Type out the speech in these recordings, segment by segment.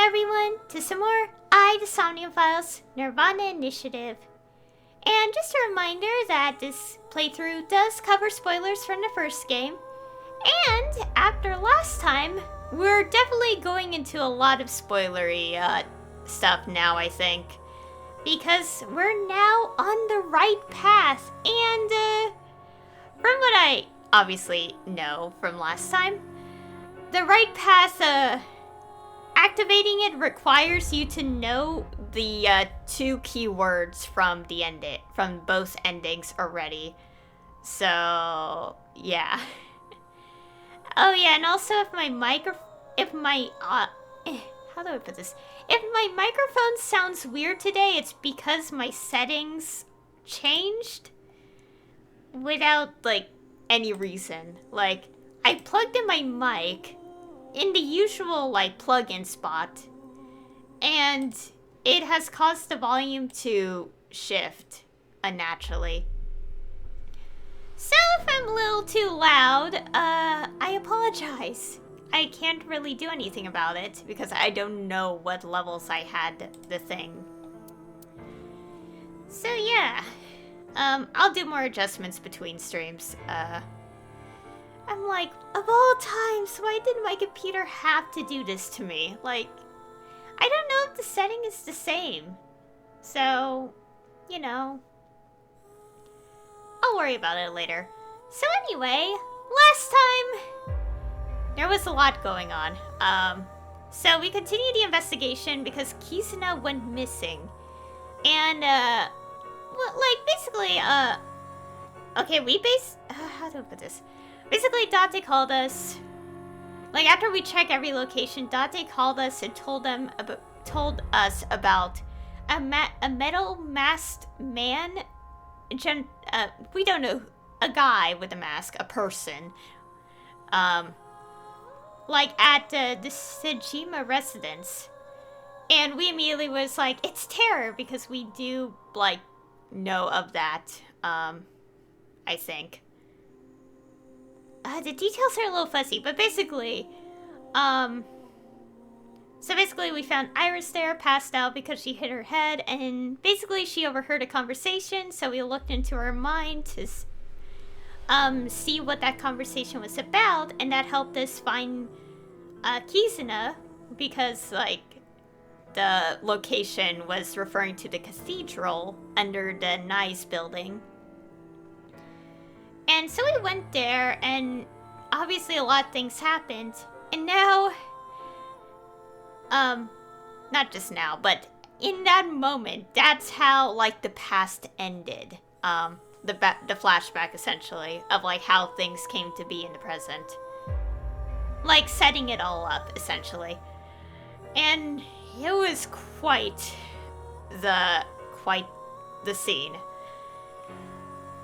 everyone to some more the Somnium Files nirvanA Initiative. And just a reminder that this playthrough does cover spoilers from the first game. And after last time, we're definitely going into a lot of spoilery stuff now, I think. Because we're now on the right path. And from what I obviously know from last time, the right path, activating it requires you to know the two keywords from from both endings already. So yeah. Oh yeah, and also if my how do I put this? If my microphone sounds weird today, it's because my settings changed without like any reason. Like I plugged in my mic in the usual like plug-in spot, and it has caused the volume to shift unnaturally. So if I'm a little too loud, I apologize. I can't really do anything about it because I don't know what levels I had the thing. So yeah, I'll do more adjustments between streams. I'm like, of all times, why did my computer have to do this to me? Like, I don't know if the setting is the same. So, you know, I'll worry about it later. So anyway, last time, there was a lot going on. So we continued the investigation because Kizuna went missing. And, well, like, basically, okay, how do I put this? Basically, Date called us. Like, after we checked every location, Date called us and told us about a metal masked man. We don't know, a guy with a mask, a person. Like at the Sejima residence, and we immediately was like, it's terror, because we do like know of that. I think. The details are a little fuzzy, but basically, so basically we found Iris there, passed out because she hit her head, and basically she overheard a conversation, so we looked into her mind to see what that conversation was about, and that helped us find Kizuna, because, like, the location was referring to the cathedral under the Nice building. And so we went there, and obviously a lot of things happened. And now, not just now, but in that moment, that's how, like, the past ended. The flashback, essentially, of, like, how things came to be in the present. Like, setting it all up, essentially. And it was quite the scene.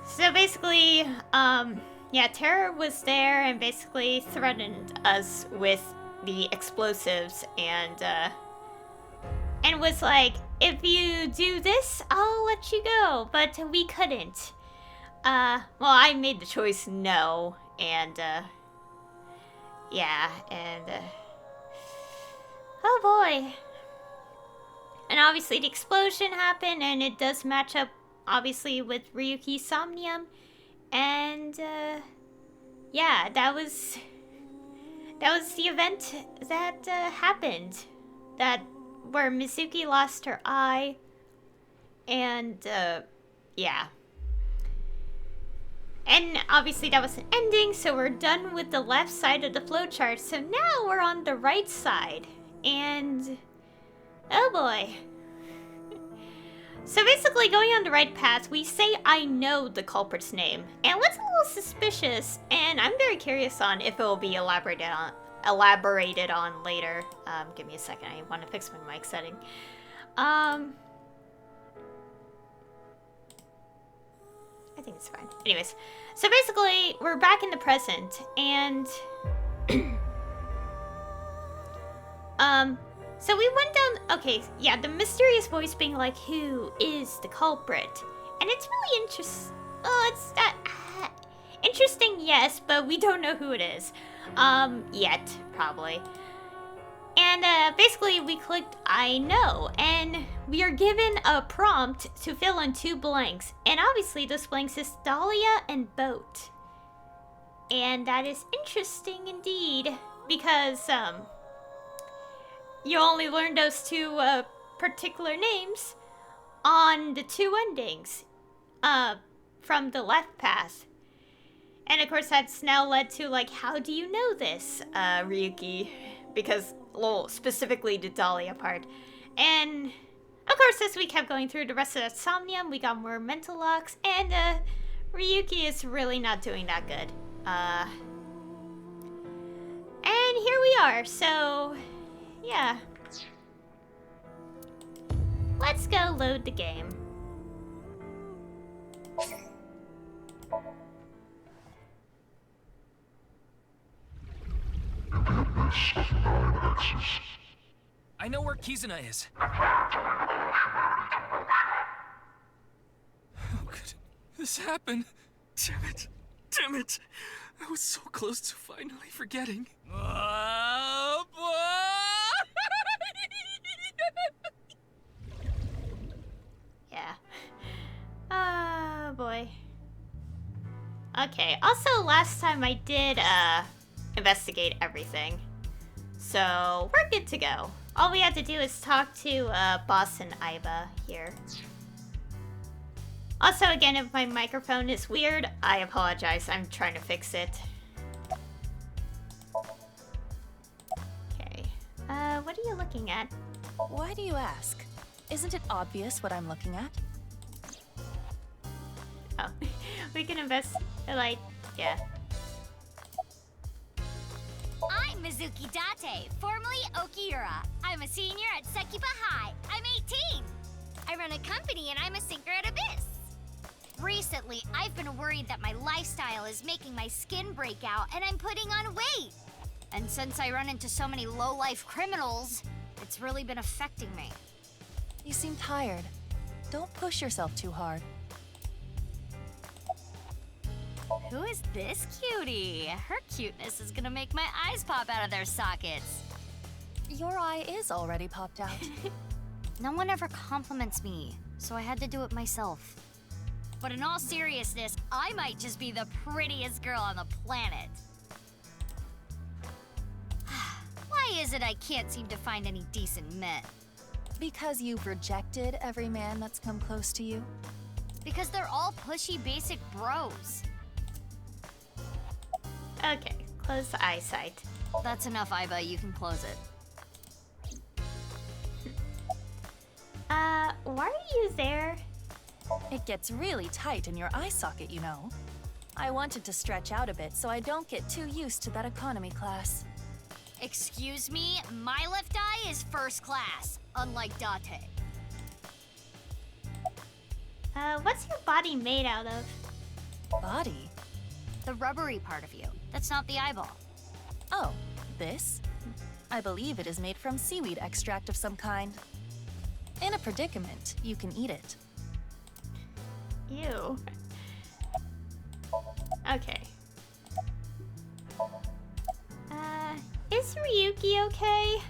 So basically, yeah, Terror was there and basically threatened us with the explosives, and was like, if you do this, I'll let you go, but we couldn't. Well, I made the choice no, and, yeah, and, oh boy. And obviously the explosion happened, and it does match up, obviously, with Ryuki's Somnium, and, yeah, that was the event that, happened, where Mizuki lost her eye, and, yeah. And obviously that was an ending, so we're done with the left side of the flowchart, so now we're on the right side, and, oh boy. So basically, going on the right path, we say I know the culprit's name, and what's a little suspicious, and I'm very curious on if it will be elaborated on later. Give me a second, I want to fix my mic setting. I think it's fine. Anyways, so basically, we're back in the present, and so we went down, okay, yeah, the mysterious voice being like, who is the culprit? And it's really interesting, yes, but we don't know who it is. Yet, probably. And basically we clicked I know, and we are given a prompt to fill in 2 blanks. And obviously this blanks is Dahlia and boat. And that is interesting indeed, because you only learn those 2 particular names on the 2 endings from the left path. And of course that's now led to, like, how do you know this, Ryuki? Because, well, specifically the Dahlia part. And of course as we kept going through the rest of the Somnium, we got more mental locks, and Ryuki is really not doing that good. And here we are, so yeah. Let's go load the game. I know where Kizuna is. Oh, could this happen? Damn it. Damn it. I was so close to finally forgetting. Oh, boy! Yeah. Oh, boy. Okay, also last time I did, investigate everything. So, we're good to go. All we have to do is talk to, Boss and Aiba here. Also, again, if my microphone is weird, I apologize. I'm trying to fix it. Okay. What are you looking at? Why do you ask? Isn't it obvious what I'm looking at? Oh, we can invest, like, yeah. I'm Mizuki Date, formerly Okiura. I'm a senior at Sekiba High. I'm 18. I run a company and I'm a sinker at Abyss. Recently, I've been worried that my lifestyle is making my skin break out and I'm putting on weight. And since I run into so many low-life criminals, it's really been affecting me. You seem tired. Don't push yourself too hard. Who is this cutie? Her cuteness is gonna make my eyes pop out of their sockets. Your eye is already popped out. No one ever compliments me, so I had to do it myself. But in all seriousness, I might just be the prettiest girl on the planet. Why is it I can't seem to find any decent men? Because you've rejected every man that's come close to you? Because they're all pushy basic bros. Okay, close the eyesight. That's enough, Aiba. You can close it. Why are you there? It gets really tight in your eye socket, you know. I wanted to stretch out a bit so I don't get too used to that economy class. Excuse me, my left eye is first class, unlike Date. What's your body made out of? Body? The rubbery part of you. That's not the eyeball. Oh, this? I believe it is made from seaweed extract of some kind. In a predicament, you can eat it. Ew. Okay. Is Ryuki okay?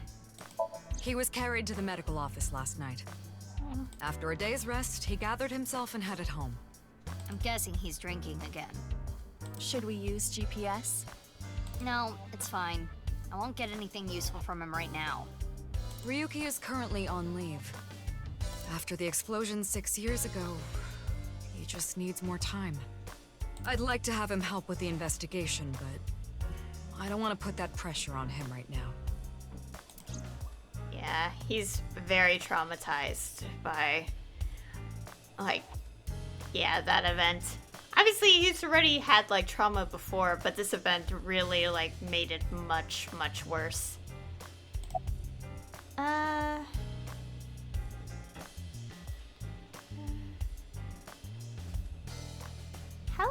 He was carried to the medical office last night. After a day's rest, he gathered himself and headed home. I'm guessing he's drinking again. Should we use GPS? No, it's fine. I won't get anything useful from him right now. Ryuki is currently on leave. After the explosion 6 years ago, he just needs more time. I'd like to have him help with the investigation, but I don't want to put that pressure on him right now. Yeah, he's very traumatized by, like, yeah, that event. Obviously, he's already had, like, trauma before, but this event really, like, made it much, much worse. How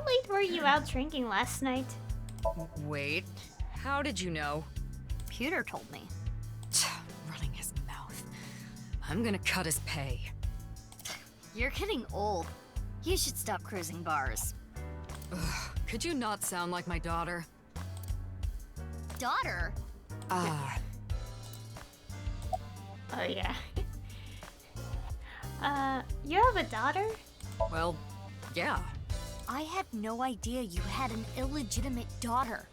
late were you out drinking last night? Wait, how did you know? Pewter told me. Running his mouth. I'm gonna cut his pay. You're getting old. You should stop cruising bars. Ugh, could you not sound like my daughter? Daughter? Oh yeah. You have a daughter? Well, yeah. I had no idea you had an illegitimate daughter.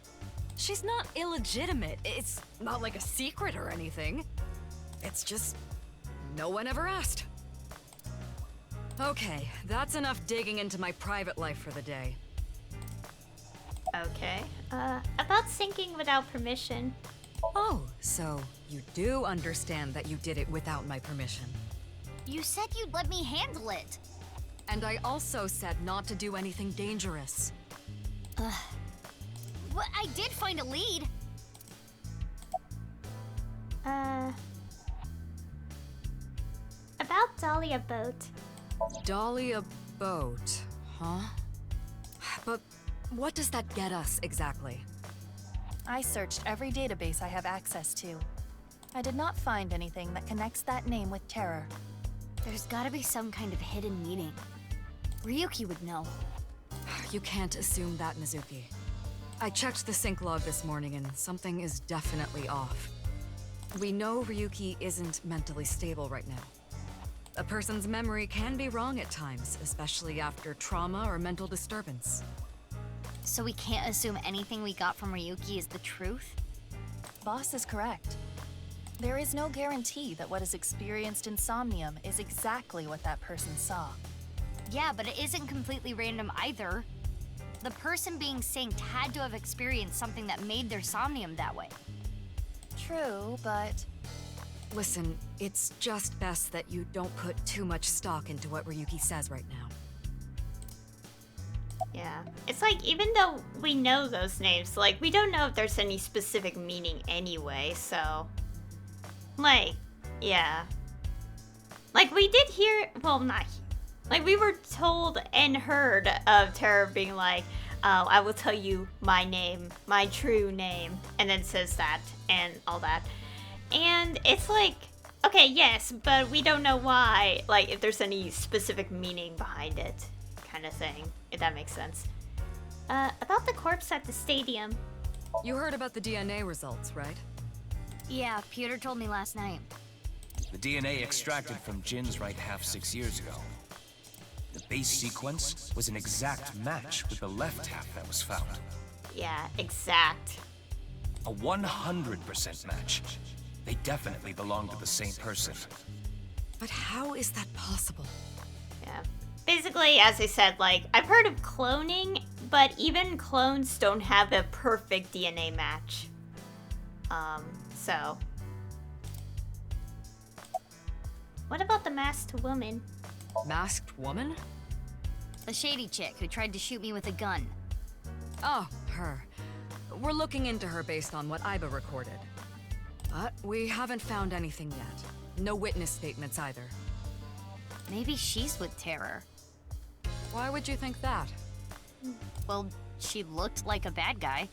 She's not illegitimate. It's not like a secret or anything. It's just no one ever asked. Okay, that's enough digging into my private life for the day. Okay. About sinking without permission. Oh, so you do understand that you did it without my permission. You said you'd let me handle it. And I also said not to do anything dangerous. Well, I did find a lead. About Dahlia Boat. Dahlia Boat, huh? But what does that get us exactly? I searched every database I have access to. I did not find anything that connects that name with terror. There's gotta be some kind of hidden meaning. Ryuki would know. You can't assume that, Mizuki. I checked the sync log this morning and something is definitely off. We know Ryuki isn't mentally stable right now. A person's memory can be wrong at times, especially after trauma or mental disturbance. So we can't assume anything we got from Ryuki is the truth? Boss is correct. There is no guarantee that what is experienced in Somnium is exactly what that person saw. Yeah, but it isn't completely random either. The person being synced had to have experienced something that made their Somnium that way. True, but Listen, it's just best that you don't put too much stock into what Ryuki says right now. Yeah. It's like, even though we know those names, like, we don't know if there's any specific meaning anyway, so... Like, yeah. Like, we did hear... Well, not... Like, we were told and heard of Terror being like, I will tell you my name, my true name, and then says that, and all that. And it's like, okay, yes, but we don't know why, like, if there's any specific meaning behind it, kind of thing, if that makes sense. About the corpse at the stadium. You heard about the DNA results, right? Yeah, Peter told me last night. The DNA extracted from Jin's right half 6 years ago. The base sequence was an exact match with the left half that was found. Yeah, exact. A 100% match. They definitely belong to the same person. But how is that possible? Yeah. Basically, as I said, like, I've heard of cloning, but even clones don't have a perfect DNA match. So. What about the masked woman? Masked woman? The shady chick who tried to shoot me with a gun. Oh, her. We're looking into her based on what Iba recorded. But we haven't found anything yet. No witness statements either. Maybe she's with Terror. Why would you think that? Well, she looked like a bad guy.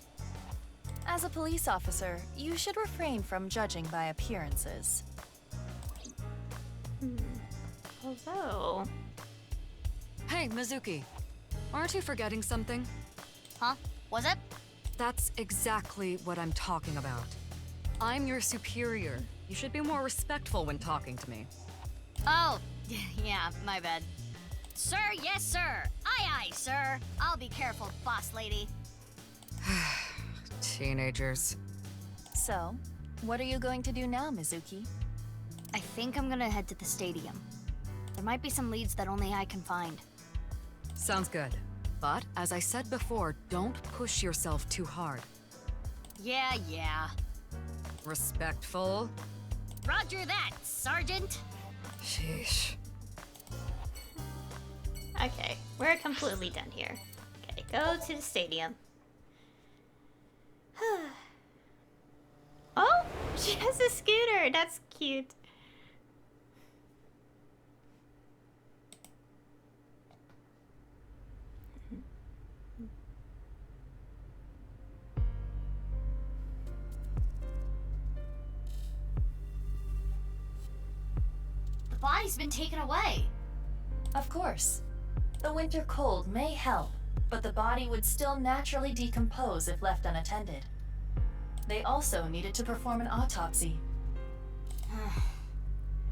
as a police officer, you should refrain from judging by appearances. Although... Hey, Mizuki. Aren't you forgetting something? Huh? Was it? That's exactly what I'm talking about. I'm your superior. You should be more respectful when talking to me. Oh, yeah, my bad. Sir, yes, sir. Aye, aye, sir. I'll be careful, boss lady. Teenagers. So, what are you going to do now, Mizuki? I think I'm gonna head to the stadium. There might be some leads that only I can find. Sounds good. But, as I said before, don't push yourself too hard. Yeah. Respectful? Roger that, Sergeant. Sheesh. Okay, we're completely done here. Okay, go to the stadium. Oh, she has a scooter. That's cute. The body's been taken away. Of course. The winter cold may help, but the body would still naturally decompose if left unattended. They also needed to perform an autopsy.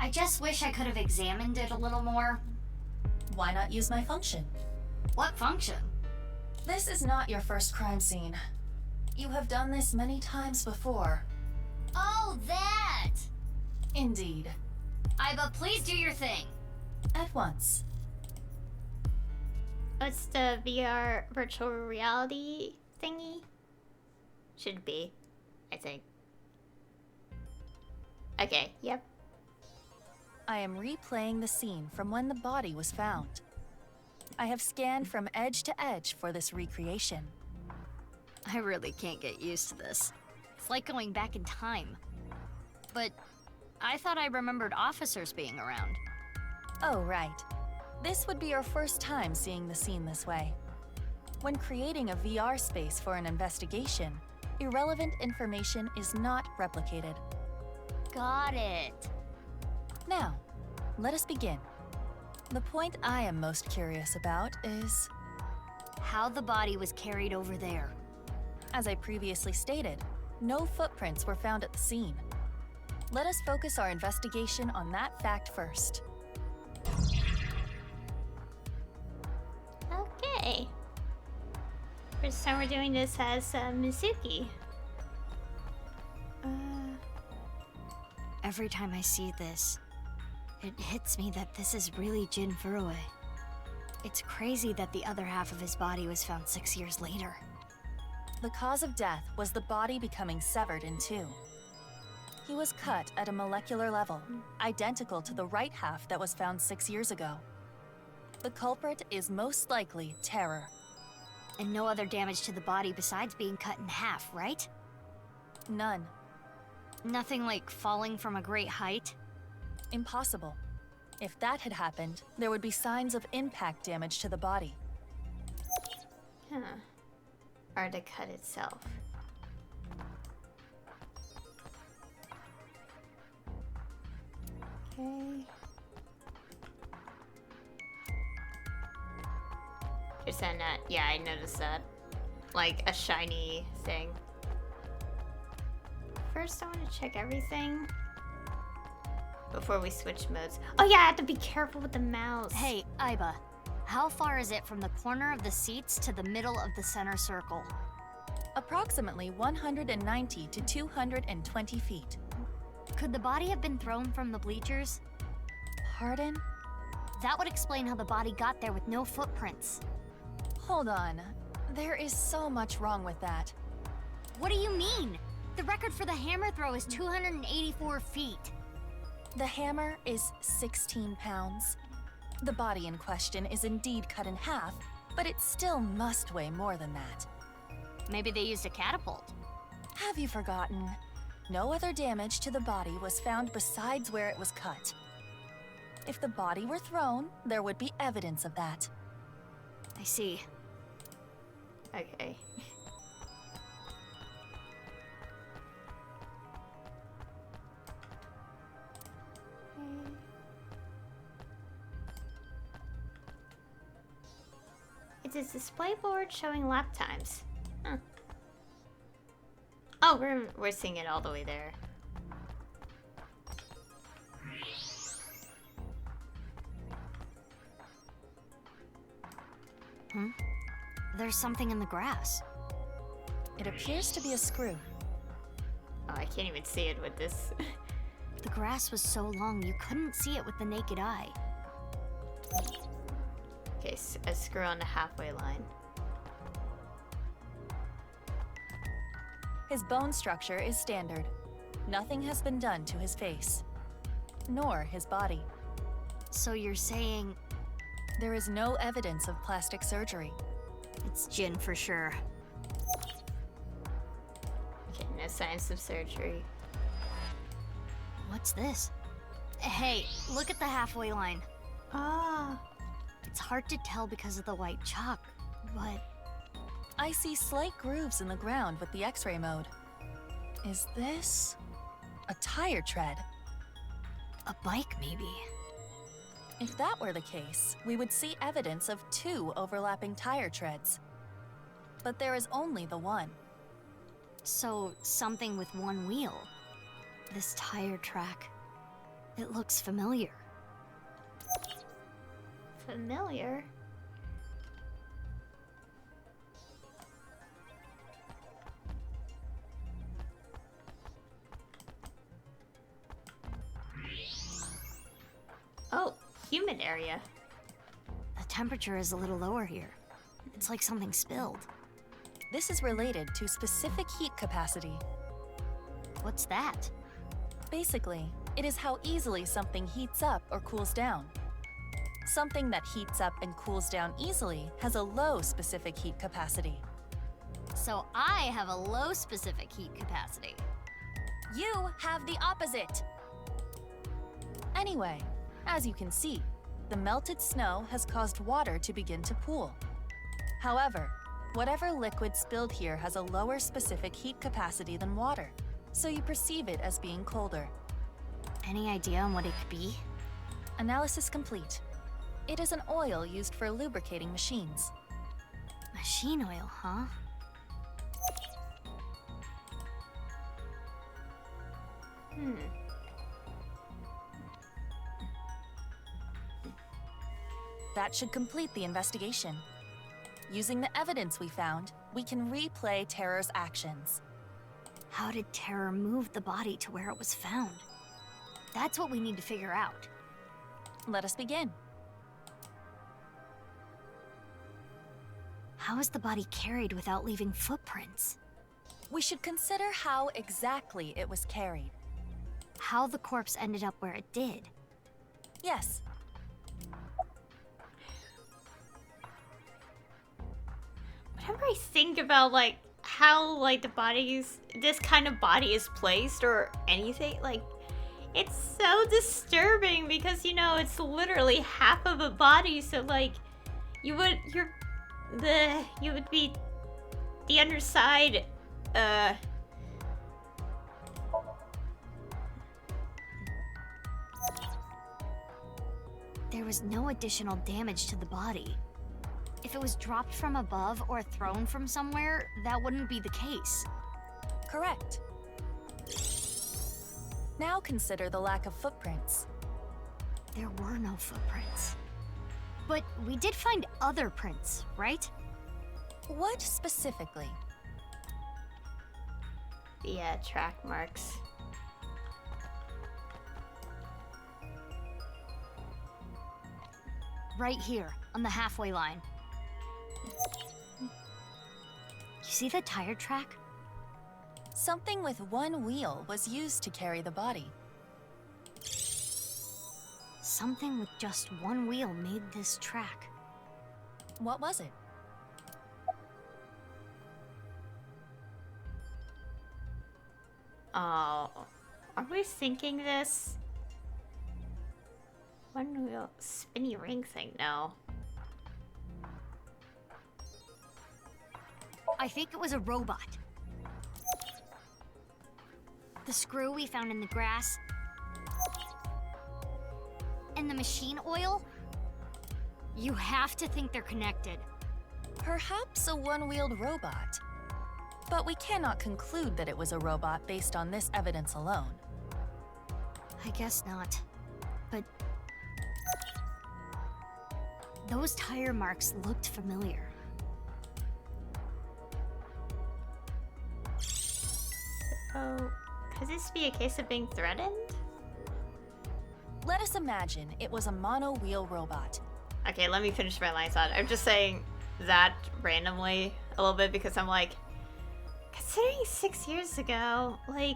I just wish I could have examined it a little more. Why not use my function? What function? This is not your first crime scene. You have done this many times before. Oh, that! Indeed. Aiba, please do your thing. At once. What's the VR virtual reality thingy? Should be, I think. Okay, yep. I am replaying the scene from when the body was found. I have scanned from edge to edge for this recreation. I really can't get used to this. It's like going back in time. But I thought I remembered officers being around. Oh, right. This would be your first time seeing the scene this way. When creating a VR space for an investigation, irrelevant information is not replicated. Got it. Now, let us begin. The point I am most curious about is, How the body was carried over there. as I previously stated, no footprints were found at the scene. Let us focus our investigation on that fact first. Okay. First time we're doing this as Mizuki. Every time I see this, it hits me that this is really Jin Furue. It's crazy that the other half of his body was found 6 years later. The cause of death was the body becoming severed in two. He was cut at a molecular level, identical to the right half that was found 6 years ago. The culprit is most likely Terror. And no other damage to the body besides being cut in half, right? None. Nothing like falling from a great height? Impossible. If that had happened, there would be signs of impact damage to the body. Huh. Or the cut itself. Okay. You're saying that? Yeah, I noticed that. Like a shiny thing. First, I want to check everything before we switch modes. Oh yeah, I have to be careful with the mouse. Hey, Aiba, how far is it from the corner of the seats to the middle of the center circle? Approximately 190 to 220 feet. Could the body have been thrown from the bleachers? Pardon? That would explain how the body got there with no footprints. Hold on. There is so much wrong with that. What do you mean? The record for the hammer throw is 284 feet. The hammer is 16 pounds. The body in question is indeed cut in half, but it still must weigh more than that. Maybe they used a catapult. Have you forgotten? No other damage to the body was found besides where it was cut. If the body were thrown, there would be evidence of that. I see. Okay. It's a display board showing lap times. Huh. Oh, we're seeing it all the way there. There's something in the grass. It appears to be a screw. Oh, I can't even see it with this. The grass was so long you couldn't see it with the naked eye. Okay, a screw on the halfway line. His bone structure is standard. Nothing has been done to his face, nor his body. So you're saying There is no evidence of plastic surgery. it's Jin for sure. Okay, no signs of surgery. What's this? Hey, look at the halfway line. Ah. It's hard to tell because of the white chalk, but I see slight grooves in the ground with the X-ray mode. Is this a tire tread? a bike maybe. If that were the case, we would see evidence of two overlapping tire treads. But there is only the one. So something with one wheel. This tire track. It looks familiar. Familiar? Oh, humid area. The temperature is a little lower here. It's like something spilled. This is related to specific heat capacity. What's that? Basically, it is how easily something heats up or cools down. Something that heats up and cools down easily has a low specific heat capacity. So I have a low specific heat capacity. You have the opposite! Anyway, as you can see, the melted snow has caused water to begin to pool. However, whatever liquid spilled here has a lower specific heat capacity than water, so you perceive it as being colder. Any idea on what it could be? Analysis complete. It is an oil used for lubricating machines. Machine oil, huh? That should complete the investigation. Using the evidence we found, we can replay Terror's actions. How did Terror move the body to where it was found? That's what we need to figure out. Let us begin. How is the body carried without leaving footprints? We should consider how exactly it was carried. How the corpse ended up where it did. Yes, Whenever I think about like how like the body's this kind of body is placed or anything, like it's so disturbing because you know it's literally half of a body, so like you would be the underside There was no additional damage to the body. If it was dropped from above or thrown from somewhere, that wouldn't be the case. correct. Now consider the lack of footprints. There were no footprints. But we did find other prints, right? What specifically? the track marks. Right here, on the halfway line. You see the tire track? Something with one wheel was used to carry the body. Something with just one wheel made this track. What was it? Oh, are we thinking this? One wheel spinny ring thing? No. I think it was a robot. The screw we found in the grass. And the machine oil? You have to think they're connected. Perhaps a one-wheeled robot. But we cannot conclude that it was a robot based on this evidence alone. I guess not. But those tire marks looked familiar. Oh, could this be a case of being threatened? Let us imagine it was a mono-wheel robot. Okay, let me finish my line of thought. I'm just saying that randomly a little bit because I'm like, considering 6 years ago, like,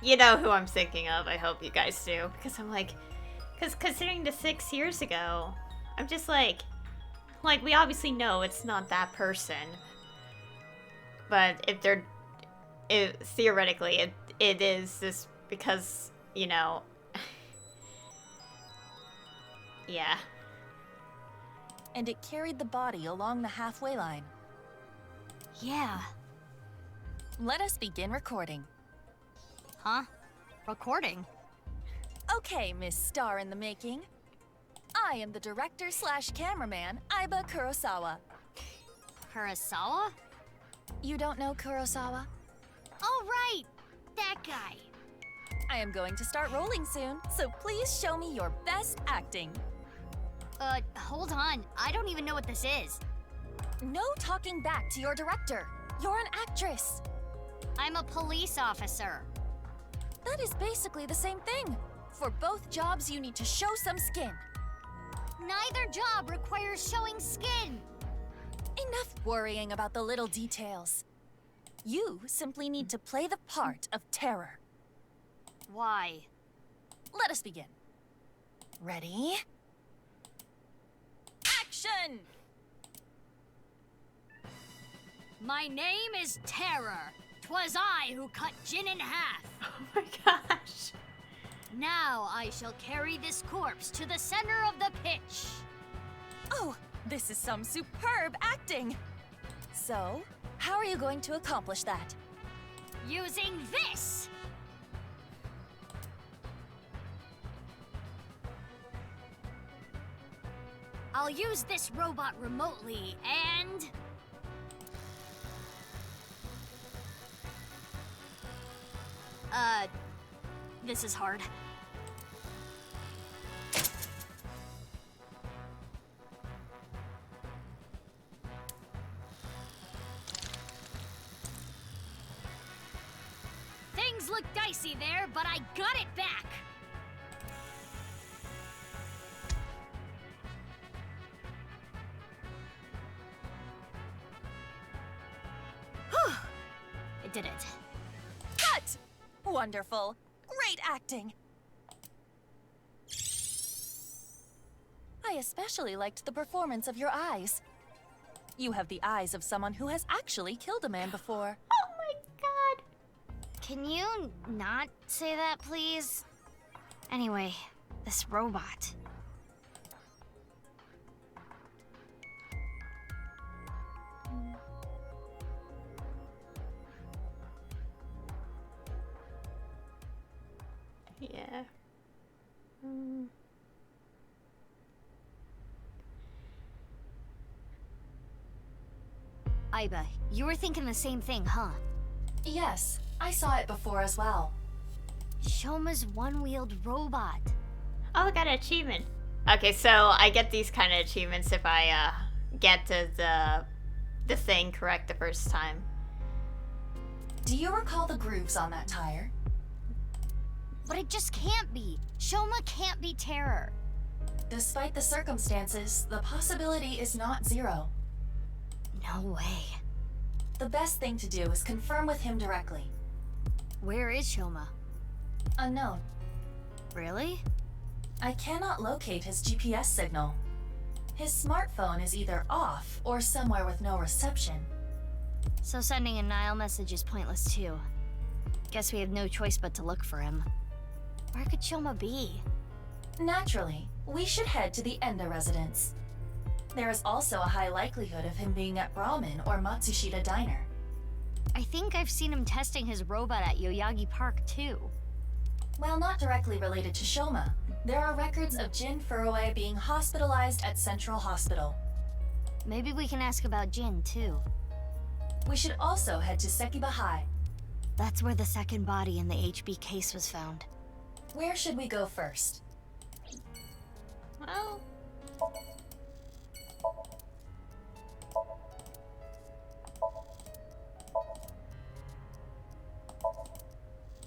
you know who I'm thinking of. I hope you guys do, because I'm like, because considering the 6 years ago, I'm just like we obviously know it's not that person, but if they're, theoretically, it is this because, you know, yeah. And it carried the body along the halfway line. Yeah. Let us begin recording. Huh? Recording? Okay, Miss Star in the Making. I am the director/cameraman, Aiba Kurosawa. Kurosawa? You don't know Kurosawa? Oh, right! That guy. I am going to start rolling soon, so please show me your best acting. Hold on. I don't even know what this is. No talking back to your director. You're an actress. I'm a police officer. That is basically the same thing. For both jobs, you need to show some skin. Neither job requires showing skin. Enough worrying about the little details. You simply need to play the part of terror. Why? Let us begin. Ready? Action! My name is Terror. 'Twas I who cut Jin in half. Oh my gosh. Now I shall carry this corpse to the center of the pitch. Oh, this is some superb acting. So, how are you going to accomplish that? Using this. I'll use this robot remotely and... This is hard. Things look dicey there, but I got it back! Whew! I did it. Cut! Wonderful. Great acting. I especially liked the performance of your eyes. You have the eyes of someone who has actually killed a man before. Oh my god. Can you not say that, please? Anyway, this robot. Yeah. Aiba, you were thinking the same thing, huh? Yes, I saw it before as well. Shoma's one-wheeled robot. Oh, I got an achievement. Okay, so I get these kind of achievements if I get the thing correct the first time. Do you recall the grooves on that tire? But it just can't be. Shoma can't be Terror. Despite the circumstances, the possibility is not zero. No way. The best thing to do is confirm with him directly. Where is Shoma? Unknown. Really? I cannot locate his GPS signal. His smartphone is either off or somewhere with no reception. So sending a Nile message is pointless too. Guess we have no choice but to look for him. Where could Shoma be? Naturally, we should head to the Enda residence. There is also a high likelihood of him being at Brahmin or Matsushita Diner. I think I've seen him testing his robot at Yoyagi Park too. While not directly related to Shoma, there are records of Jin Furue being hospitalized at Central Hospital. Maybe we can ask about Jin too. We should also head to Sekiba High. That's where the second body in the HB case was found. Where should we go first? Well,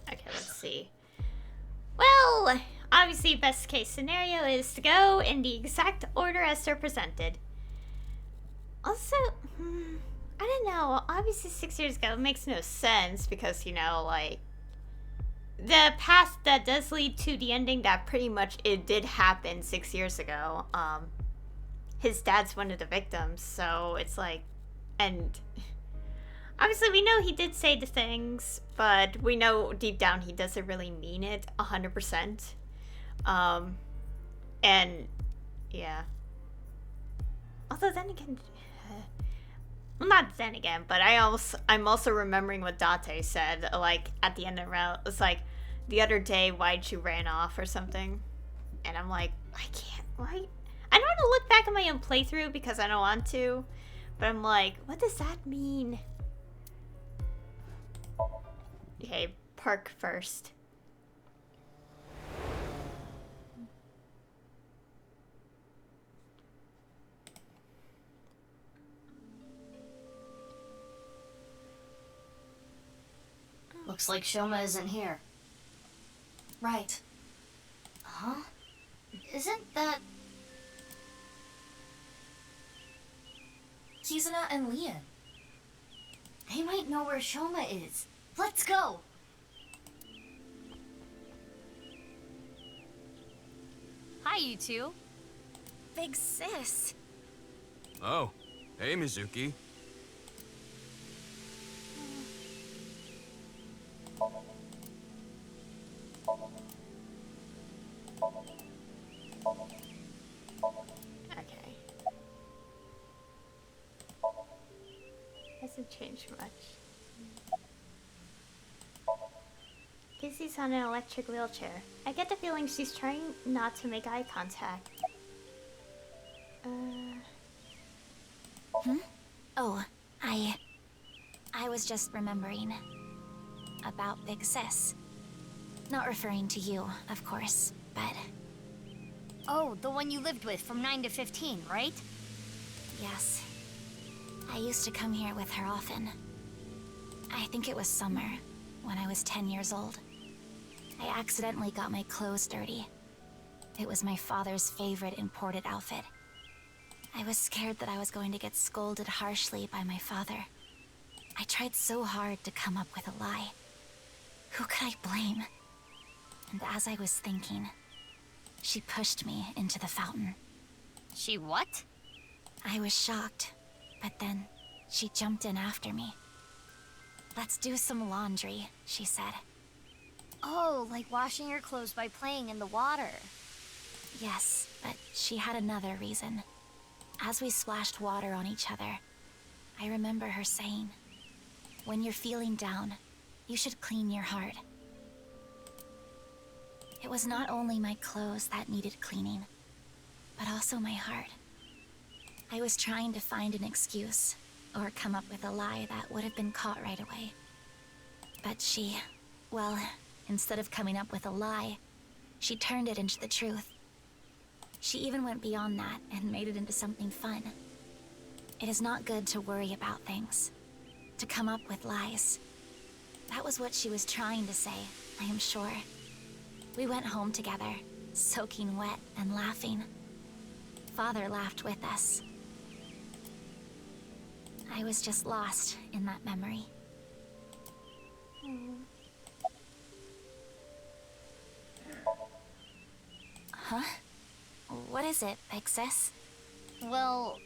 okay, let's see. Well, obviously best case scenario is to go in the exact order as they're presented. Also, I don't know, obviously 6 years ago makes no sense because, you know, like, the path that does lead to the ending that pretty much it did happen 6 years ago. His dad's one of the victims, so it's like, and obviously we know he did say the things, but we know deep down he doesn't really mean it 100%. And yeah. Although then again, well, not then again, but I'm also remembering what Date said, like at the end of the round. It's like, the other day, why'd you ran off or something? And I'm like, I can't, why? I don't want to look back at my own playthrough because I don't want to, but I'm like, what does that mean? Okay, park first. Looks like Shoma isn't here. Right. Huh? Isn't that... Kizuna and Leon. They might know where Shoma is. Let's go! Hi, you two. Big sis. Oh, hey, Mizuki. Okay. Hasn't changed much. Kizzy's on an electric wheelchair. I get the feeling she's trying not to make eye contact. Oh, I was just remembering about Big Sis. Not referring to you, of course, but Oh, the one you lived with from 9 to 15, right? yes. I used to come here with her often. I think it was summer, when I was 10 years old. I accidentally got my clothes dirty. It was my father's favorite imported outfit. I was scared that I was going to get scolded harshly by my father. I tried so hard to come up with a lie. Who could I blame? And as I was thinking, she pushed me into the fountain. She what? I was shocked, but then she jumped in after me. Let's do some laundry, she said. Oh, like washing your clothes by playing in the water. Yes, but she had another reason. As we splashed water on each other, I remember her saying, "When you're feeling down, you should clean your heart." It was not only my clothes that needed cleaning, but also my heart. I was trying to find an excuse, or come up with a lie that would have been caught right away. But she, well, instead of coming up with a lie, she turned it into the truth. She even went beyond that and made it into something fun. It is not good to worry about things, to come up with lies. That was what she was trying to say, I am sure. We went home together, soaking wet and laughing. Father laughed with us. I was just lost in that memory. Huh? What is it, Big Sis? Well,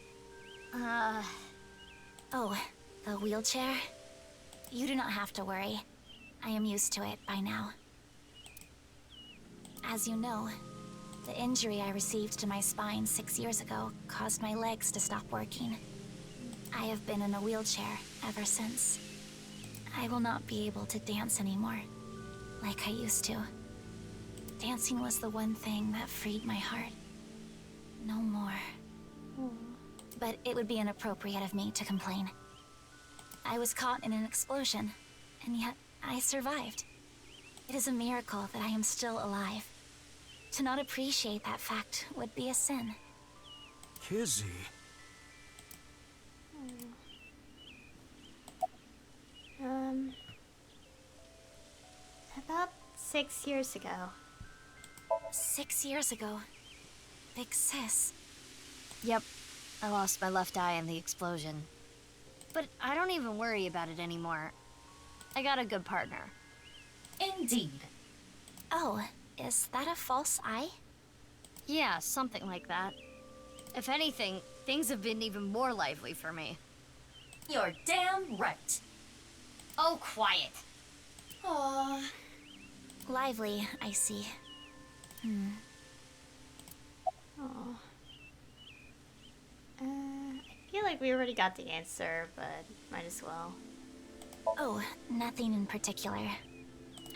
Oh, the wheelchair? You do not have to worry. I am used to it by now. As you know, the injury I received to my spine 6 years ago caused my legs to stop working. I have been in a wheelchair ever since. I will not be able to dance anymore, like I used to. Dancing was the one thing that freed my heart. No more. But it would be inappropriate of me to complain. I was caught in an explosion, and yet I survived. It is a miracle that I am still alive. To not appreciate that fact would be a sin. Kizzy. About 6 years ago. 6 years ago. Big Sis. yep. I lost my left eye in the explosion. But I don't even worry about it anymore. I got a good partner. Indeed. Oh, is that a false eye? Yeah, something like that. If anything, things have been even more lively for me. You're damn right. Oh, quiet. Aww. Lively, I see. Oh. I feel like we already got the answer, but might as well. Oh, nothing in particular.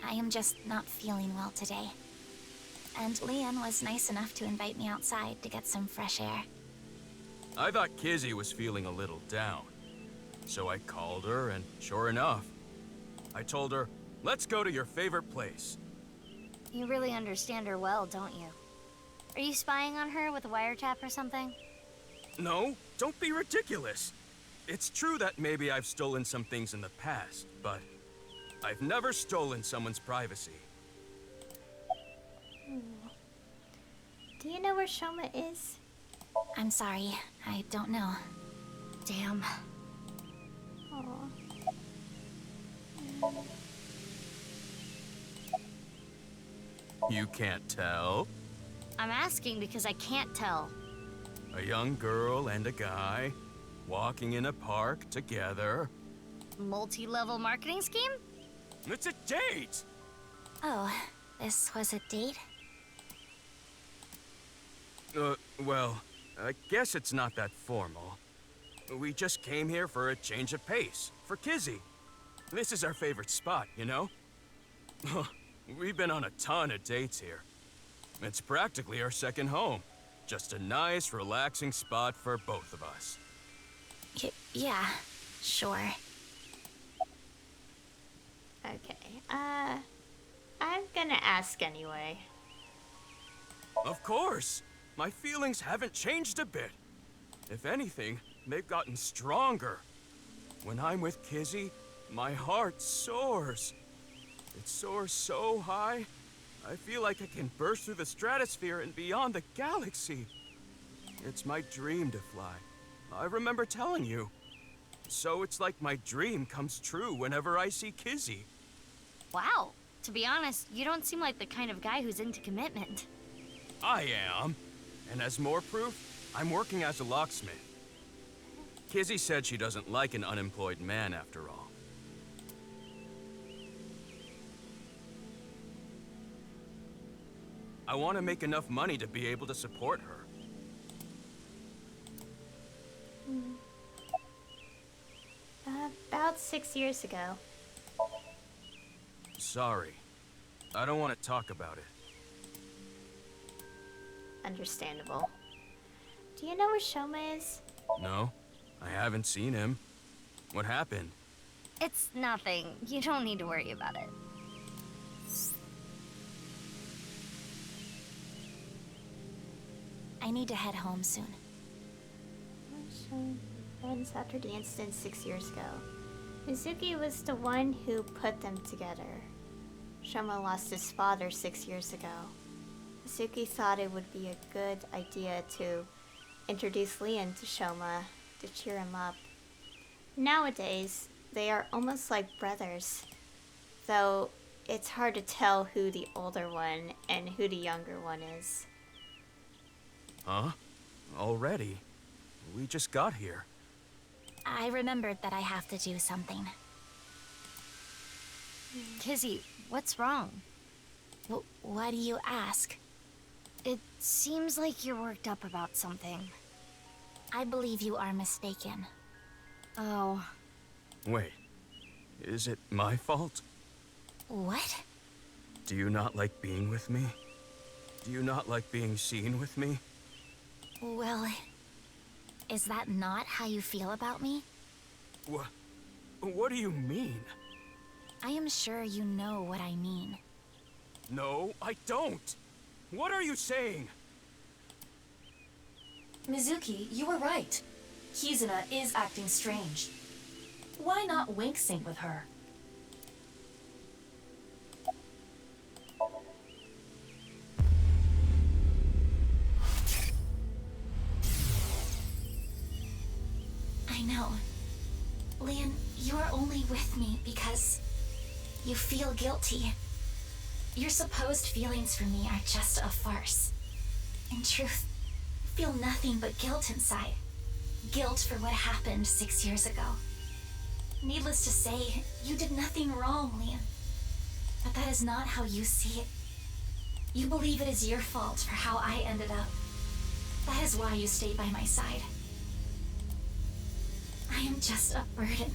I am just not feeling well today. And Leon was nice enough to invite me outside to get some fresh air. I thought Kizzy was feeling a little down. So I called her, and sure enough, I told her, let's go to your favorite place. You really understand her well, don't you? Are you spying on her with a wiretap or something? No, don't be ridiculous. It's true that maybe I've stolen some things in the past, but I've never stolen someone's privacy. Do you know where Shoma is? I'm sorry, I don't know. Damn. Aw. You can't tell? I'm asking because I can't tell. A young girl and a guy walking in a park together. Multi-level marketing scheme? It's a date! Oh, this was a date? Well, I guess it's not that formal. We just came here for a change of pace, for Kizzy. This is our favorite spot, you know? We've been on a ton of dates here. It's practically our second home. Just a nice, relaxing spot for both of us. Yeah, sure. Okay, I'm gonna ask anyway. Of course! My feelings haven't changed a bit. If anything, they've gotten stronger. When I'm with Kizzy, my heart soars. It soars so high, I feel like I can burst through the stratosphere and beyond the galaxy. It's my dream to fly. I remember telling you. So it's like my dream comes true whenever I see Kizzy. Wow. To be honest, you don't seem like the kind of guy who's into commitment. I am. And as more proof, I'm working as a locksmith. Kizzy said she doesn't like an unemployed man after all. I want to make enough money to be able to support her. About 6 years ago. Sorry. I don't want to talk about it. Understandable. Do you know where Shoma is? No, I haven't seen him. What happened? It's nothing. You don't need to worry about it. I need to head home soon. Friends after the incident 6 years ago. Mizuki was the one who put them together. Shoma lost his father 6 years ago. Mizuki thought it would be a good idea to introduce Leon to Shoma to cheer him up. Nowadays, they are almost like brothers, though it's hard to tell who the older one and who the younger one is. Huh? Already? We just got here. I remembered that I have to do something. Kizzy, what's wrong? Why do you ask? It seems like you're worked up about something. I believe you are mistaken. Oh. Wait. Is it my fault? What? Do you not like being with me? Do you not like being seen with me? Well, is that not how you feel about me? What do you mean? I am sure you know what I mean. No, I don't. What are you saying? Mizuki, you were right. Kizuna is acting strange. Why not wink sync with her? I know. Leon, you are only with me because you feel guilty. Your supposed feelings for me are just a farce. In truth, I feel nothing but guilt inside. Guilt for what happened 6 years ago. Needless to say, you did nothing wrong, Leon. But that is not how you see it. You believe it is your fault for how I ended up. That is why you stayed by my side. I am just a burden.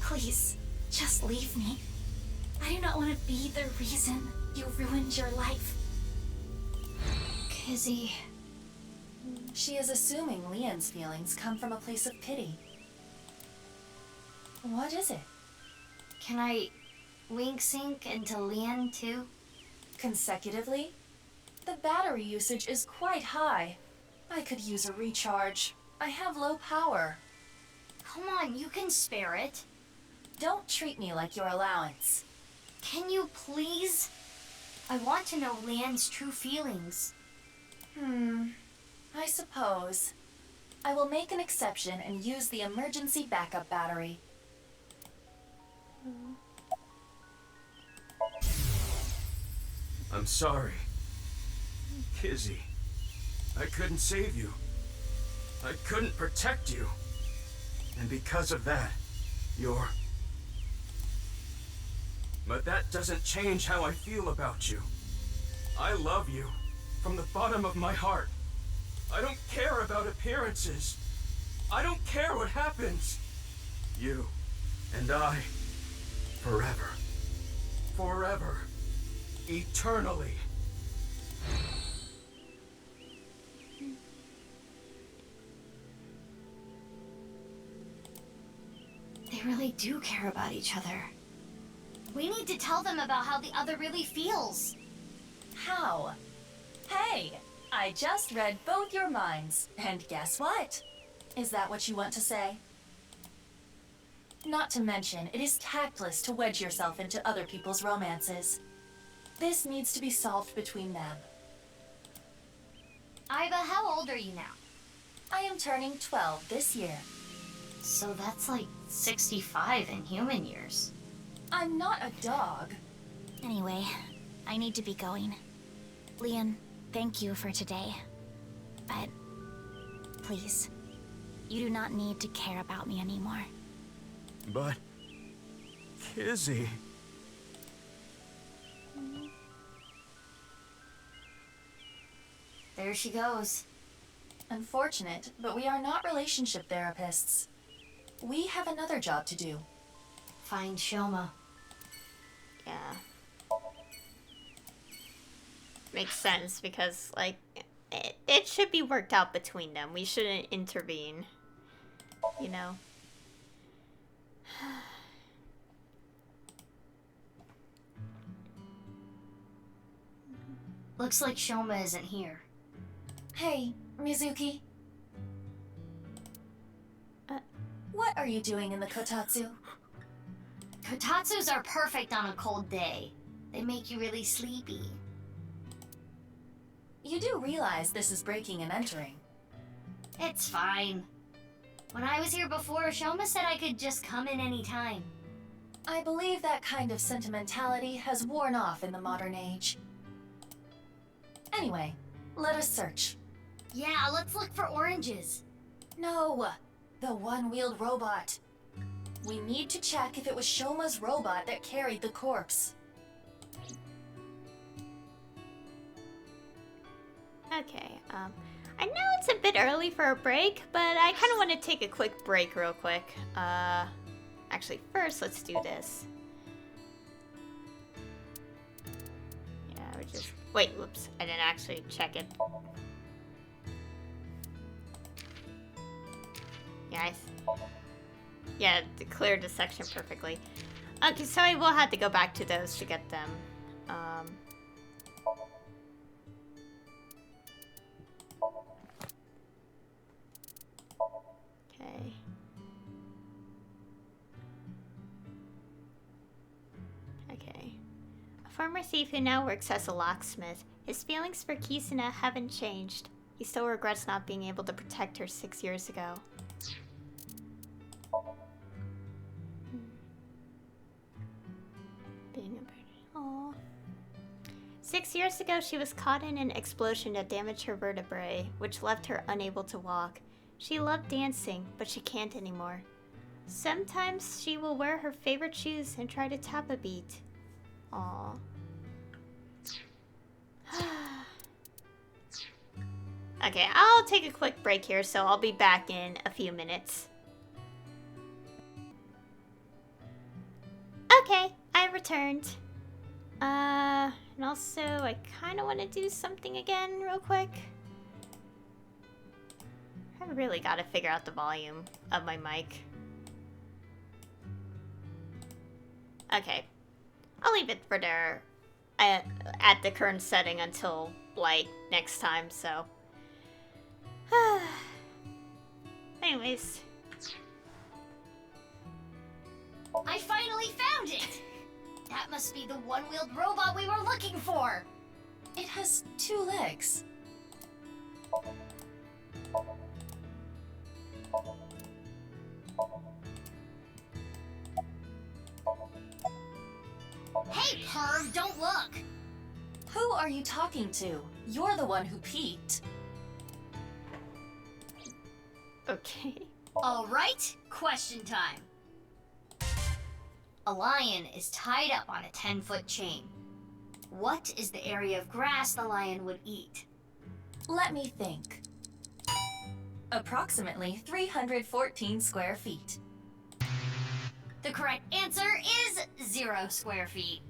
Please, just leave me. I do not want to be the reason you ruined your life. Kizzy. She is assuming Leon's feelings come from a place of pity. What is it? Can I wink sync into Leon too? Consecutively? The battery usage is quite high. I could use a recharge. I have low power. Come on, you can spare it. Don't treat me like your allowance. Can you please? I want to know Leanne's true feelings. I suppose. I will make an exception and use the emergency backup battery. I'm sorry. Kizzy. I couldn't save you. I couldn't protect you. And because of that, you're... But that doesn't change how I feel about you. I love you from the bottom of my heart. I don't care about appearances. I don't care what happens. You and I, forever. Forever. Eternally. They really do care about each other. We need to tell them about how the other really feels. How? Hey, I just read both your minds, and guess what? Is that what you want to say? Not to mention, it is tactless to wedge yourself into other people's romances. This needs to be solved between them. Iva, how old are you now? I am turning 12 this year. So that's like 65 in human years. I'm not a dog. Anyway, I need to be going. Leon, thank you for today. But please, you do not need to care about me anymore. But... Kizzy... There she goes. Unfortunate, but we are not relationship therapists. We have another job to do. Find Shoma. Yeah. Makes sense because, like, it should be worked out between them. We shouldn't intervene. You know? Looks like Shoma isn't here. Hey, Mizuki. What are you doing in the kotatsu? Kotatsus are perfect on a cold day. They make you really sleepy. You do realize this is breaking and entering. It's fine. When I was here before, Shoma said I could just come in any time. I believe that kind of sentimentality has worn off in the modern age. Anyway, let us search. Yeah, let's look for oranges. No, the one-wheeled robot. We need to check if it was Shoma's robot that carried the corpse. Okay, I know it's a bit early for a break, but I kind of want to take a quick break real quick. Actually, first, let's do this. Yeah, we just... Wait, whoops, I didn't actually check it. Yeah, yeah, it cleared the section perfectly. Okay, so I will have to go back to those to get them. Okay. Okay. A former thief who now works as a locksmith. His feelings for Kisuna haven't changed. He still regrets not being able to protect her 6 years ago. Being a Aww. 6 years ago, she was caught in an explosion that damaged her vertebrae, which left her unable to walk. She loved dancing, but she can't anymore. Sometimes she will wear her favorite shoes and try to tap a beat. Aww. Okay, I'll take a quick break here, so I'll be back in a few minutes. Okay, I returned. And also, I kind of want to do something again real quick. I really got to figure out the volume of my mic. Okay, I'll leave it for there at the current setting until, like, next time, so. Anyways. I finally found it! That must be the one-wheeled robot we were looking for! It has 2 legs. Hey, perv, don't look! Who are you talking to? You're the one who peeked. Okay. Alright, question time. A lion is tied up on a 10-foot chain. What is the area of grass the lion would eat? Let me think. Approximately 314 square feet. The correct answer is 0 square feet.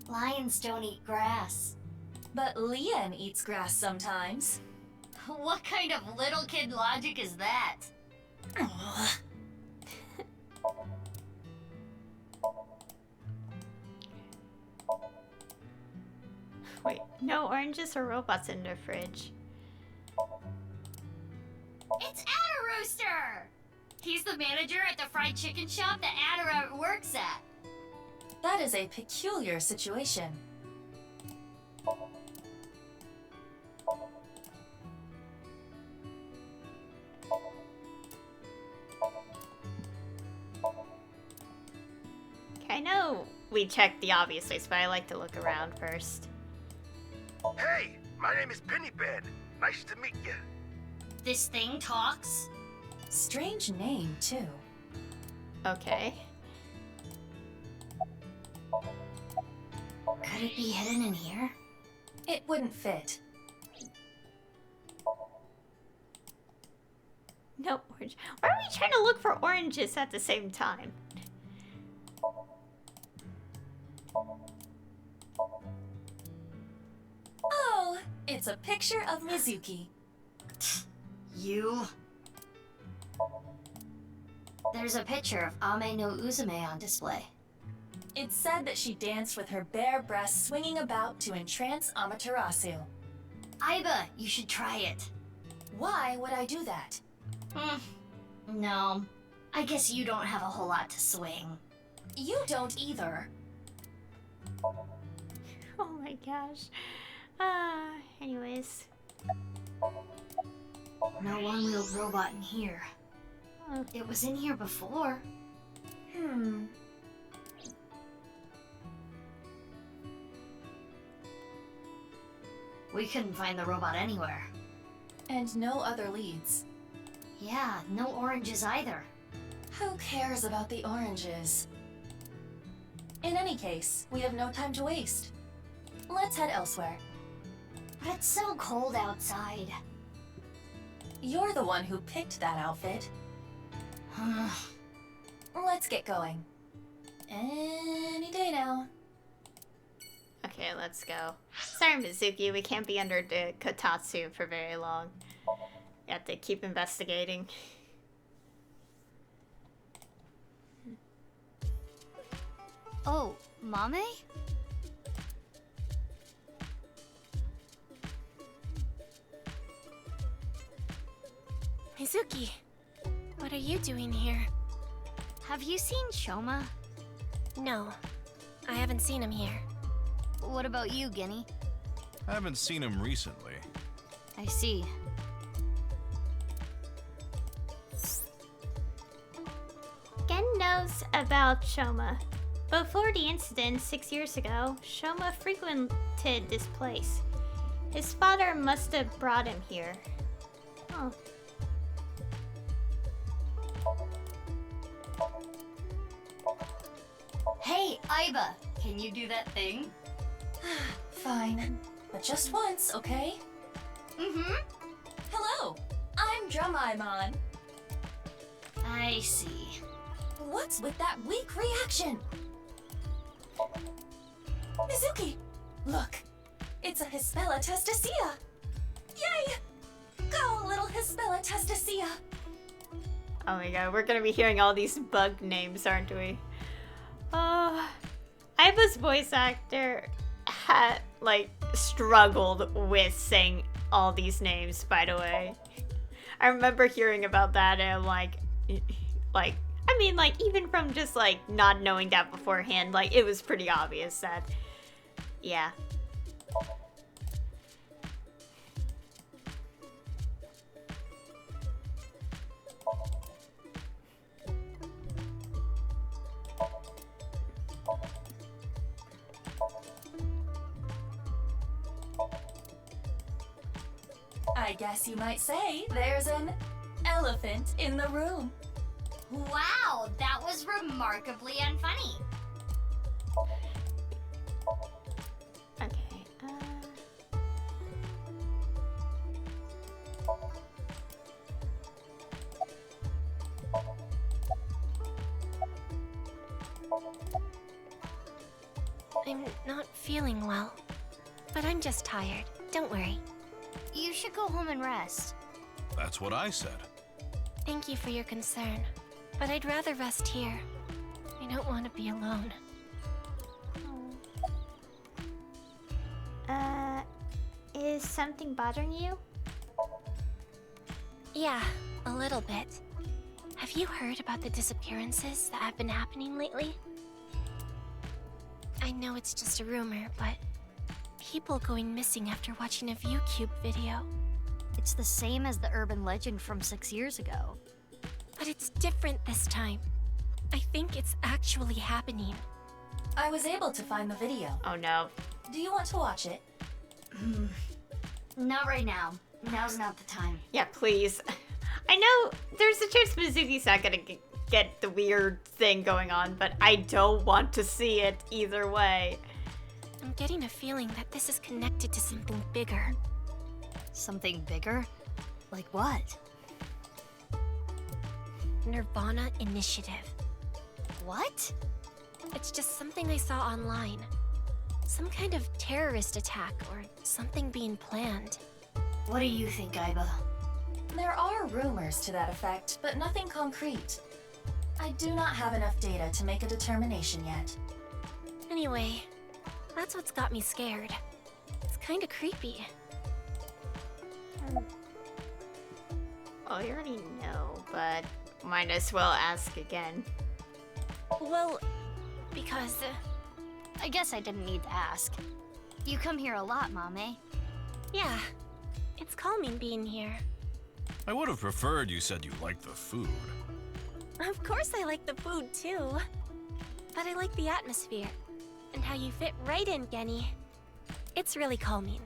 Lions don't eat grass. But Lian eats grass sometimes. What kind of little kid logic is that? Wait, no oranges or robots in the fridge. It's Ada Rooster! He's the manager at the fried chicken shop that Ada works at. That is a peculiar situation. I know we checked the obvious place, but I like to look around first. Hey, my name is Pennybed. Nice to meet you. This thing talks? Strange name, too. Okay. Could it be hidden in here? It wouldn't fit. No orange. Why are we trying to look for oranges at the same time? Oh, it's a picture of Mizuki. You? There's a picture of Ame no Uzume on display. It said that she danced with her bare breasts swinging about to entrance Amaterasu. Aiba, you should try it. Why would I do that? No. I guess you don't have a whole lot to swing. You don't either. Oh my gosh. Anyways. No one-wheeled robot in here. It was in here before. We couldn't find the robot anywhere. And no other leads. Yeah, no oranges either. Who cares about the oranges? In any case, we have no time to waste. Let's head elsewhere. But it's so cold outside. You're the one who picked that outfit. Let's get going. Any day now. Okay, let's go. Sorry, Mizuki, we can't be under the Kotatsu for very long. You have to keep investigating. Oh, Mame? Mizuki, what are you doing here? Have you seen Shoma? No, I haven't seen him here. What about you, Ginny? I haven't seen him recently. I see. Gen knows about Shoma. Before the incident 6 years ago, Shoma frequented this place. His father must have brought him here. Oh. Hey, Aiba, can you do that thing? Fine, but just once, okay? Hello, I'm Drumaimon. I see. What's with that weak reaction? Mizuki, look, it's a Hispella testacea. Yay! Go, little Hispella testacea. Oh my god, we're gonna be hearing all these bug names, aren't we? Aiba's voice actor had, struggled with saying all these names, by the way. I remember hearing about that and I'm I mean, like, even from just, like, not knowing that beforehand, like, it was pretty obvious that, yeah. I guess you might say there's an elephant in the room. Wow, that was remarkably unfunny. Okay, I'm not feeling well, but I'm just tired. Don't worry. You should go home and rest. That's what I said. Thank you for your concern, but I'd rather rest here. I don't want to be alone. is something bothering you? Yeah, a little bit. Have you heard about the disappearances that have been happening lately? I know it's just a rumor, but people going missing after watching a ViewCube video. It's the same as the urban legend from 6 years ago. But it's different this time. I think it's actually happening. I was able to find the video. Oh no. Do you want to watch it? Not right now. Now's not the time. Yeah, please. I know there's a chance Mizuki's not gonna get the weird thing going on, but I don't want to see it either way. I'm getting a feeling that this is connected to something bigger. Something bigger? Like what? nirvanA Initiative. What? It's just something I saw online. Some kind of terrorist attack or something being planned. What do you think, Aiba? There are rumors to that effect, but nothing concrete. I do not have enough data to make a determination yet. Anyway, that's what's got me scared. It's kinda creepy. Well, you already know, but might as well ask again. Well, because... I guess I didn't need to ask. You come here a lot, Mame. yeah, it's calming being here. I would have preferred you said you liked the food. Of course I like the food, too. But I like the atmosphere, and how you fit right in, Genny. It's really calming.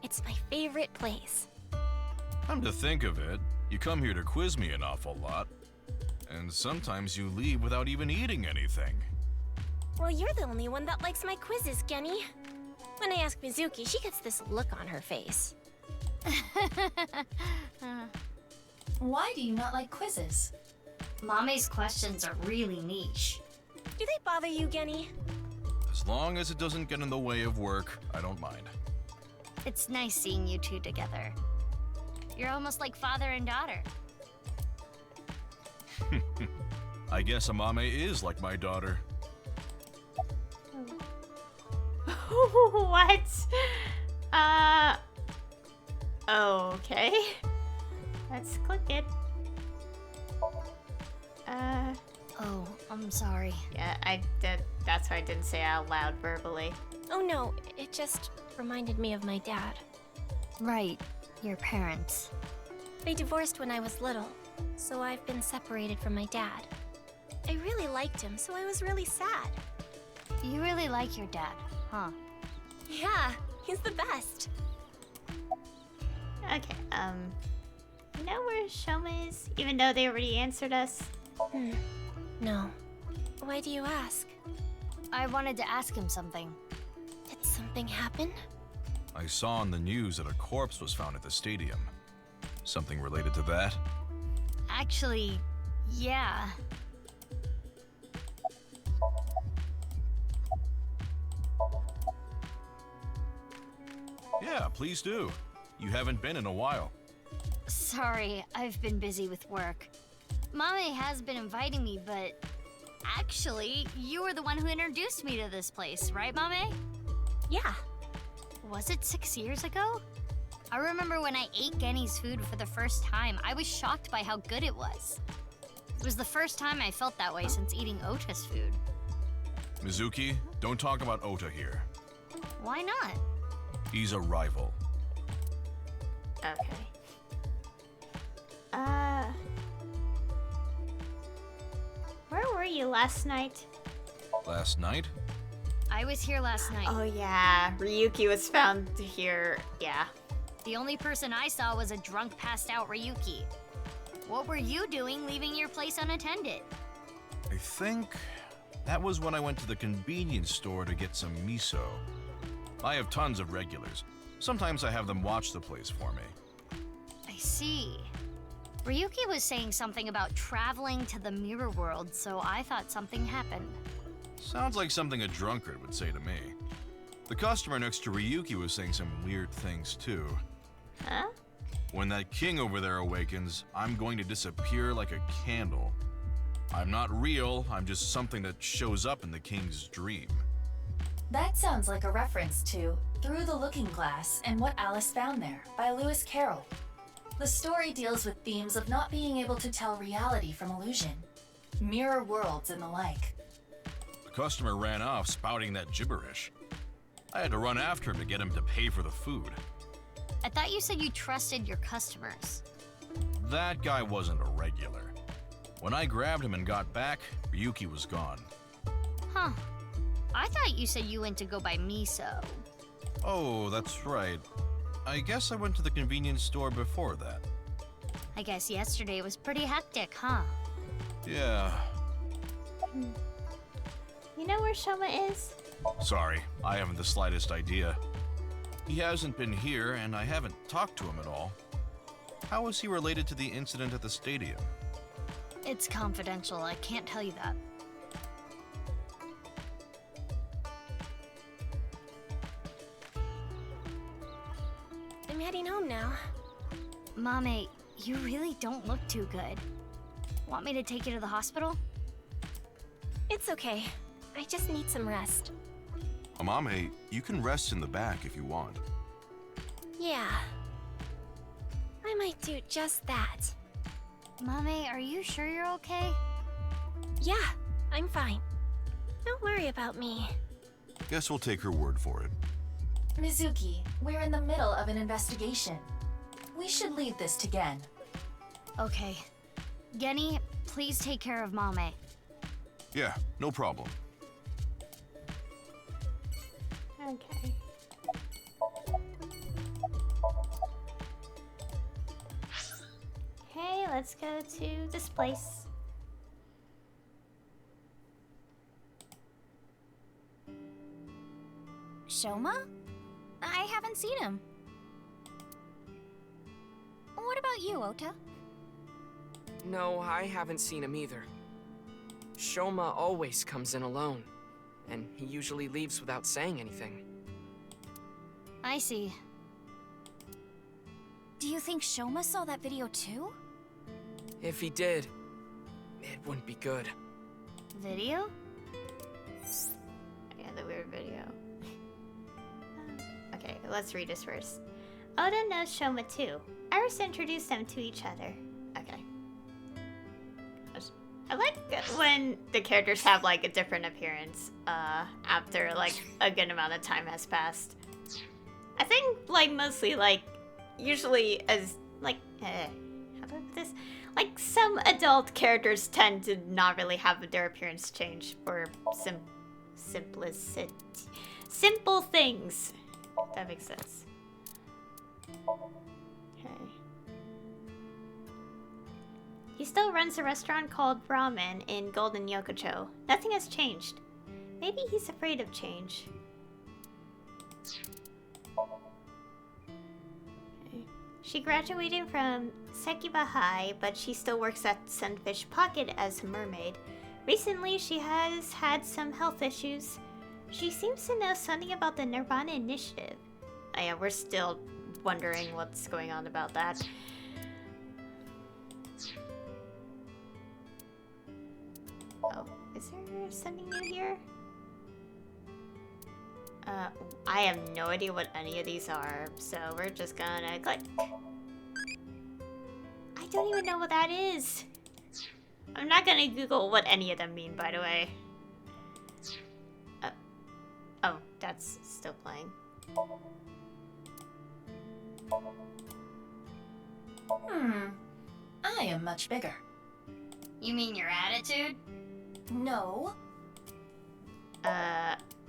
It's my favorite place. Come to think of it, you come here to quiz me an awful lot. And sometimes you leave without even eating anything. Well, you're the only one that likes my quizzes, Genny. When I ask Mizuki, she gets this look on her face. Why do you not like quizzes? Mame's questions are really niche. Do they bother you, Genny? As long as it doesn't get in the way of work, I don't mind. It's nice seeing you two together. You're almost like father and daughter. I guess Amame is like my daughter. What? Okay. Let's click it. Oh, I'm sorry. Yeah, that's why I didn't say it out loud verbally. Oh no, it just reminded me of my dad. Right, your parents. They divorced when I was little, so I've been separated from my dad. I really liked him, so I was really sad. You really like your dad, huh? Yeah, he's the best. Okay, you know where Shoma is? Even though they already answered us? No. Why do you ask? I wanted to ask him something. Did something happen? I saw on the news that a corpse was found at the stadium. Something related to that? Actually, yeah. Yeah, please do. You haven't been in a while. Sorry, I've been busy with work. Mame has been inviting me, but actually, you were the one who introduced me to this place, right, Mame? Yeah. Was it 6 years ago? I remember when I ate Genny's food for the first time, I was shocked by how good it was. It was the first time I felt that way since eating Ota's food. Mizuki, don't talk about Ota here. Why not? He's a rival. Okay. Where were you last night? Last night? I was here last night. Oh yeah, Ryuki was found here. Yeah. The only person I saw was a drunk, passed out Ryuki. What were you doing leaving your place unattended? I think that was when I went to the convenience store to get some miso. I have tons of regulars. Sometimes I have them watch the place for me. I see. Ryuki was saying something about traveling to the mirror world, so I thought something happened. Sounds like something a drunkard would say to me. The customer next to Ryuki was saying some weird things too. Huh? When that king over there awakens, I'm going to disappear like a candle. I'm not real, I'm just something that shows up in the king's dream. That sounds like a reference to Through the Looking Glass and What Alice Found There by Lewis Carroll. The story deals with themes of not being able to tell reality from illusion, mirror worlds and the like. The customer ran off spouting that gibberish. I had to run after him to get him to pay for the food. I thought you said you trusted your customers. That guy wasn't a regular. When I grabbed him and got back, Ryuki was gone. Huh. I thought you said you went to go buy miso. Oh, that's right. I guess I went to the convenience store before that. I guess yesterday was pretty hectic, huh? Yeah. You know where Shoma is? Sorry, I haven't the slightest idea. He hasn't been here, and I haven't talked to him at all. How is he related to the incident at the stadium? It's confidential, I can't tell you that. I'm heading home now. Mame, you really don't look too good. Want me to take you to the hospital? It's okay. I just need some rest. Amame, you can rest in the back if you want. Yeah. I might do just that. Mame, are you sure you're okay? Yeah, I'm fine. Don't worry about me. Guess we'll take her word for it. Mizuki, we're in the middle of an investigation. We should leave this to Gen. Okay. Genny, please take care of Mame. Yeah, no problem. Okay. Hey, let's go to this place. Shoma? I haven't seen him. What about you, Ota? No, I haven't seen him either. Shoma always comes in alone, and he usually leaves without saying anything. I see. Do you think Shoma saw that video too? If he did, it wouldn't be good. Video? Yeah, the weird video. Okay, let's read this first. Oda knows Shoma too. Iris introduced them to each other. Okay. I like when the characters have like a different appearance after like a good amount of time has passed. I think like mostly like usually as like how do I put this? Like some adult characters tend to not really have their appearance change for simplicity, simple things. If that makes sense. Okay. He still runs a restaurant called Ramen in Golden Yokocho. Nothing has changed. Maybe he's afraid of change. Okay. She graduated from Sekiba High, but she still works at Sunfish Pocket as a mermaid. Recently, she has had some health issues. She seems to know something about the nirvanA initiative. Oh yeah, we're still wondering what's going on about that. Oh, is there something new here? I have no idea what any of these are, so we're just gonna click. I don't even know what that is. I'm not gonna Google what any of them mean, by the way. Oh, that's still playing. I am much bigger. You mean your attitude? No.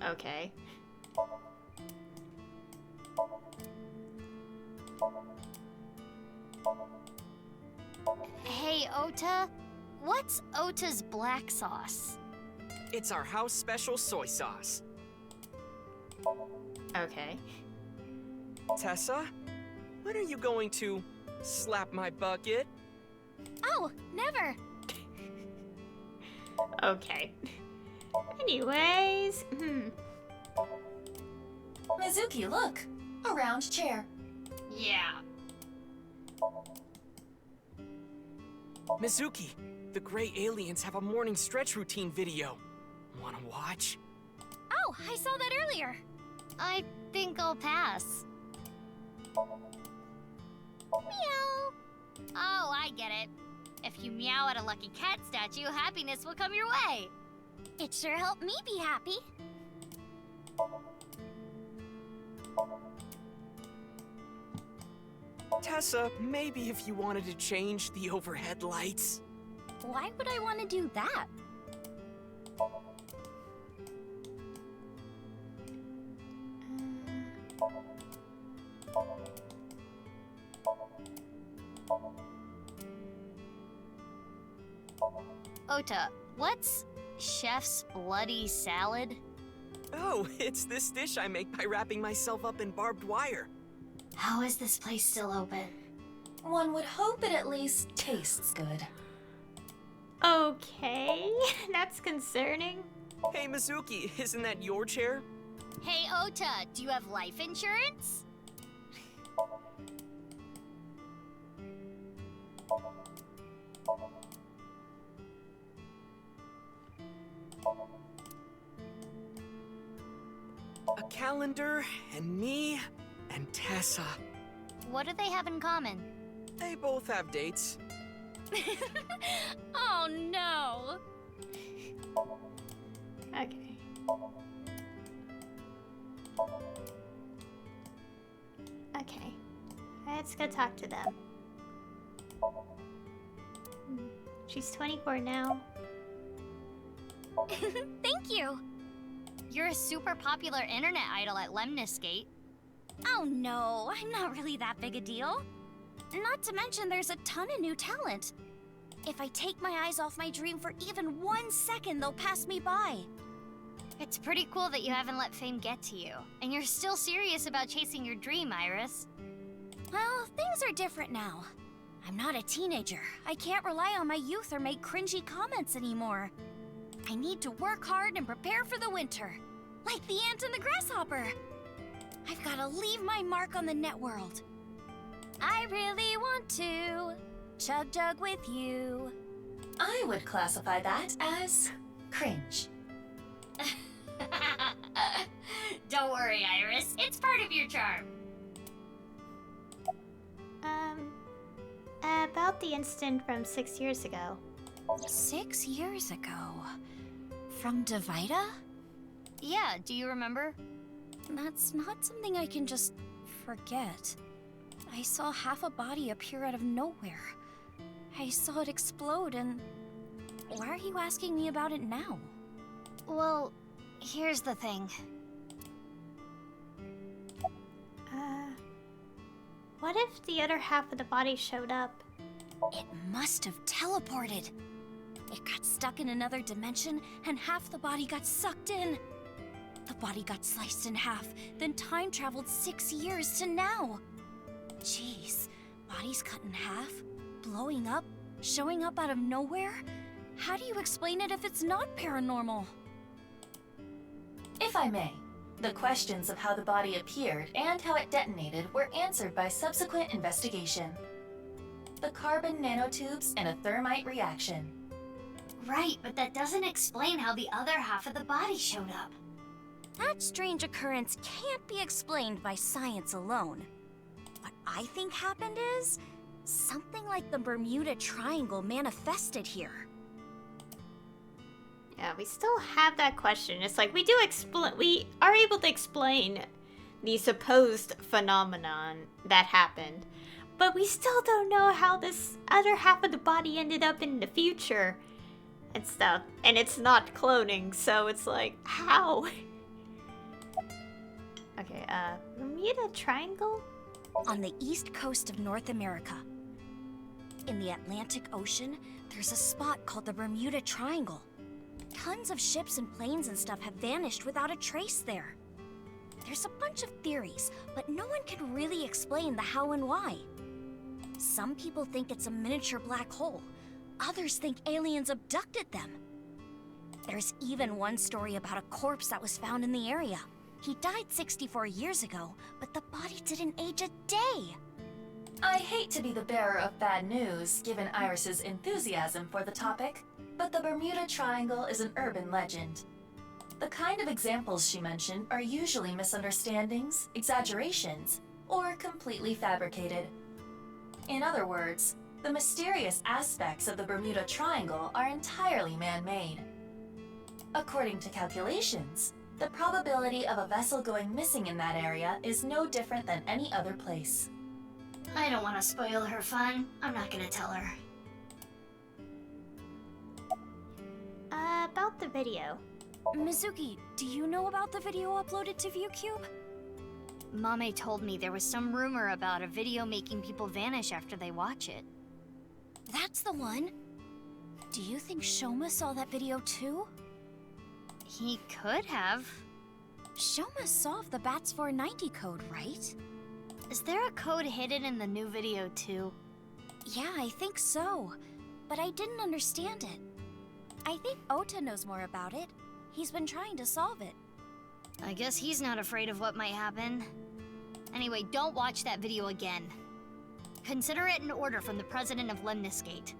Okay. Hey, Ota. What's Ota's black sauce? It's our house special soy sauce. Okay. Tessa, when are you going to slap my bucket? Oh, never. Okay. Anyways, Mizuki, look! A round chair. Yeah. Mizuki, the gray aliens have a morning stretch routine video. Wanna watch? Oh, I saw that earlier. I think I'll pass. Meow. Oh, I get it. If you meow at a lucky cat statue, happiness will come your way. It sure helped me be happy. Tessa, maybe if you wanted to change the overhead lights. Why would I want to do that? Ota, what's chef's bloody salad? Oh, it's this dish I make by wrapping myself up in barbed wire. How is this place still open? One would hope it at least tastes good. okay. That's concerning. Hey, Mizuki, isn't that your chair? Hey, Ota, do you have life insurance? A calendar, and me, and Tessa. What do they have in common? They both have dates. Oh no! Okay. Okay. Let's go talk to them. She's 24 now. Thank you! You're a super popular internet idol at Lemniscate. Oh no, I'm not really that big a deal. Not to mention there's a ton of new talent. If I take my eyes off my dream for even 1 second, they'll pass me by. It's pretty cool that you haven't let fame get to you, and you're still serious about chasing your dream, Iris. Well, things are different now. I'm not a teenager. I can't rely on my youth or make cringy comments anymore. I need to work hard and prepare for the winter, like the ant and the grasshopper. I've got to leave my mark on the networld. I really want to chug jug with you. I would classify that as cringe. Don't worry, Iris. It's part of your charm. About the incident from 6 years ago. 6 years ago? From Divida? Yeah, do you remember? That's not something I can just forget. I saw half a body appear out of nowhere. I saw it explode and... Why are you asking me about it now? Well, here's the thing. What if the other half of the body showed up? It must have teleported. It got stuck in another dimension, and half the body got sucked in. The body got sliced in half, then time traveled 6 years to now. Jeez, bodies cut in half, blowing up, showing up out of nowhere? How do you explain it if it's not paranormal? If I may, the questions of how the body appeared and how it detonated were answered by subsequent investigation. The carbon nanotubes and a thermite reaction. Right, but that doesn't explain how the other half of the body showed up. That strange occurrence can't be explained by science alone. What I think happened is something like the Bermuda Triangle manifested here. Yeah, we still have that question. It's like we are able to explain the supposed phenomenon that happened, but we still don't know how this other half of the body ended up in the future and stuff. And it's not cloning, so it's like, how? Okay, Bermuda Triangle? On the east coast of North America. In the Atlantic Ocean, there's a spot called the Bermuda Triangle. Tons of ships and planes and stuff have vanished without a trace there. There's a bunch of theories, but no one can really explain the how and why. Some people think it's a miniature black hole. Others think aliens abducted them. There's even one story about a corpse that was found in the area. He died 64 years ago, but the body didn't age a day. I hate to be the bearer of bad news, given Iris's enthusiasm for the topic, but the Bermuda Triangle is an urban legend. The kind of examples she mentioned are usually misunderstandings, exaggerations, or completely fabricated. In other words, the mysterious aspects of the Bermuda Triangle are entirely man-made. According to calculations, the probability of a vessel going missing in that area is no different than any other place. I don't want to spoil her fun. I'm not gonna tell her. About the video. Mizuki, do you know about the video uploaded to ViewCube? Mame told me there was some rumor about a video making people vanish after they watch it. That's the one. Do you think Shoma saw that video too? He could have. Shoma solved the BATS 490 code, right? Is there a code hidden in the new video too? Yeah, I think so. But I didn't understand it. I think Ota knows more about it. He's been trying to solve it. I guess he's not afraid of what might happen. Anyway, don't watch that video again. Consider it an order from the president of Lemniscate.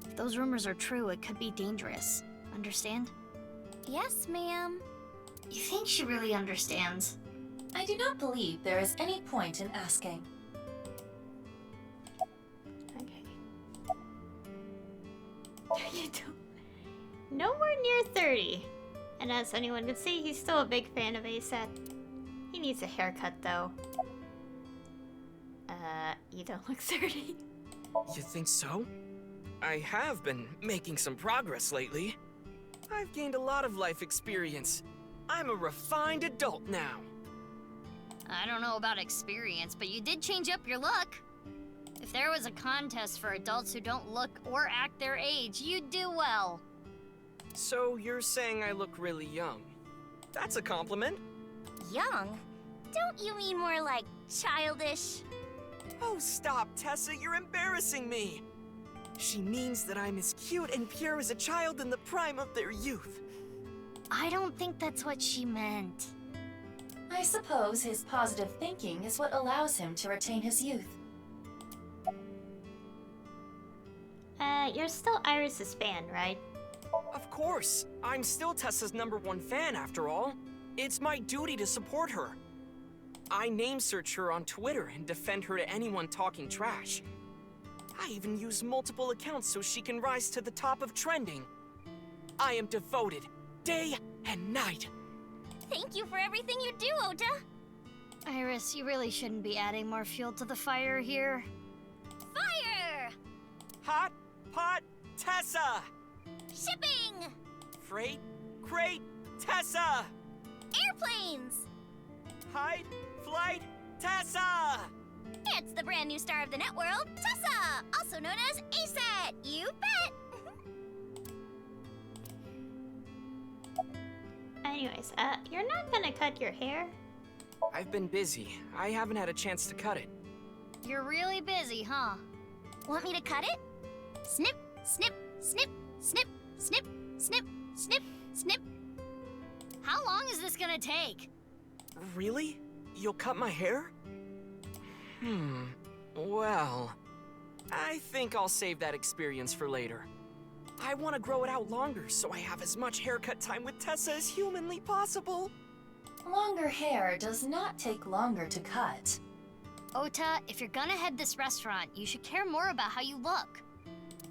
If those rumors are true, it could be dangerous. Understand? Yes, ma'am. You think she really understands? I do not believe there is any point in asking. Okay. You don't. Nowhere near 30. And as anyone can see, he's still a big fan of ASAT. He needs a haircut, though. You don't look 30. You think so? I have been making some progress lately. I've gained a lot of life experience. I'm a refined adult now. I don't know about experience, but you did change up your look. If there was a contest for adults who don't look or act their age, you'd do well. So you're saying I look really young? That's a compliment. Young? Don't you mean more like childish? Oh, stop, Tessa, you're embarrassing me. She means that I'm as cute and pure as a child in the prime of their youth. I don't think that's what she meant. I suppose his positive thinking is what allows him to retain his youth. You're still Iris's fan, right? Of course. I'm still Tessa's #1 fan, after all. It's my duty to support her. I name search her on Twitter and defend her to anyone talking trash. I even use multiple accounts so she can rise to the top of trending. I am devoted, day and night. Thank you for everything you do, Ota. Iris, you really shouldn't be adding more fuel to the fire here. Fire! Hot Pot Tessa! Shipping! Freight Crate Tessa! Airplanes! Hide Flight Tessa! It's the brand new star of the networld, Tessa! Also known as ASAT! You bet! Anyways, you're not gonna cut your hair? I've been busy. I haven't had a chance to cut it. You're really busy, huh? Want me to cut it? Snip, snip, snip, snip, snip, snip, snip, snip. How long is this gonna take? Really? You'll cut my hair? Well, I think I'll save that experience for later. I want to grow it out longer so I have as much haircut time with Tessa as humanly possible. Longer hair does not take longer to cut. Ota, if you're gonna head this restaurant, you should care more about how you look.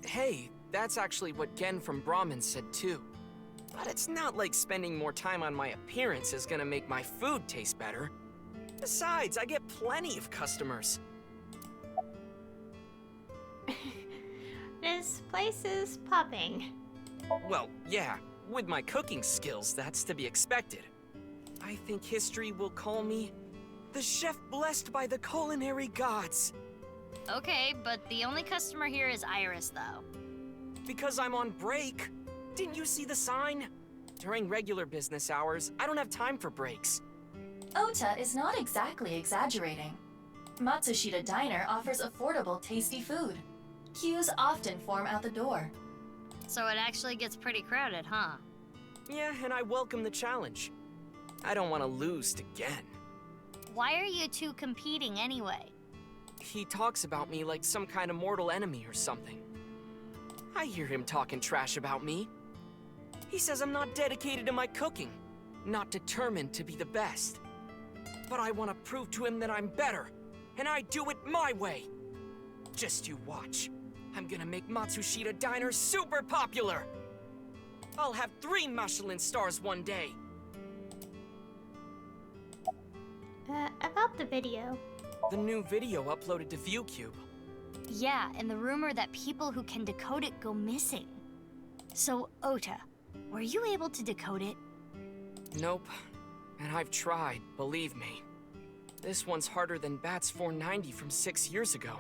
Hey, that's actually what Gen from Brahmin said too. But it's not like spending more time on my appearance is gonna make my food taste better. Besides, I get plenty of customers. This place is popping. Well, yeah, with my cooking skills, that's to be expected. I think history will call me the chef blessed by the culinary gods. Okay, but the only customer here is Iris, though. Because I'm on break. Didn't you see the sign? During regular business hours, I don't have time for breaks. Ota is not exactly exaggerating. Matsushita Diner offers affordable, tasty food. Queues often form out the door. So it actually gets pretty crowded, huh? Yeah, and I welcome the challenge. I don't want to lose to Gen. Why are you two competing anyway? He talks about me like some kind of mortal enemy or something. I hear him talking trash about me. He says I'm not dedicated to my cooking, not determined to be the best. But I want to prove to him that I'm better, and I do it my way. Just you watch. I'm gonna make Matsushita Diner super popular. I'll have 3 Michelin stars one day. About the video. The new video uploaded to ViewCube. Yeah, and the rumor that people who can decode it go missing. So, Ota, were you able to decode it? Nope. And I've tried, believe me. This one's harder than Bats 490 from 6 years ago.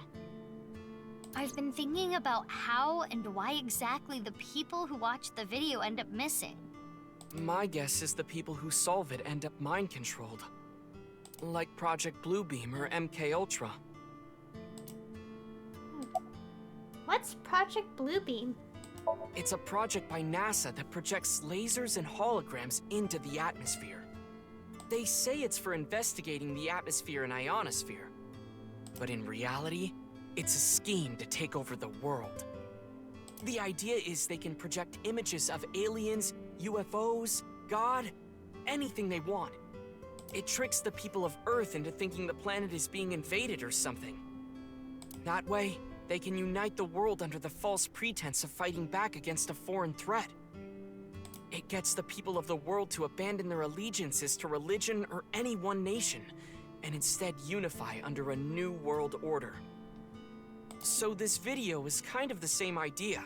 I've been thinking about how and why exactly the people who watch the video end up missing. My guess is the people who solve it end up mind-controlled. Like Project Bluebeam or MK Ultra. What's Project Bluebeam? It's a project by NASA that projects lasers and holograms into the atmosphere. They say it's for investigating the atmosphere and ionosphere. But in reality, it's a scheme to take over the world. The idea is they can project images of aliens, UFOs, God, anything they want. It tricks the people of Earth into thinking the planet is being invaded or something. That way, they can unite the world under the false pretense of fighting back against a foreign threat. It gets the people of the world to abandon their allegiances to religion or any one nation, and instead unify under a new world order. So this video is kind of the same idea.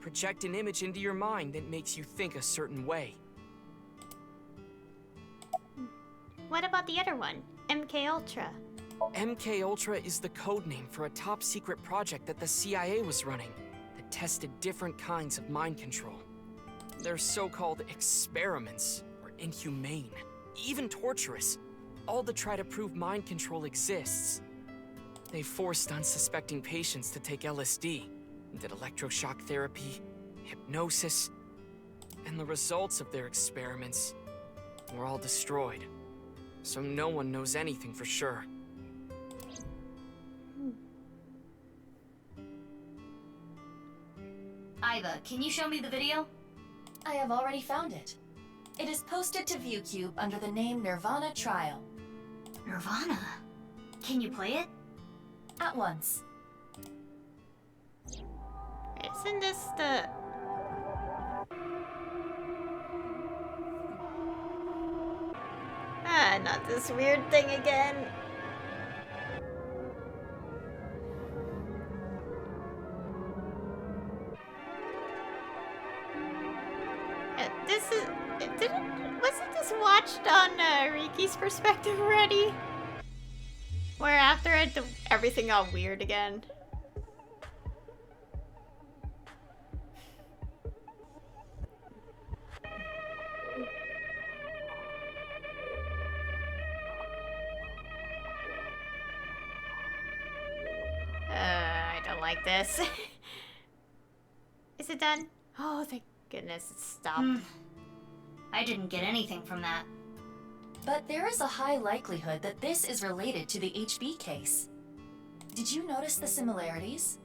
Project an image into your mind that makes you think a certain way. What about the other one? MK Ultra. MK Ultra is the codename for a top-secret project that the CIA was running that tested different kinds of mind control. They're so-called experiments are inhumane, even torturous, all to try to prove mind control exists. They forced unsuspecting patients to take LSD, did electroshock therapy, hypnosis, and the results of their experiments were all destroyed. So no one knows anything for sure. Iva, can you show me the video? I have already found it. It is posted to ViewCube under the name nirvanA Trial. nirvanA? Can you play it? At once. Isn't this the... Ah, not this weird thing again. Wasn't this watched on Riki's perspective already? Where after it, everything got weird again. I don't like this. Is it done? Oh, thank goodness it stopped. I didn't get anything from that. But there is a high likelihood that this is related to the HB case. Did you notice the similarities?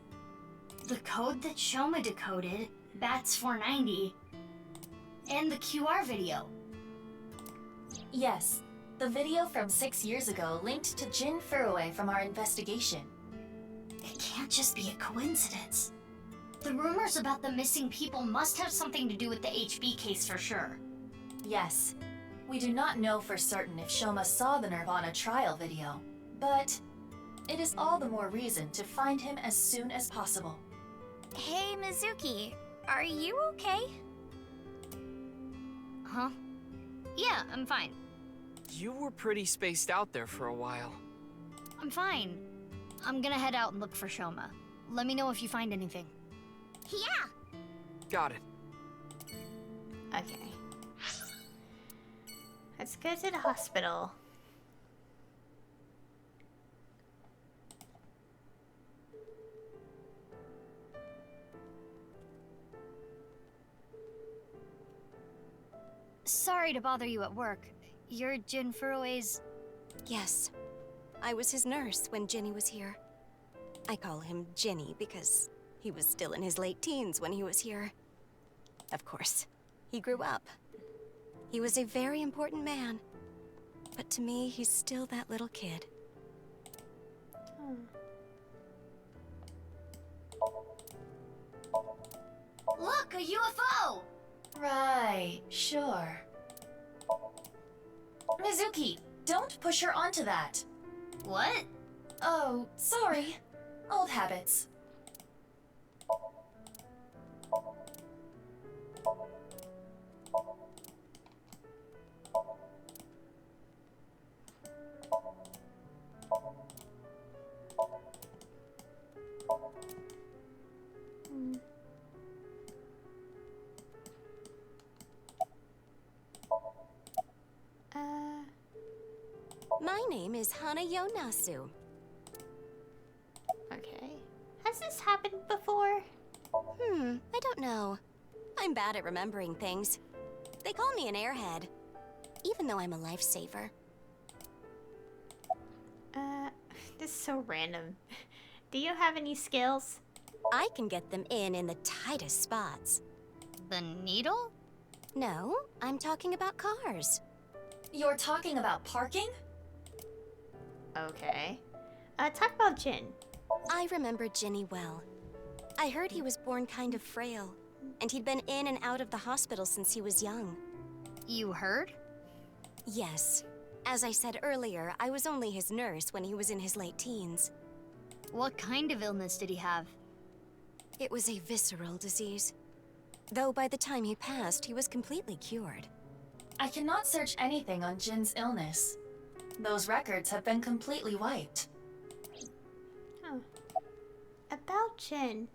The code that Shoma decoded, Bats 490, and the QR video. Yes, the video from 6 years ago linked to Jin Furue from our investigation. It can't just be a coincidence. The rumors about the missing people must have something to do with the HB case for sure. Yes. We do not know for certain if Shoma saw the nirvanA trial video, but it is all the more reason to find him as soon as possible. Hey, Mizuki, are you okay? Huh? Yeah, I'm fine. You were pretty spaced out there for a while. I'm fine. I'm gonna head out and look for Shoma. Let me know if you find anything. Yeah! Got it. Okay. Let's go to the hospital. Sorry to bother you at work. You're Jin Furue's... Yes. I was his nurse when Ginny was here. I call him Ginny because he was still in his late teens when he was here. Of course, he grew up. He was a very important man. But to me, he's still that little kid. Look, a UFO! Right, sure. Mizuki, don't push her onto that. What? Oh, sorry. Old habits. My name is Hana Yonasu. Okay. Has this happened before? I don't know. I'm bad at remembering things. They call me an airhead, even though I'm a lifesaver. This is so random. Do you have any skills? I can get them in the tightest spots. The needle? No, I'm talking about cars. You're talking about parking? Okay. Talk about Jin. I remember Ginny well. I heard he was born kind of frail, and he'd been in and out of the hospital since he was young. You heard? Yes. As I said earlier, I was only his nurse when he was in his late teens. What kind of illness did he have? It was a visceral disease. Though by the time he passed, he was completely cured. I cannot search anything on Jin's illness. Those records have been completely wiped. Oh. About Jin.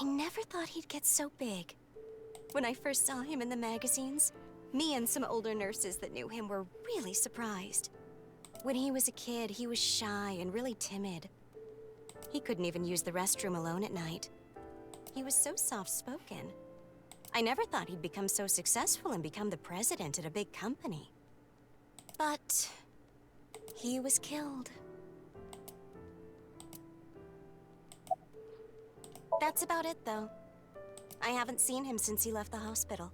I never thought he'd get so big. When I first saw him in the magazines, me and some older nurses that knew him were really surprised. When he was a kid, he was shy and really timid. He couldn't even use the restroom alone at night. He was so soft-spoken. I never thought he'd become so successful and become the president at a big company. But he was killed. That's about it, though. I haven't seen him since he left the hospital.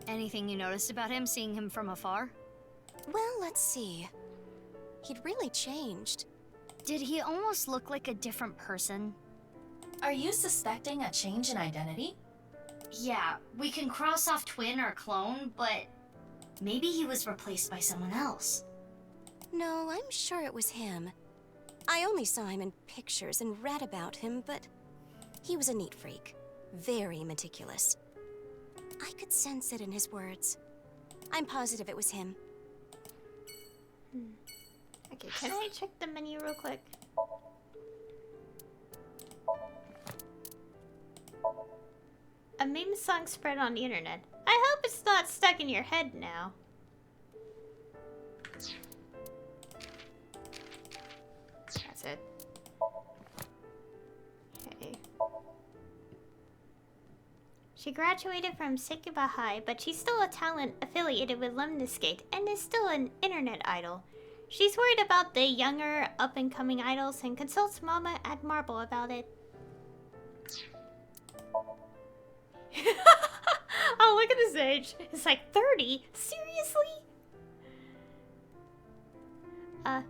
Anything you noticed about him, seeing him from afar? Well, let's see. He'd really changed. Did he almost look like a different person? Are you suspecting a change in identity? Yeah, we can cross off twin or clone, but maybe he was replaced by someone else. No, I'm sure it was him. I only saw him in pictures and read about him, but he was a neat freak. Very meticulous. I could sense it in his words. I'm positive it was him. Okay, can I check the menu real quick? A meme song spread on the internet. I hope it's not stuck in your head now. That's it. Okay. She graduated from Sekiba High, but she's still a talent affiliated with Lemniscate and is still an internet idol. She's worried about the younger, up-and-coming idols and consults Mama at Marble about it. Oh, look at his age. It's like 30. Seriously?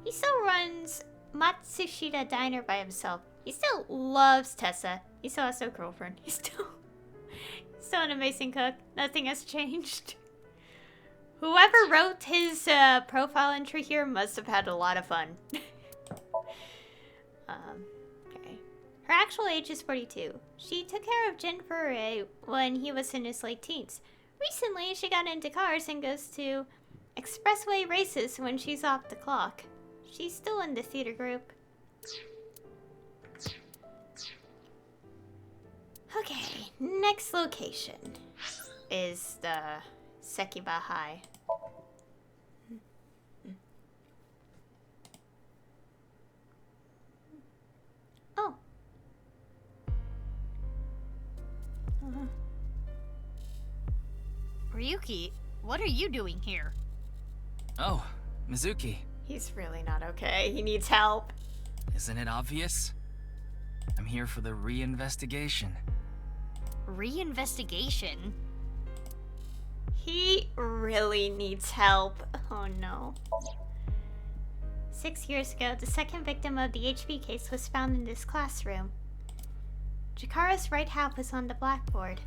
He still runs Matsushita Diner by himself. He still loves Tessa. He still has no girlfriend. He's still an amazing cook. Nothing has changed. Whoever wrote his profile entry here must have had a lot of fun. Okay. Her actual age is 42. She took care of Jin when he was in his late teens. Recently, she got into cars and goes to expressway races when she's off the clock. She's still in the theater group. Okay, next location is the Sekiba High. Oh. Ryuki, what are you doing here? Oh, Mizuki. He's really not okay. He needs help. Isn't it obvious? I'm here for the reinvestigation. Reinvestigation? He really needs help. Oh no. 6 years ago, the second victim of the HB case was found in this classroom. Jakara's right half was on the blackboard.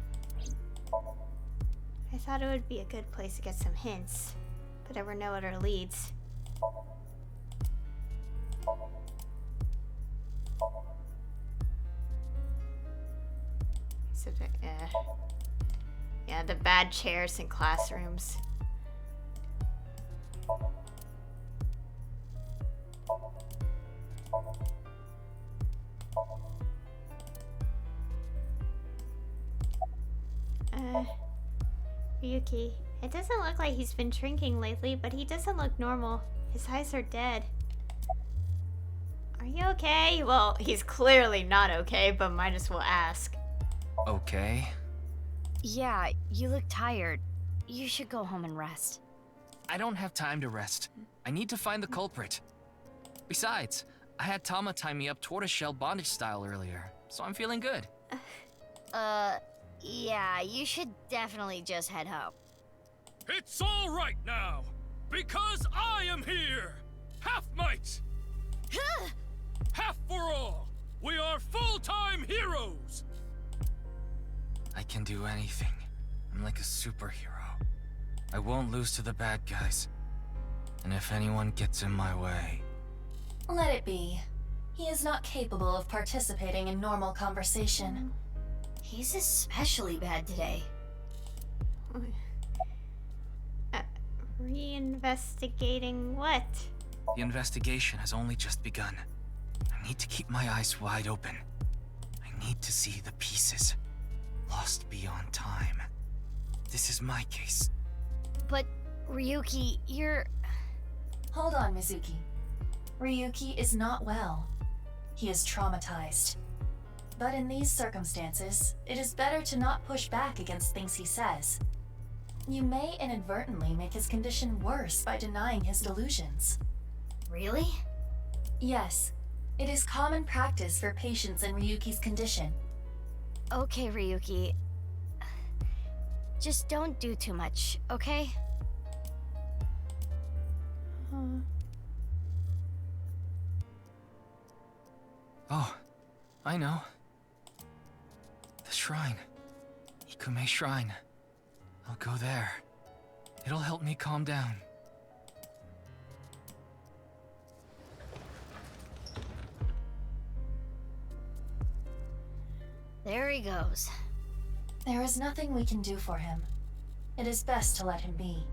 I thought it would be a good place to get some hints, but there were no other leads. So yeah, the bad chairs in classrooms. Ryuki, it doesn't look like he's been drinking lately, but he doesn't look normal. His eyes are dead. Are you okay? Well, he's clearly not okay, but might as well ask. Okay. Yeah, you look tired. You should go home and rest. I don't have time to rest. I need to find the culprit. Besides, I had Tama tie me up tortoiseshell bondage style earlier, so I'm feeling good. Yeah, you should definitely just head home. It's all right now, because I am here! Half might! Half for all! We are full-time heroes! I can do anything. I'm like a superhero. I won't lose to the bad guys. And if anyone gets in my way... Let it be. He is not capable of participating in normal conversation. He's especially bad today. Reinvestigating what? The investigation has only just begun. I need to keep my eyes wide open. I need to see the pieces. Lost beyond time. This is my case. But, Ryuki, you're... Hold on, Mizuki. Ryuki is not well. He is traumatized. But in these circumstances, it is better to not push back against things he says. You may inadvertently make his condition worse by denying his delusions. Really? Yes. It is common practice for patients in Ryuki's condition. Okay, Ryuki. Just don't do too much, okay? Oh, I know. The shrine. Ikume Shrine. I'll go there. It'll help me calm down. There he goes. There is nothing we can do for him. It is best to let him be.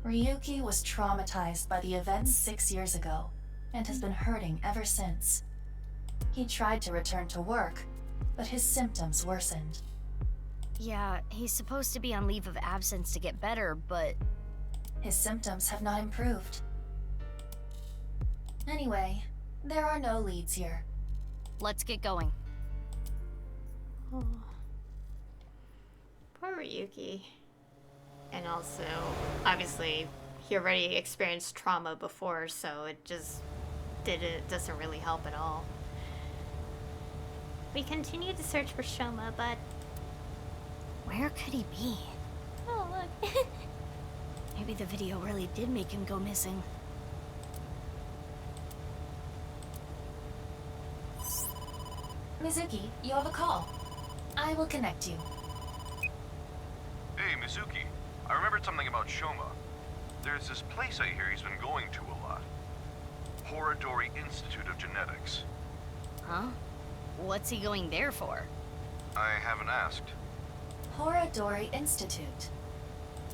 Ryuki was traumatized by the events 6 years ago, and has been hurting ever since. He tried to return to work, but his symptoms worsened. Yeah, he's supposed to be on leave of absence to get better, but... His symptoms have not improved. Anyway, there are no leads here. Let's get going. Oh. Poor Ryuki. And also, obviously, he already experienced trauma before, so it just doesn't really help at all. We continue to search for Shoma, but... Where could he be? Oh, look. Maybe the video really did make him go missing. Mizuki, you have a call. I will connect you. Hey, Mizuki. I remembered something about Shoma. There's this place I hear he's been going to a lot. Horadori Institute of Genetics. Huh? What's he going there for? I haven't asked. Horadori Institute.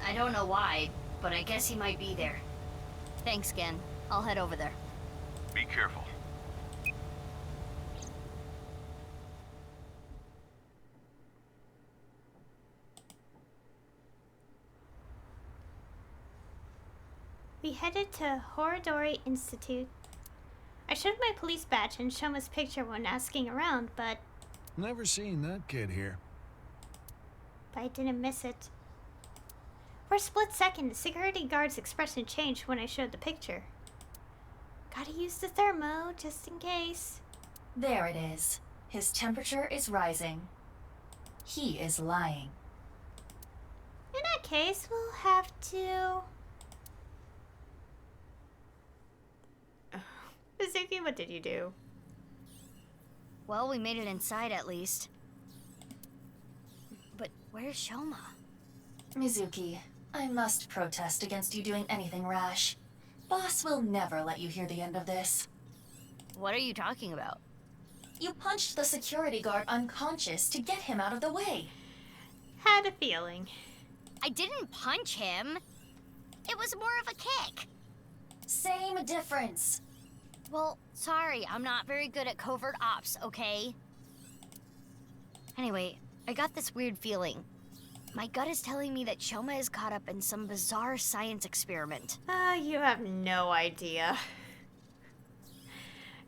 I don't know why, but I guess he might be there. Thanks, Gen. I'll head over there. Be careful. We headed to Horadori Institute. I showed my police badge and Shoma's picture when asking around, but Never seen that kid here. I didn't miss it. For a split second, the security guard's expression changed when I showed the picture. Gotta use the thermo, just in case. There it is. His temperature is rising. He is lying. In that case, we'll have to... Mizuki, what did you do? Well, we made it inside at least. But where's Shoma? Mizuki, I must protest against you doing anything rash. Boss will never let you hear the end of this. What are you talking about? You punched the security guard unconscious to get him out of the way. Had a feeling. I didn't punch him. It was more of a kick. Same difference. Well, sorry, I'm not very good at covert ops, okay? Anyway, I got this weird feeling. My gut is telling me that Shoma is caught up in some bizarre science experiment. You have no idea.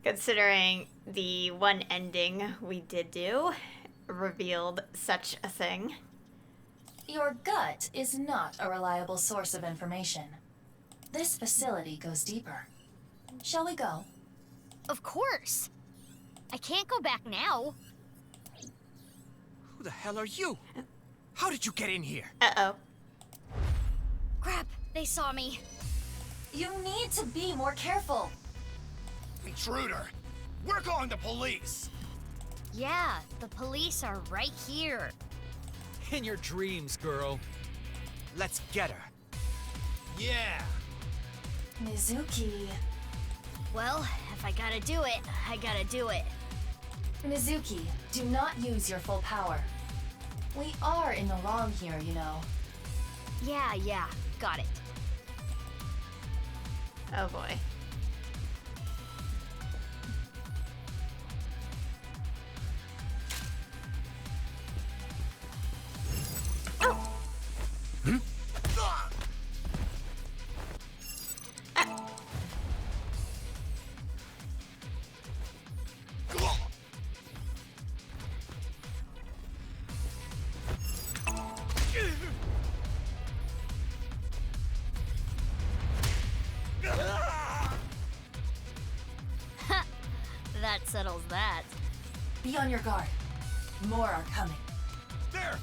Considering the one ending we did do revealed such a thing. Your gut is not a reliable source of information. This facility goes deeper. Shall we go? Of course! I can't go back now. Who the hell are you? How did you get in here? Uh-oh. Crap, they saw me. You need to be more careful. Intruder! We're calling the police! Yeah, the police are right here. In your dreams, girl. Let's get her. Yeah! Mizuki. Well, if I gotta do it, I gotta do it. Mizuki, do not use your full power. We are in the wrong here, you know. Yeah, got it. Oh boy. That settles that. Be on your guard. More are coming.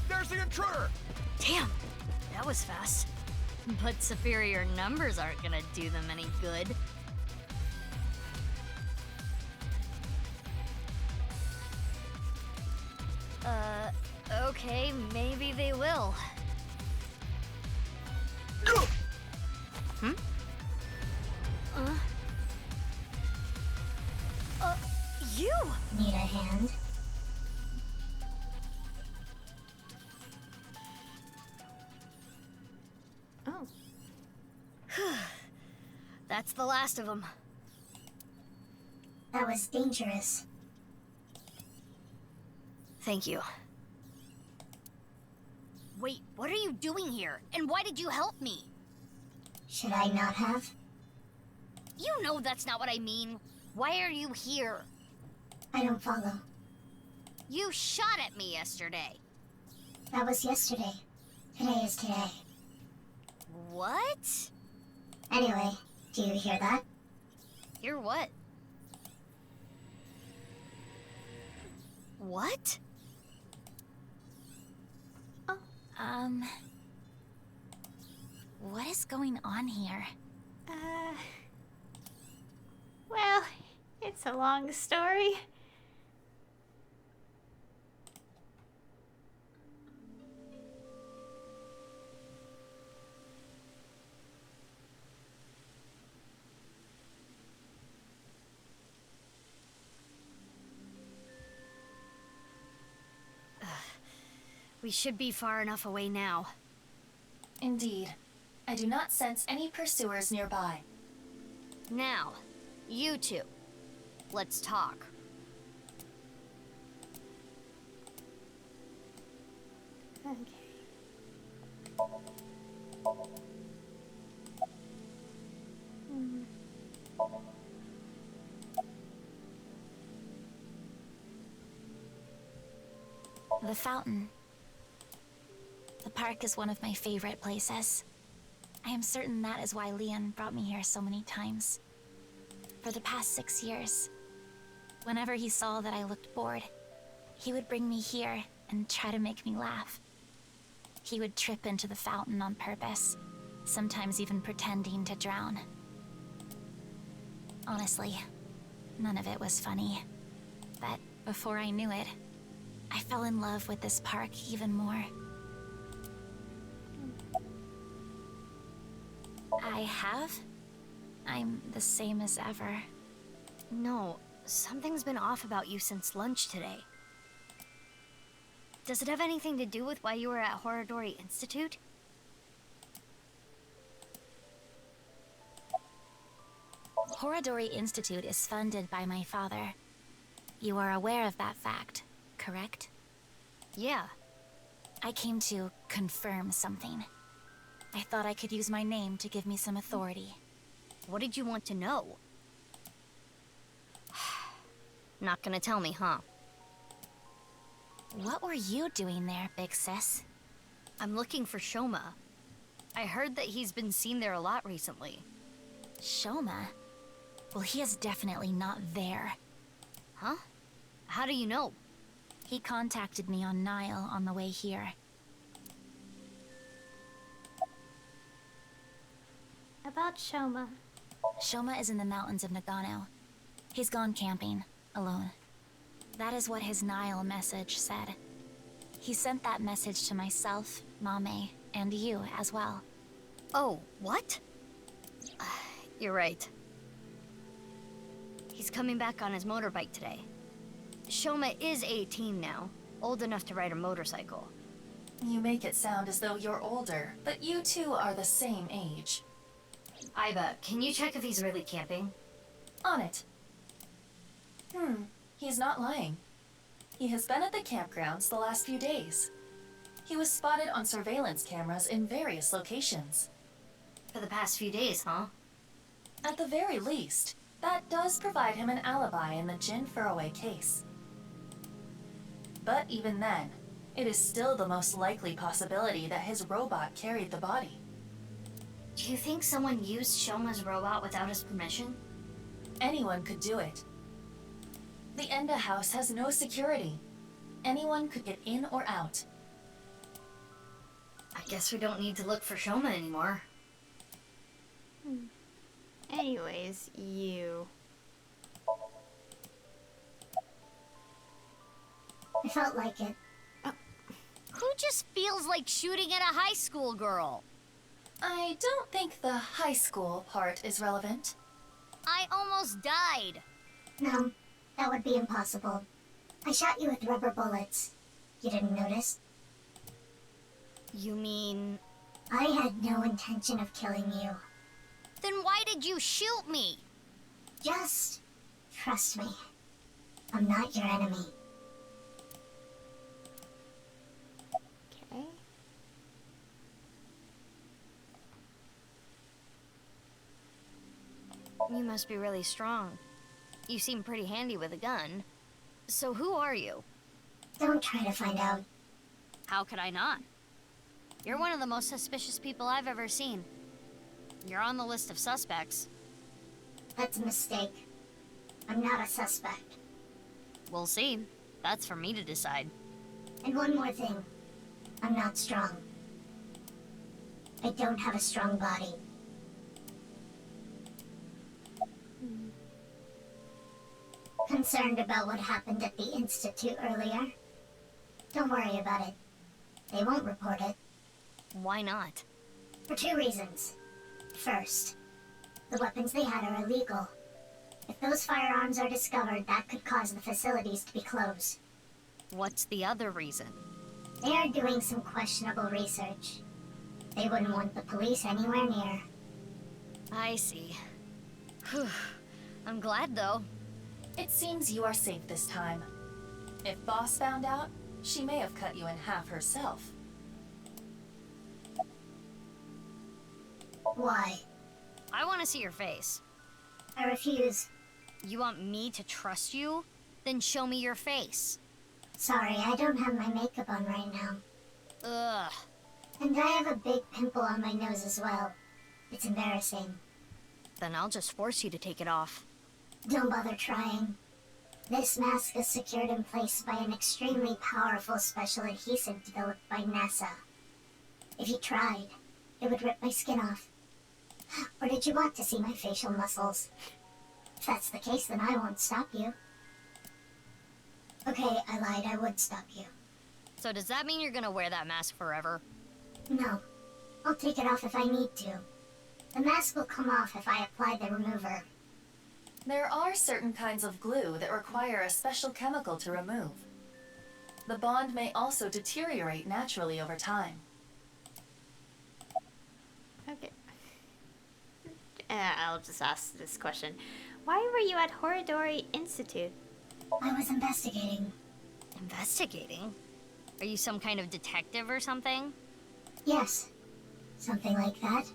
There's the intruder! Damn, that was fast. But superior numbers aren't gonna do them any good. Okay, maybe they will. Hmm? You! Need a hand? Oh. That's the last of them. That was dangerous. Thank you. Wait, what are you doing here? And why did you help me? Should I not have? You know that's not what I mean. Why are you here? I don't follow. You shot at me yesterday. That was yesterday. Today is today. What? Anyway, do you hear that? Hear what? What? What is going on here? Well, it's a long story. We should be far enough away now. Indeed. I do not sense any pursuers nearby. Now, you two. Let's talk. Okay. The fountain. The park is one of my favorite places. I am certain that is why Leon brought me here so many times. For the past 6 years, whenever he saw that I looked bored, he would bring me here and try to make me laugh. He would trip into the fountain on purpose, sometimes even pretending to drown. Honestly, none of it was funny. But before I knew it, I fell in love with this park even more. I have? I'm the same as ever. No, something's been off about you since lunch today. Does it have anything to do with why you were at Horadori Institute? Horadori Institute is funded by my father. You are aware of that fact, correct? Yeah. I came to confirm something. I thought I could use my name to give me some authority. What did you want to know? Not gonna tell me, huh? What were you doing there, big sis? I'm looking for Shoma. I heard that he's been seen there a lot recently. Shoma? Well, he is definitely not there. Huh? How do you know? He contacted me on Nile on the way here. About Shoma. Shoma is in the mountains of Nagano. He's gone camping, alone. That is what his Nile message said. He sent that message to myself, Mame, and you as well. Oh, what? You're right. He's coming back on his motorbike today. Shoma is 18 now, old enough to ride a motorcycle. You make it sound as though you're older, but you two are the same age. Iba, can you check if he's really camping? On it. He's not lying. He has been at the campgrounds the last few days. He was spotted on surveillance cameras in various locations. For the past few days, huh? At the very least, that does provide him an alibi in the Jin Furroway case. But even then, it is still the most likely possibility that his robot carried the body. Do you think someone used Shoma's robot without his permission? Anyone could do it. The Enda house has no security. Anyone could get in or out. I guess we don't need to look for Shoma anymore. Anyways, you. I felt like it. Who just feels like shooting at a high school girl? I don't think the high school part is relevant. I almost died. No, that would be impossible. I shot you with rubber bullets. You didn't notice? You mean... I had no intention of killing you. Then why did you shoot me? Just trust me. I'm not your enemy. Okay. You must be really strong. You seem pretty handy with a gun. So who are you? Don't try to find out. How could I not? You're one of the most suspicious people I've ever seen. You're on the list of suspects. That's a mistake. I'm not a suspect. We'll see. That's for me to decide. And one more thing. I'm not strong. I don't have a strong body. Concerned about what happened at the Institute earlier? Don't worry about it. They won't report it. Why not? For 2 reasons. First, the weapons they had are illegal. If those firearms are discovered, that could cause the facilities to be closed. What's the other reason? They are doing some questionable research. They wouldn't want the police anywhere near. I see. Whew. I'm glad, though. It seems you are safe this time. If Boss found out, she may have cut you in half herself. Why? I want to see your face. I refuse. You want me to trust you? Then show me your face. Sorry, I don't have my makeup on right now. Ugh. And I have a big pimple on my nose as well. It's embarrassing. Then I'll just force you to take it off. Don't bother trying. This mask is secured in place by an extremely powerful special adhesive developed by NASA. If you tried, it would rip my skin off. Or did you want to see my facial muscles? If that's the case, then I won't stop you. Okay, I lied. I would stop you. So does that mean you're gonna wear that mask forever? No. I'll take it off if I need to. The mask will come off if I apply the remover. There are certain kinds of glue that require a special chemical to remove. The bond may also deteriorate naturally over time. Okay. I'll just ask this question. Why were you at Horadori Institute? I was investigating. Investigating? Are you some kind of detective or something? Yes. Something like that.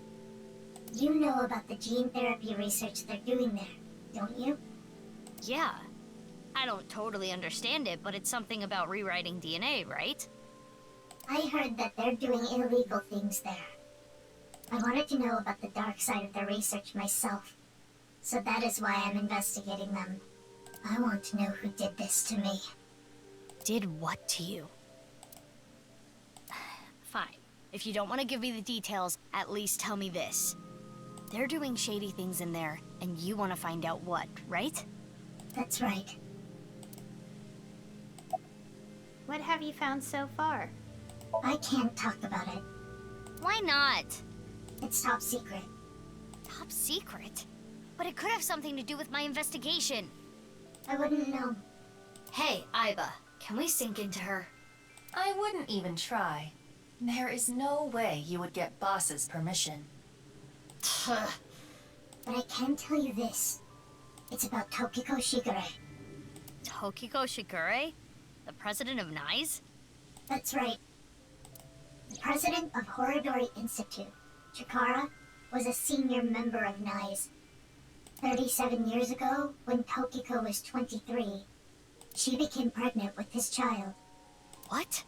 You know about the gene therapy research they're doing there, don't you? Yeah. I don't totally understand it, but it's something about rewriting DNA, right? I heard that they're doing illegal things there. I wanted to know about the dark side of their research myself, so that is why I'm investigating them. I want to know who did this to me. Did what to you? Fine. If you don't want to give me the details, at least tell me this. They're doing shady things in there, and you want to find out what, right? That's right. What have you found so far? I can't talk about it. Why not? It's top secret. Top secret? But it could have something to do with my investigation. I wouldn't know. Hey, Aiba, can we sink into her? I wouldn't even try. There is no way you would get Boss's permission. But I can tell you this. It's about Tokiko Shigure. Tokiko Shigure? The president of NICE? That's right. The president of Horadori Institute, Chikara, was a senior member of NICE. 37 years ago, when Tokiko was 23, she became pregnant with his child. What?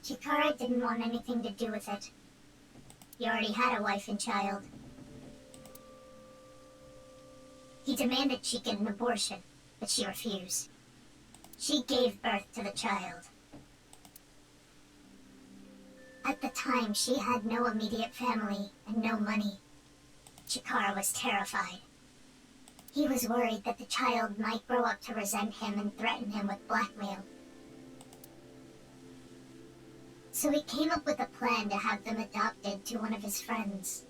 Chikara didn't want anything to do with it. He already had a wife and child. He demanded she get an abortion, but she refused. She gave birth to the child. At the time, she had no immediate family and no money. Chikara was terrified. He was worried that the child might grow up to resent him and threaten him with blackmail. So he came up with a plan to have them adopted to one of his friends.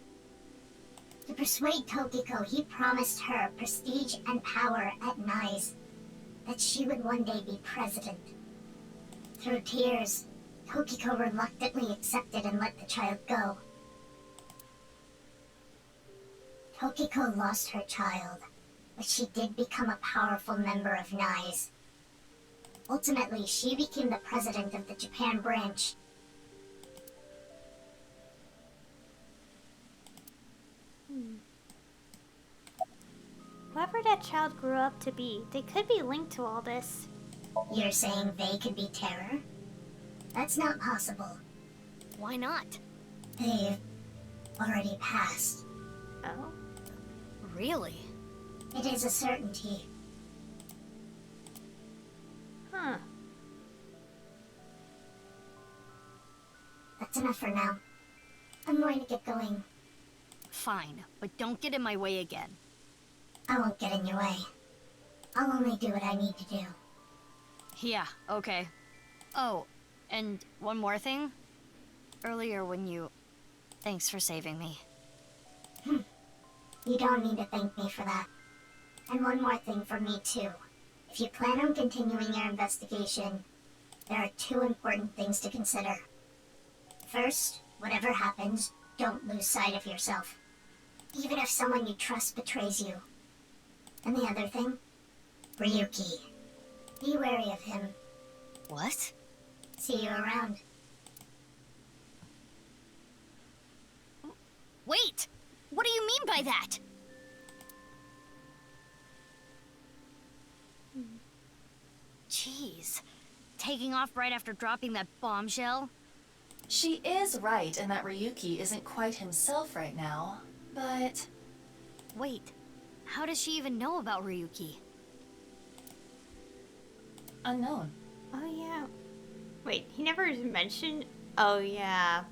To persuade Tokiko, he promised her prestige and power at NICE, that she would one day be president. Through tears, Tokiko reluctantly accepted and let the child go. Tokiko lost her child, but she did become a powerful member of NICE. Ultimately, she became the president of the Japan branch. Whoever that child grew up to be, they could be linked to all this. You're saying they could be terror? That's not possible. Why not? They've already passed. Oh? Really? It is a certainty. Huh. That's enough for now. I'm going to get going. Fine, but don't get in my way again. I won't get in your way. I'll only do what I need to do. Yeah, okay. Oh, and one more thing. Earlier when you... Thanks for saving me. You don't need to thank me for that. And one more thing for me too. If you plan on continuing your investigation, There are two important things to consider. First, whatever happens, don't lose sight of yourself. Even if someone you trust betrays you. And the other thing? Ryuki. Be wary of him. What? See you around. Wait! What do you mean by that? Jeez. Taking off right after dropping that bombshell? She is right in that Ryuki isn't quite himself right now, but... Wait, how does she even know about Ryuki? Unknown. Oh, yeah. Wait, he never mentioned... Oh, yeah.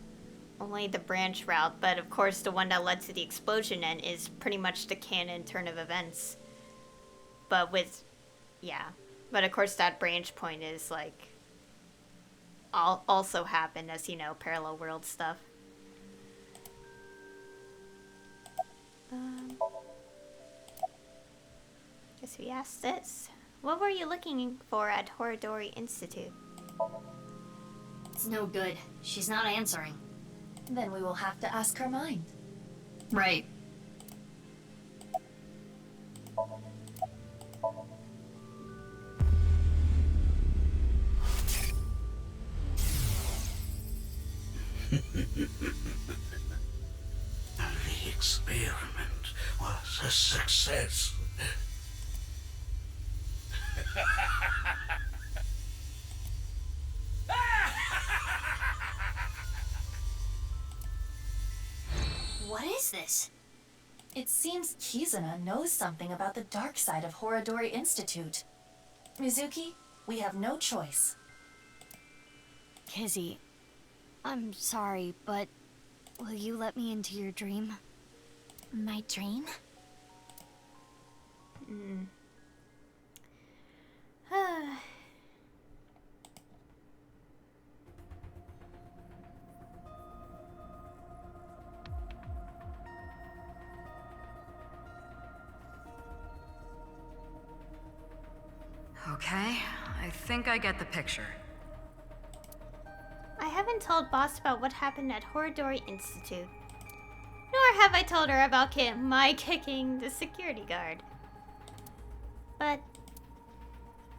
Only the branch route, but of course the one that led to the explosion end is pretty much the canon turn of events. But with... Yeah. But of course that branch point is, like... also happened as, you know, parallel world stuff. Guess we asked this. What were you looking for at Horadori Institute? It's no good. She's not answering. Then we will have to ask her mind. Right. The experiment was a success. What is this? It seems Kizuna knows something about the dark side of Horadori Institute. Mizuki, we have no choice. Kizzy, I'm sorry, but will you let me into your dream? My dream? Okay, I think I get the picture. I haven't told Boss about what happened at Horadori Institute. Nor have I told her about my kicking the security guard. But...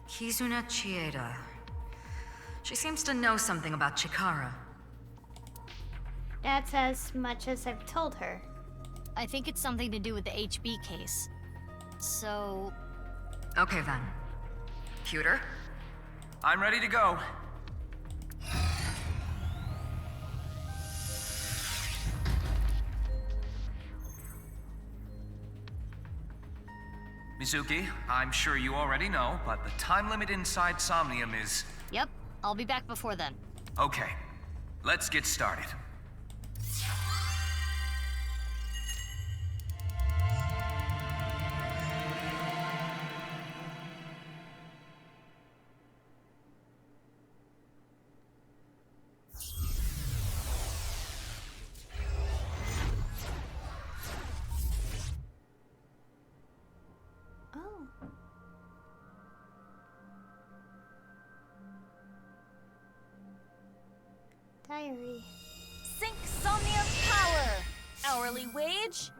Kizuna Chieda. She seems to know something about Chikara. that's as much as I've told her. I think it's something to do with the HB case. So... Okay then. Cuter? I'm ready to go. Mizuki, I'm sure you already know, but the time limit inside Somnium is... Yep, I'll be back before then. Okay, let's get started. Diary. Sync Somnium power! Hourly wage,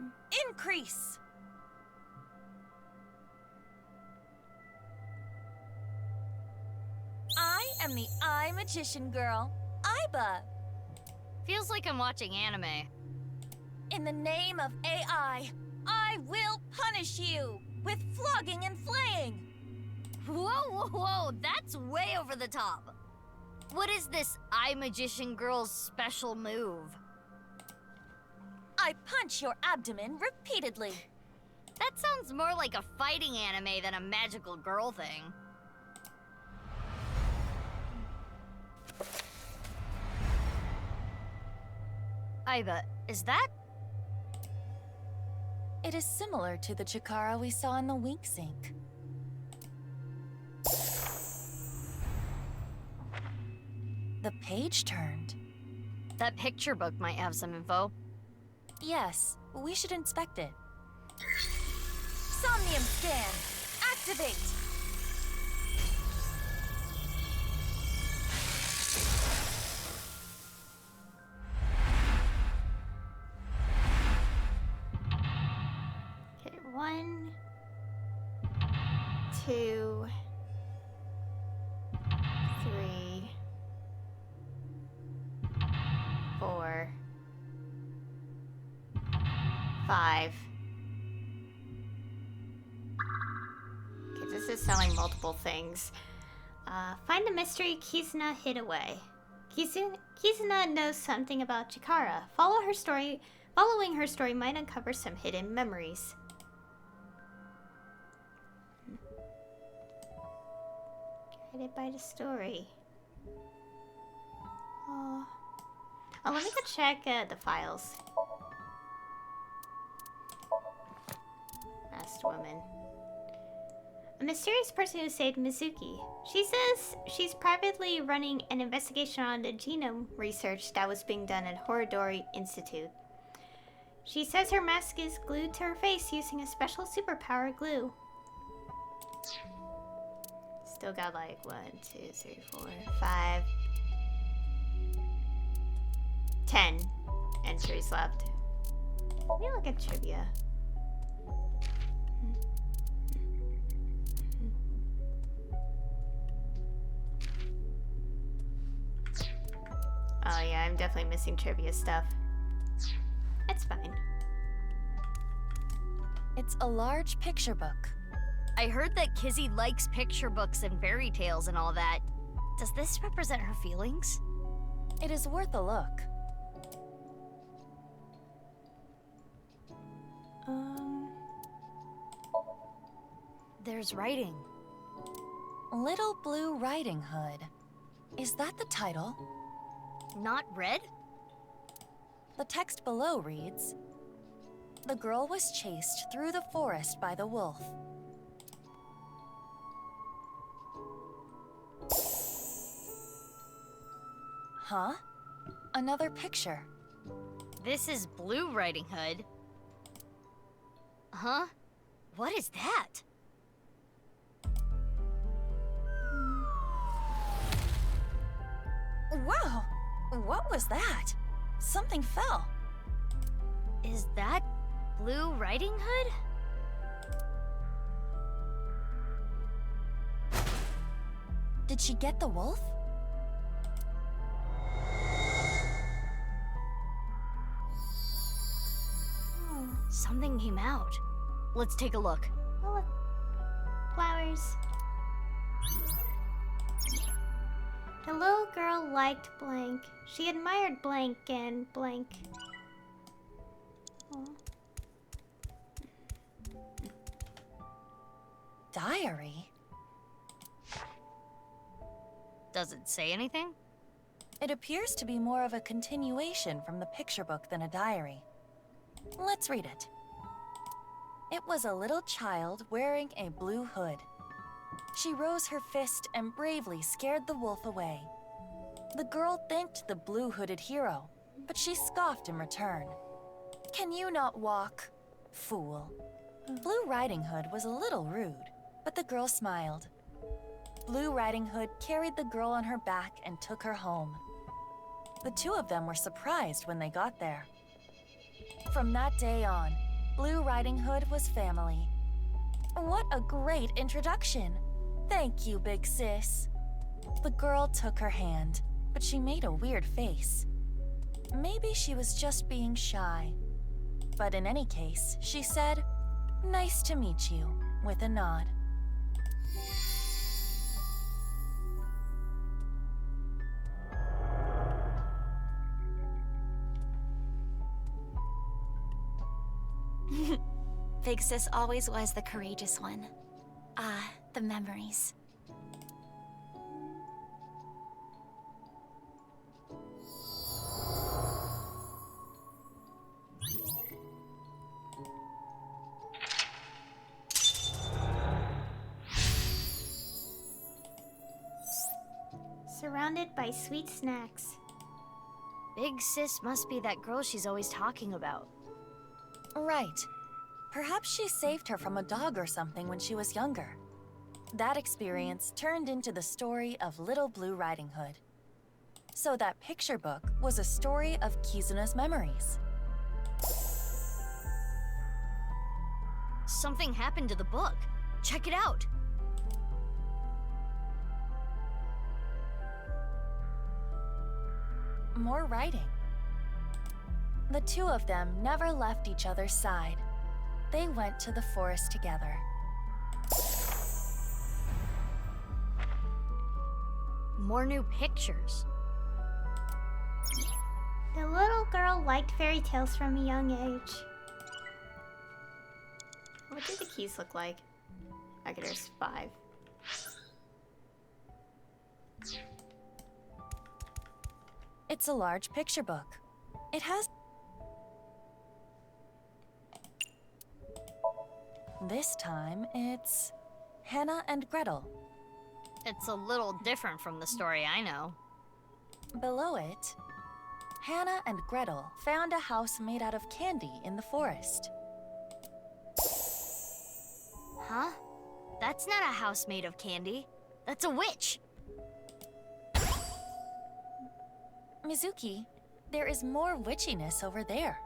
increase! I am the Eye Magician Girl, Aiba. Feels like I'm watching anime. In the name of AI, I will punish you with flogging and flaying. Whoa, whoa, whoa, that's way over the top. What is this Eye Magician Girl's special move? I punch your abdomen repeatedly. That sounds more like a fighting anime than a magical girl thing. Aiba, is that? It is similar to the Chikara we saw in the Wink Sink. The page turned. That picture book might have some info. Yes, we should inspect it. Somnium scan, activate. 2, 3, 4, 5. Okay, this is selling multiple things. Find the mystery Kizuna hid away. Kizuna knows something about Chikara. Following her story might uncover some hidden memories. Guided by the story. Oh, let me go check the files. Masked woman. A mysterious person who saved Mizuki. She says she's privately running an investigation on the genome research that was being done at Horodori Institute. She says her mask is glued to her face using a special superpower glue. Still got like 1, 2, 3, 4, 5, 10 entries left. Let me look at trivia. Oh yeah, I'm definitely missing trivia stuff. It's fine. It's a large picture book. I heard that Kizzy likes picture books and fairy tales and all that. Does this represent her feelings? It is worth a look. There's writing. Little Blue Riding Hood. Is that the title? Not red? The text below reads, "The girl was chased through the forest by the wolf. Huh? Another picture. This is Blue Riding Hood. Huh? What is that? Wow! What was that? Something fell. Is that Blue Riding Hood? Did she get the wolf? Something came out. Let's take a look. Oh, look. Flowers. The little girl liked blank. She admired blank and blank. Oh. Diary? Does it say anything? It appears to be more of a continuation from the picture book than a diary. Let's read it. It was a little child wearing a blue hood. She rose her fist and bravely scared the wolf away. The girl thanked the blue-hooded hero, but she scoffed in return. "Can you not walk, fool?" Blue Riding Hood was a little rude, but the girl smiled. Blue Riding Hood carried the girl on her back and took her home. The two of them were surprised when they got there. From that day on, Blue Riding Hood was family. What a great introduction! Thank you, big sis. The girl took her hand, but she made a weird face. Maybe she was just being shy. But in any case, she said, "Nice to meet you," with a nod. Big sis always was the courageous one. The memories. Surrounded by sweet snacks. Big sis must be that girl she's always talking about. Right. Perhaps she saved her from a dog or something when she was younger. That experience turned into the story of Little Blue Riding Hood. So that picture book was a story of Kizuna's memories. Something happened to the book. Check it out. more writing. The two of them never left each other's side. They went to the forest together. More new pictures. The little girl liked fairy tales from a young age. What do the keys look like? Okay, there's 5. It's a large picture book. It has... This time, it's Hannah and Gretel. It's a little different from the story I know. Below it, Hannah and Gretel found a house made out of candy in the forest. Huh? That's not a house made of candy. That's a witch. Mizuki, there is more witchiness over there.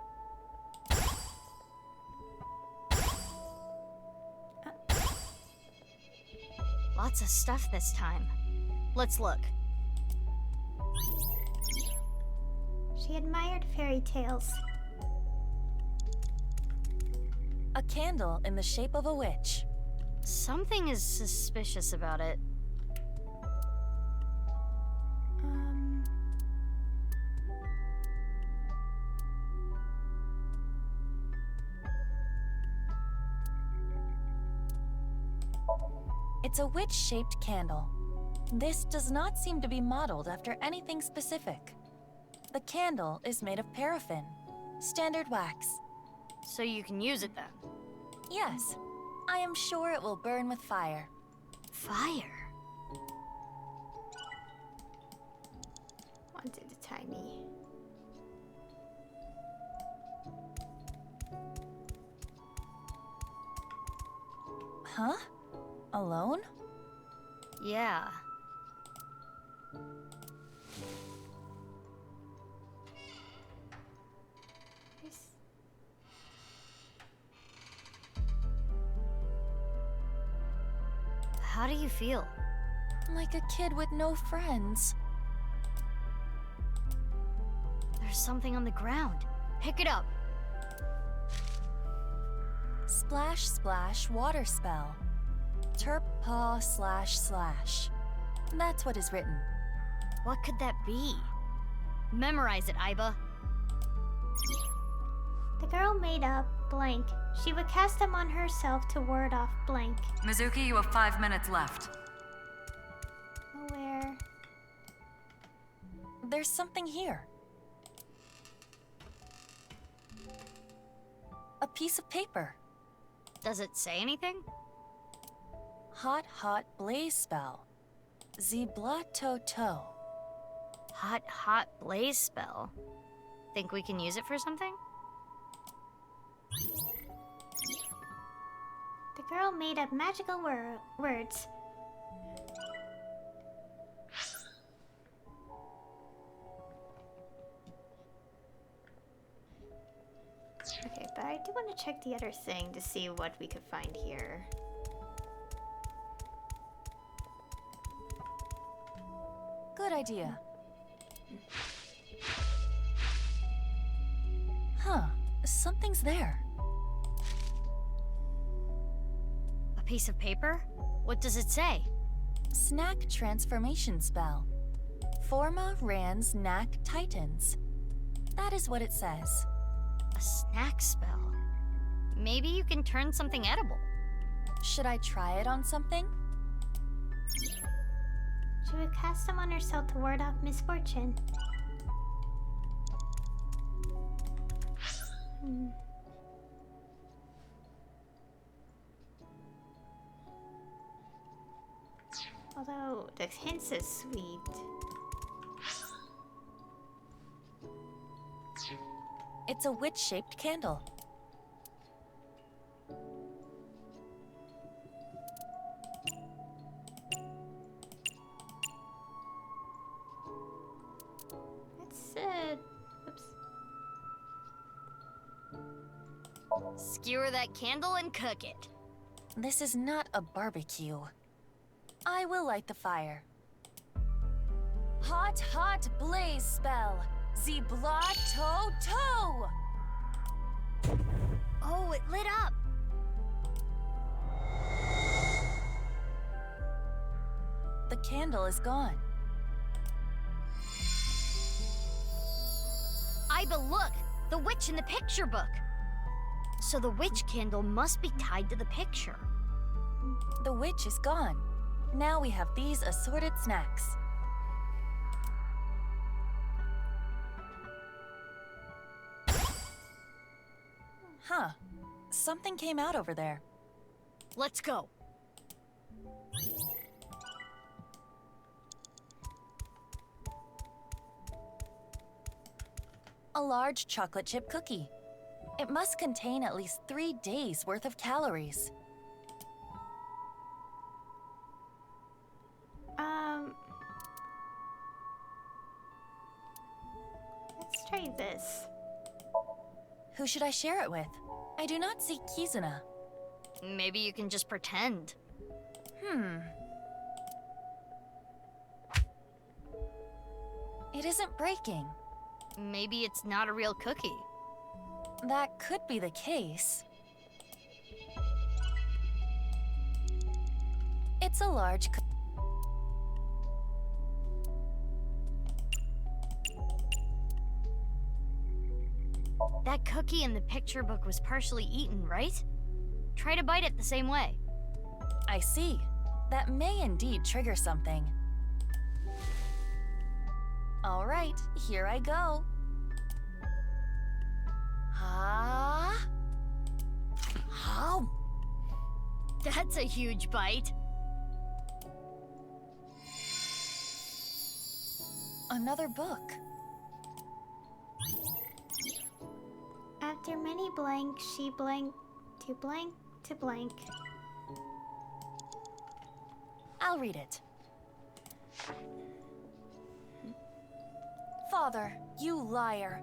Lots of stuff this time. Let's look. She admired fairy tales. A candle in the shape of a witch. Something is suspicious about it. It's a witch-shaped candle. This does not seem to be modeled after anything specific. The candle is made of paraffin, standard wax. So you can use it then? Yes. I am sure it will burn with fire. Fire? Wanted to tie me. Huh? Alone? Yeah. How do you feel? Like a kid with no friends. There's something on the ground. Pick it up. Splash, splash, water spell. Terp paw //. That's what is written. What could that be? Memorize it, Aiba. The girl made up blank. She would cast them on herself to ward off blank. Mizuki, you have 5 minutes left. Where? There's something here. A piece of paper. Does it say anything? Hot, hot blaze spell. Zibla-to-to. Hot, hot blaze spell. Think we can use it for something? The girl made up magical words. Okay, but I do want to check the other thing to see what we could find here. Good idea. Huh, something's there. A piece of paper? What does it say? Snack transformation spell. Forma Rans Knack Titans. That is what it says. A snack spell. Maybe you can turn something edible. Should I try it on something? She would cast them on herself to ward off misfortune. Although the hints is sweet. It's a witch-shaped candle. Oops. Skewer that candle and cook it. This is not a barbecue. I will light the fire. Hot, hot blaze spell. Zebla to toe! Oh, it lit up. The candle is gone. Iba, look! The witch in the picture book. So the witch candle must be tied to the picture. The witch is gone. Now we have these assorted snacks. Huh. Something came out over there. Let's go. A large chocolate chip cookie. It must contain at least 3 days' worth of calories. Let's try this. Who should I share it with? I do not see Kizuna. Maybe you can just pretend. It isn't breaking. Maybe it's not a real cookie. That could be the case. It's a large That cookie in the picture book was partially eaten, right? Try to bite it the same way. I see. That may indeed trigger something. All right, here I go. How? That's a huge bite. Another book. After many blanks, she blanked to blank to blank. I'll read it. Father, you liar.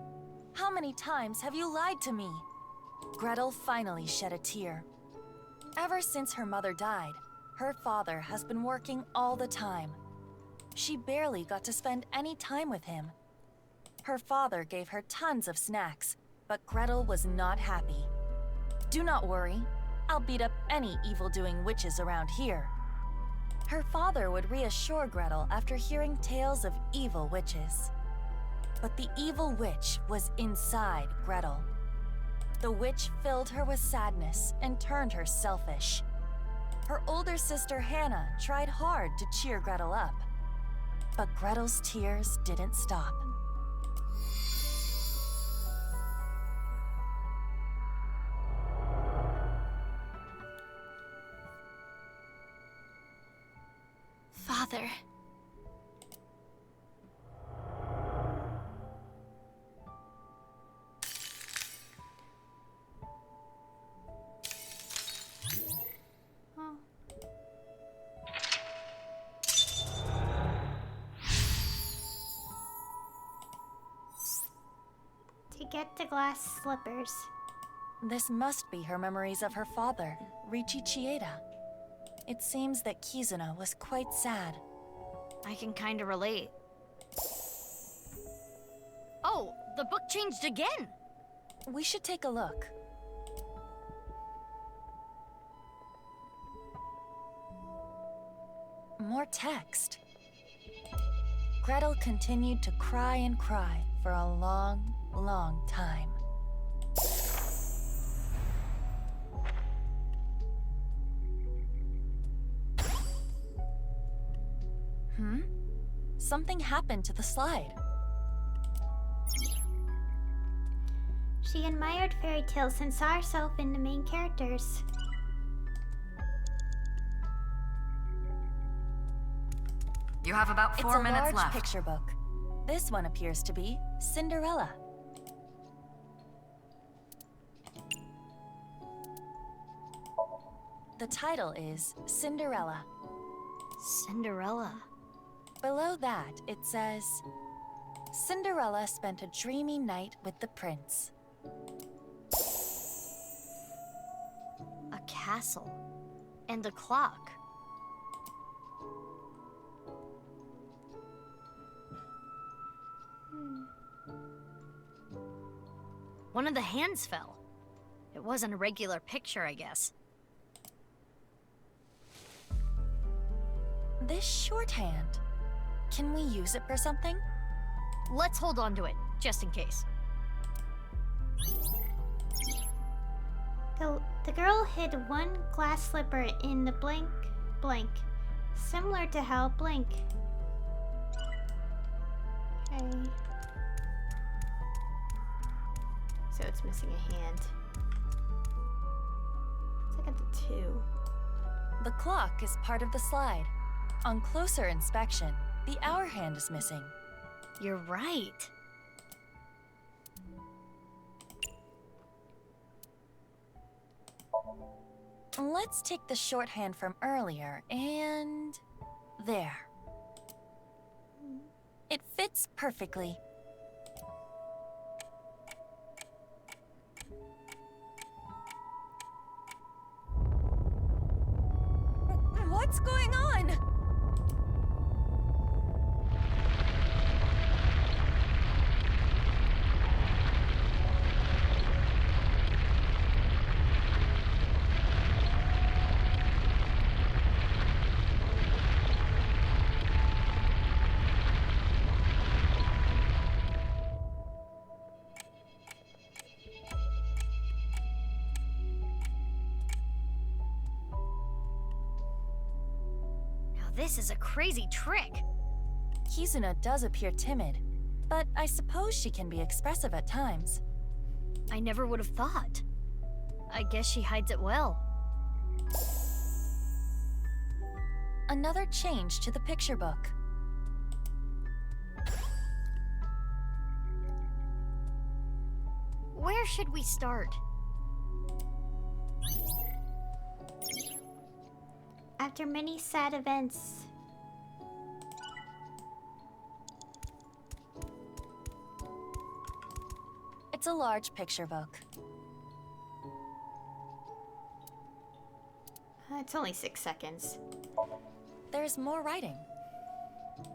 How many times have you lied to me? Gretel finally shed a tear. Ever since her mother died, her father has been working all the time. She barely got to spend any time with him. Her father gave her tons of snacks, but Gretel was not happy. Do not worry, I'll beat up any evil-doing witches around here. Her father would reassure Gretel after hearing tales of evil witches. But the evil witch was inside Gretel. The witch filled her with sadness and turned her selfish. Her older sister Hannah tried hard to cheer Gretel up. But Gretel's tears didn't stop. Father. Oh. To get the glass slippers. This must be her memories of her father, Richi Chieda. It seems that Kizuna was quite sad. I can kinda relate. Oh, the book changed again! We should take a look. More text. Gretel continued to cry and cry for a long, long time. Something happened to the slide. She admired fairy tales and saw herself in the main characters. You have about 4 minutes It's a large left. picture book. This one appears to be Cinderella. The title is Cinderella. Cinderella. Below that, it says, Cinderella spent a dreamy night with the prince. A castle. And a clock. One of the hands fell. It wasn't a regular picture, I guess. This shorthand. Can we use it for something? Let's hold on to it, just in case. The girl hid one glass slipper in the blank blank, similar to how blank. Okay. So it's missing a hand. Let's look at the 2. The clock is part of the slide. On closer inspection, the hour hand is missing. You're right. Let's take the shorthand from earlier and... there. It fits perfectly. What's going on? This is a crazy trick. Kizuna does appear timid, but I suppose she can be expressive at times. I never would have thought. I guess she hides it well. Another change to the picture book. Where should we start? After many sad events, it's a large picture book. It's only 6 seconds. There's more writing.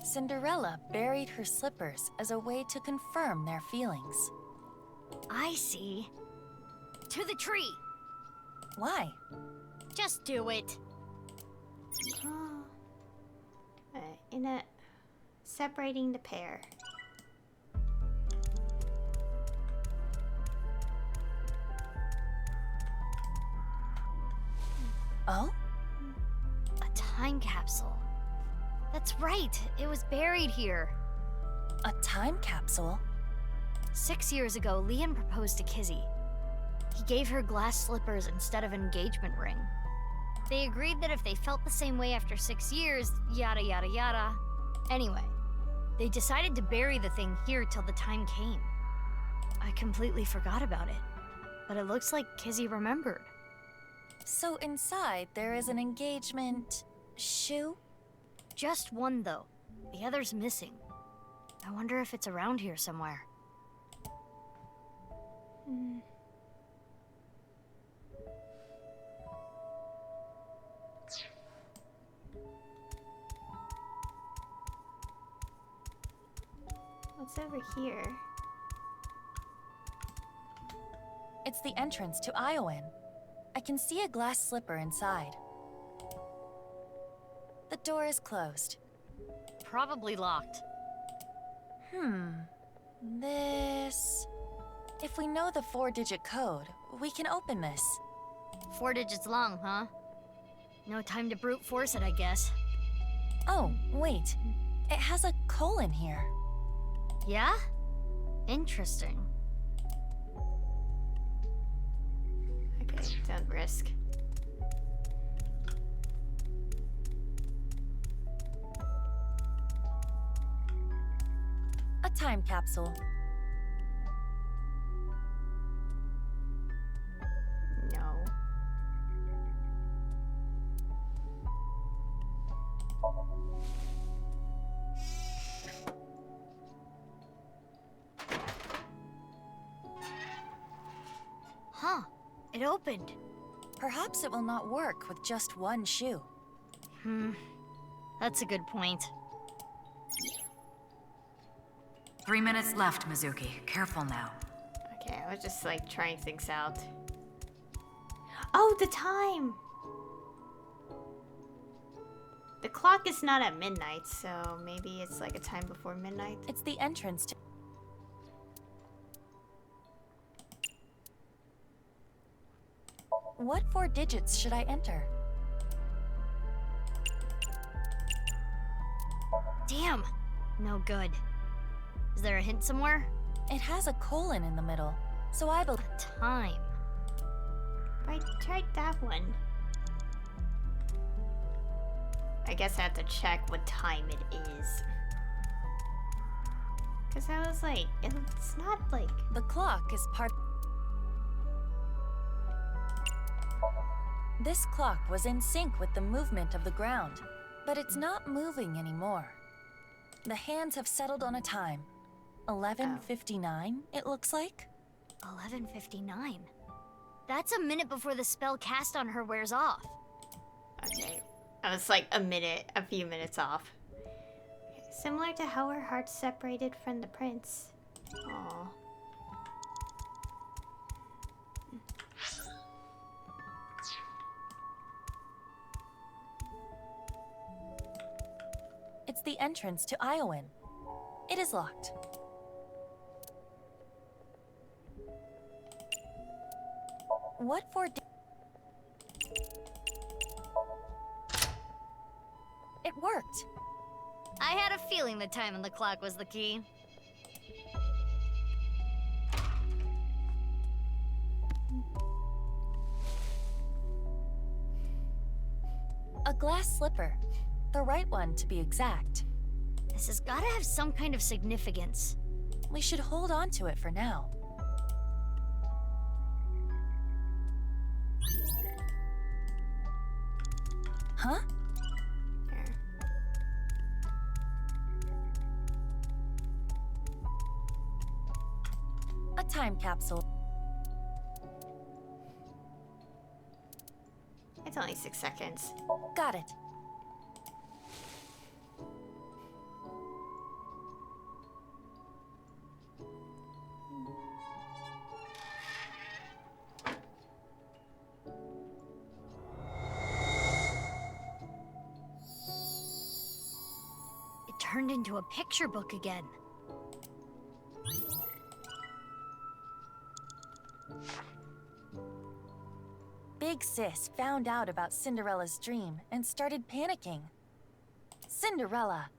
Cinderella buried her slippers as a way to confirm their feelings. I see. To the tree. Why? Just do it. Separating the pair. Oh? A time capsule. That's right, it was buried here. A time capsule? 6 years ago, Leon proposed to Kizzy. He gave her glass slippers instead of an engagement ring. They agreed that if they felt the same way after 6 years, yada yada yada. Anyway, they decided to bury the thing here till the time came. I completely forgot about it, but it looks like Kizzy remembered. So inside there is an engagement shoe? Just one though. The other's missing. I wonder if it's around here somewhere. What's over here? It's the entrance to Iowan. I can see a glass slipper inside. The door is closed. Probably locked. This... If we know the 4-digit code, we can open this. 4 digits long, huh? No time to brute force it, I guess. Oh, wait. It has a colon here. Yeah? Interesting. Okay, don't risk. A time capsule. No. Huh. It opened. Perhaps it will not work with just one shoe. That's a good point. 3 minutes left, Mizuki. Careful now. Okay, I was just like trying things out. Oh, the time! The clock is not at midnight, so maybe it's like a time before midnight. It's the entrance to... What 4 digits should I enter? Damn. No good. Is there a hint somewhere? It has a colon in the middle, so I believe... Time. I tried that one. I guess I have to check what time it is. Because I was like, it's not like... The clock is part... This clock was in sync with the movement of the ground, but it's not moving anymore. The hands have settled on a time. 11:59, it looks like? 11:59. That's a minute before the spell cast on her wears off. Okay. I was like a few minutes off. Okay. Similar to how her heart separated from the prince. Aww. It's the entrance to Iowan. It is locked. What for? It worked. I had a feeling the time on the clock was the key. A glass slipper. The right one, to be exact. This has gotta have some kind of significance. We should hold on to it for now. Huh? There. A time capsule. It's only 6 seconds. Got it. It turned into a picture book again. Big Sis found out about Cinderella's dream and started panicking. Cinderella,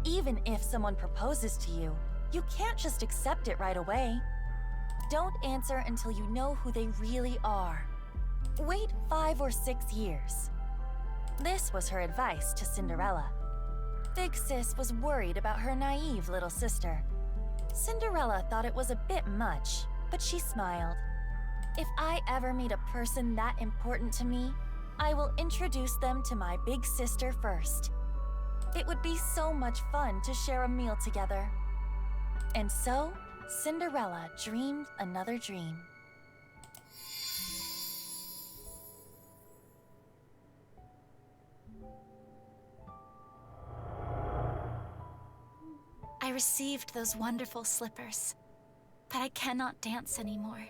even if someone proposes to you, you can't just accept it right away. Don't answer until you know who they really are. Wait 5 or 6 years. This was her advice to Cinderella. Big Sis was worried about her naive little sister. Cinderella thought it was a bit much, but she smiled. If I ever meet a person that important to me, I will introduce them to my big sister first. It would be so much fun to share a meal together. And so, Cinderella dreamed another dream. I received those wonderful slippers, but I cannot dance anymore.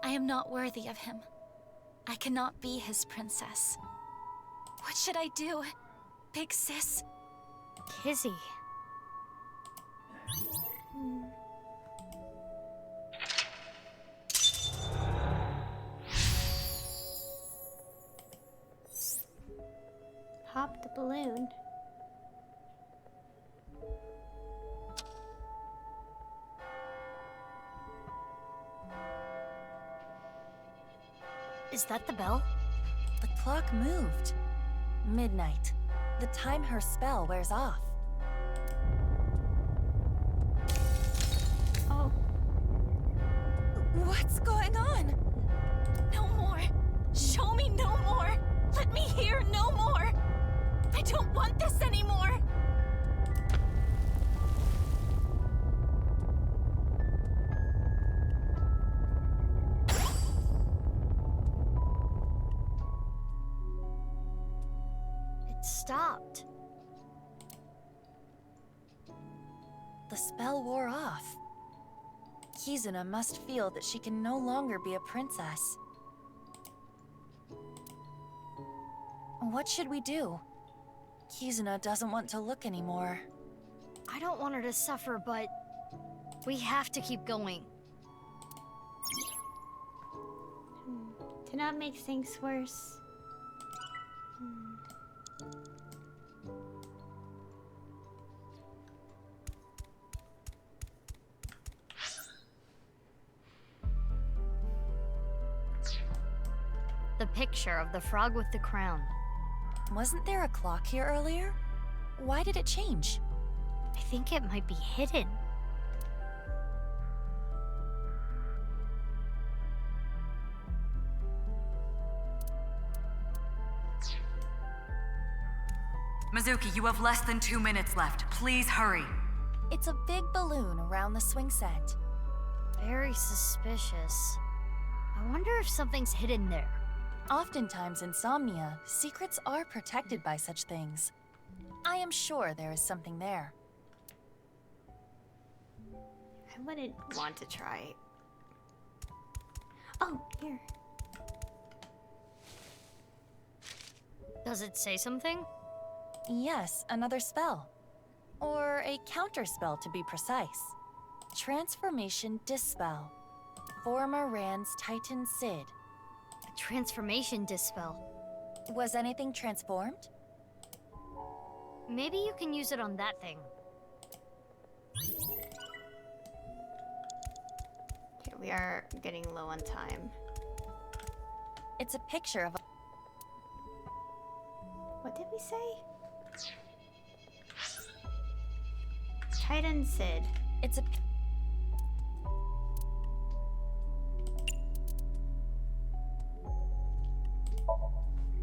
I am not worthy of him. I cannot be his princess. What should I do, Big Sis? Kizzy. Pop the balloon. Is that the bell? The clock moved. Midnight. The time her spell wears off. Oh. What's going on? No more. Show me no more. Let me hear no more. I don't want this anymore. It stopped. The spell wore off. Kizuna must feel that she can no longer be a princess. What should we do? Kizuna doesn't want to look anymore. I don't want her to suffer, but we have to keep going. To not make things worse. The picture of the frog with the crown. Wasn't there a clock here earlier? Why did it change? I think it might be hidden. Mizuki, you have less than 2 minutes left. Please hurry. It's a big balloon around the swing set. Very suspicious. I wonder if something's hidden there. Oftentimes in Somnia, secrets are protected by such things. I am sure there is something there. I wouldn't want to try. Oh, here. Does it say something? Yes, another spell. Or a counter spell to be precise. Transformation Dispel. Former Rand's Titan Sid. A transformation dispel. Was anything transformed? Maybe you can use it on that thing. Okay, we are getting low on time. It's a picture of a... What did we say? Titan Sid. It's a...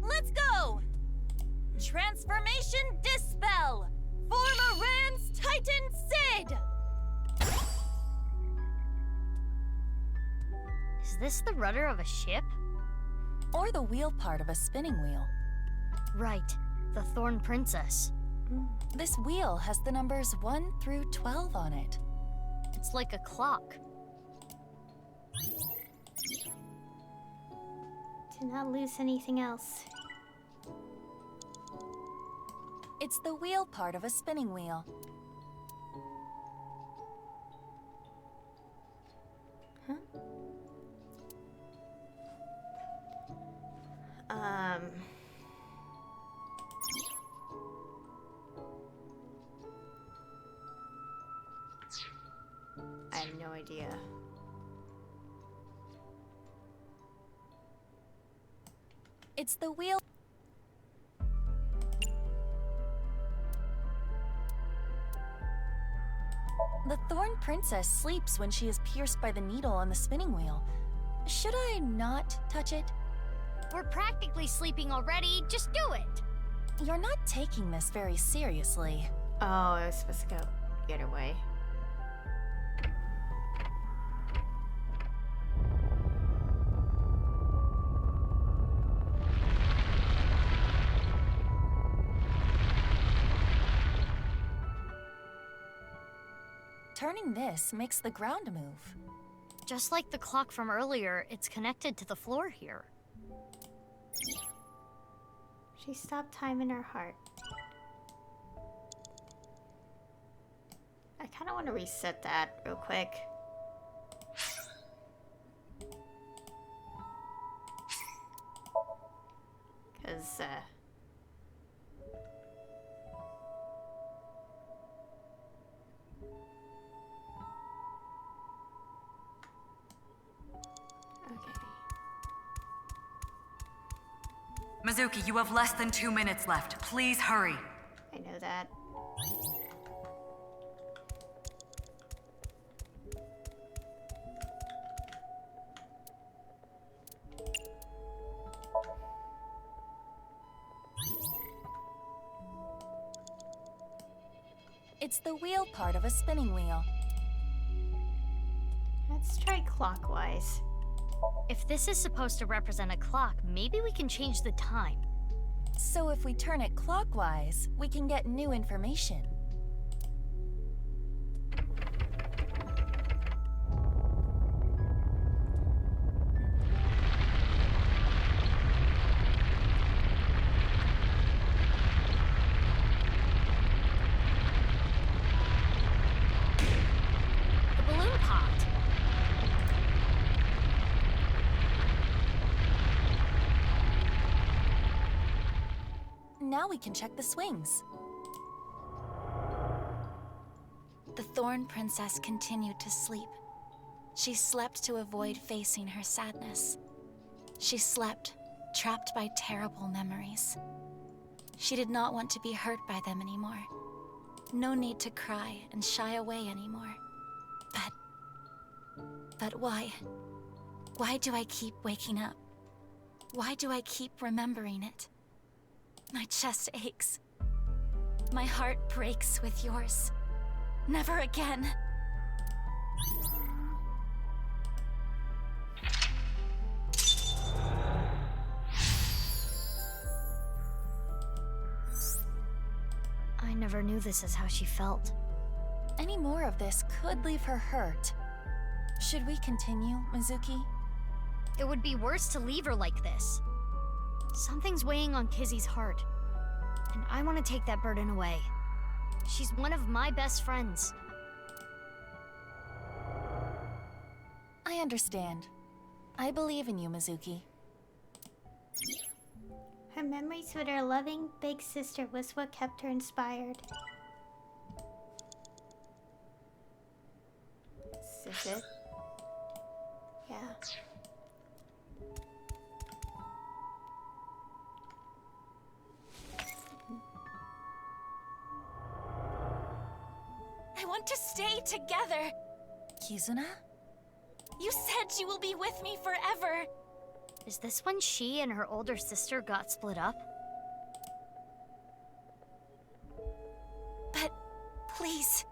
Let's go! Transformation Dispel! Former Rand's Titan Sid! Is this the rudder of a ship? Or the wheel part of a spinning wheel. Right, the Thorn Princess. This wheel has the numbers 1 through 12 on it. It's like a clock. To not lose anything else. It's the wheel part of a spinning wheel. Huh? I have no idea. It's the wheel. The Thorn Princess sleeps when she is pierced by the needle on the spinning wheel. Should I not touch it? We're practically sleeping already. Just do it. You're not taking this very seriously. Oh, I was supposed to go the other way. Turning this makes the ground move. Just like the clock from earlier, it's connected to the floor here. She stopped time in her heart. I kind of want to reset that real quick. Because, Mizuki, you have less than 2 minutes left. Please hurry. I know that. It's the wheel part of a spinning wheel. Let's try clockwise. If this is supposed to represent a clock, maybe we can change the time. So if we turn it clockwise, we can get new information. Now we can check the swings. The Thorn Princess continued to sleep. She slept to avoid facing her sadness. She slept, trapped by terrible memories. She did not want to be hurt by them anymore. No need to cry and shy away anymore. But why? Why do I keep waking up? Why do I keep remembering it? My chest aches. My heart breaks with yours. Never again. I never knew this is how she felt. Any more of this could leave her hurt. Should we continue, Mizuki? It would be worse to leave her like this. Something's weighing on Kizzy's heart, and I want to take that burden away. She's one of my best friends. I understand. I believe in you, Mizuki. Her memories with her loving big sister was what kept her inspired. Is this it? Yeah. I want to stay together. Kizuna? You said you will be with me forever. Is this when she and her older sister got split up? But please.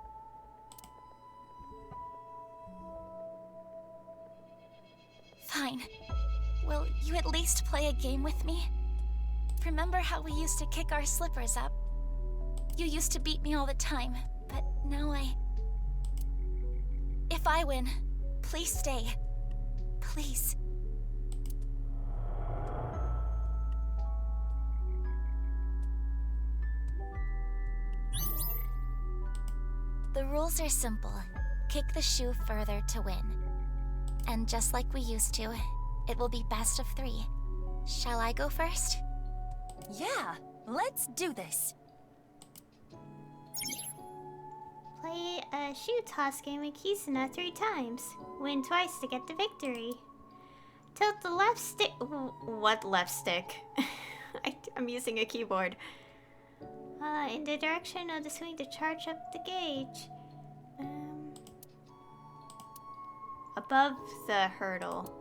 Fine. Will you at least play a game with me? Remember how we used to kick our slippers up? You used to beat me all the time, but now If I win, please stay. Please. The rules are simple. Kick the shoe further to win. And just like we used to, it will be best of 3. Shall I go first? Yeah, let's do this. Play a shoe toss game with Kizuna 3 times. Win twice to get the victory. Tilt the left stick. What left stick? I'm using a keyboard. In the direction of the swing to charge up the gauge. Above the hurdle.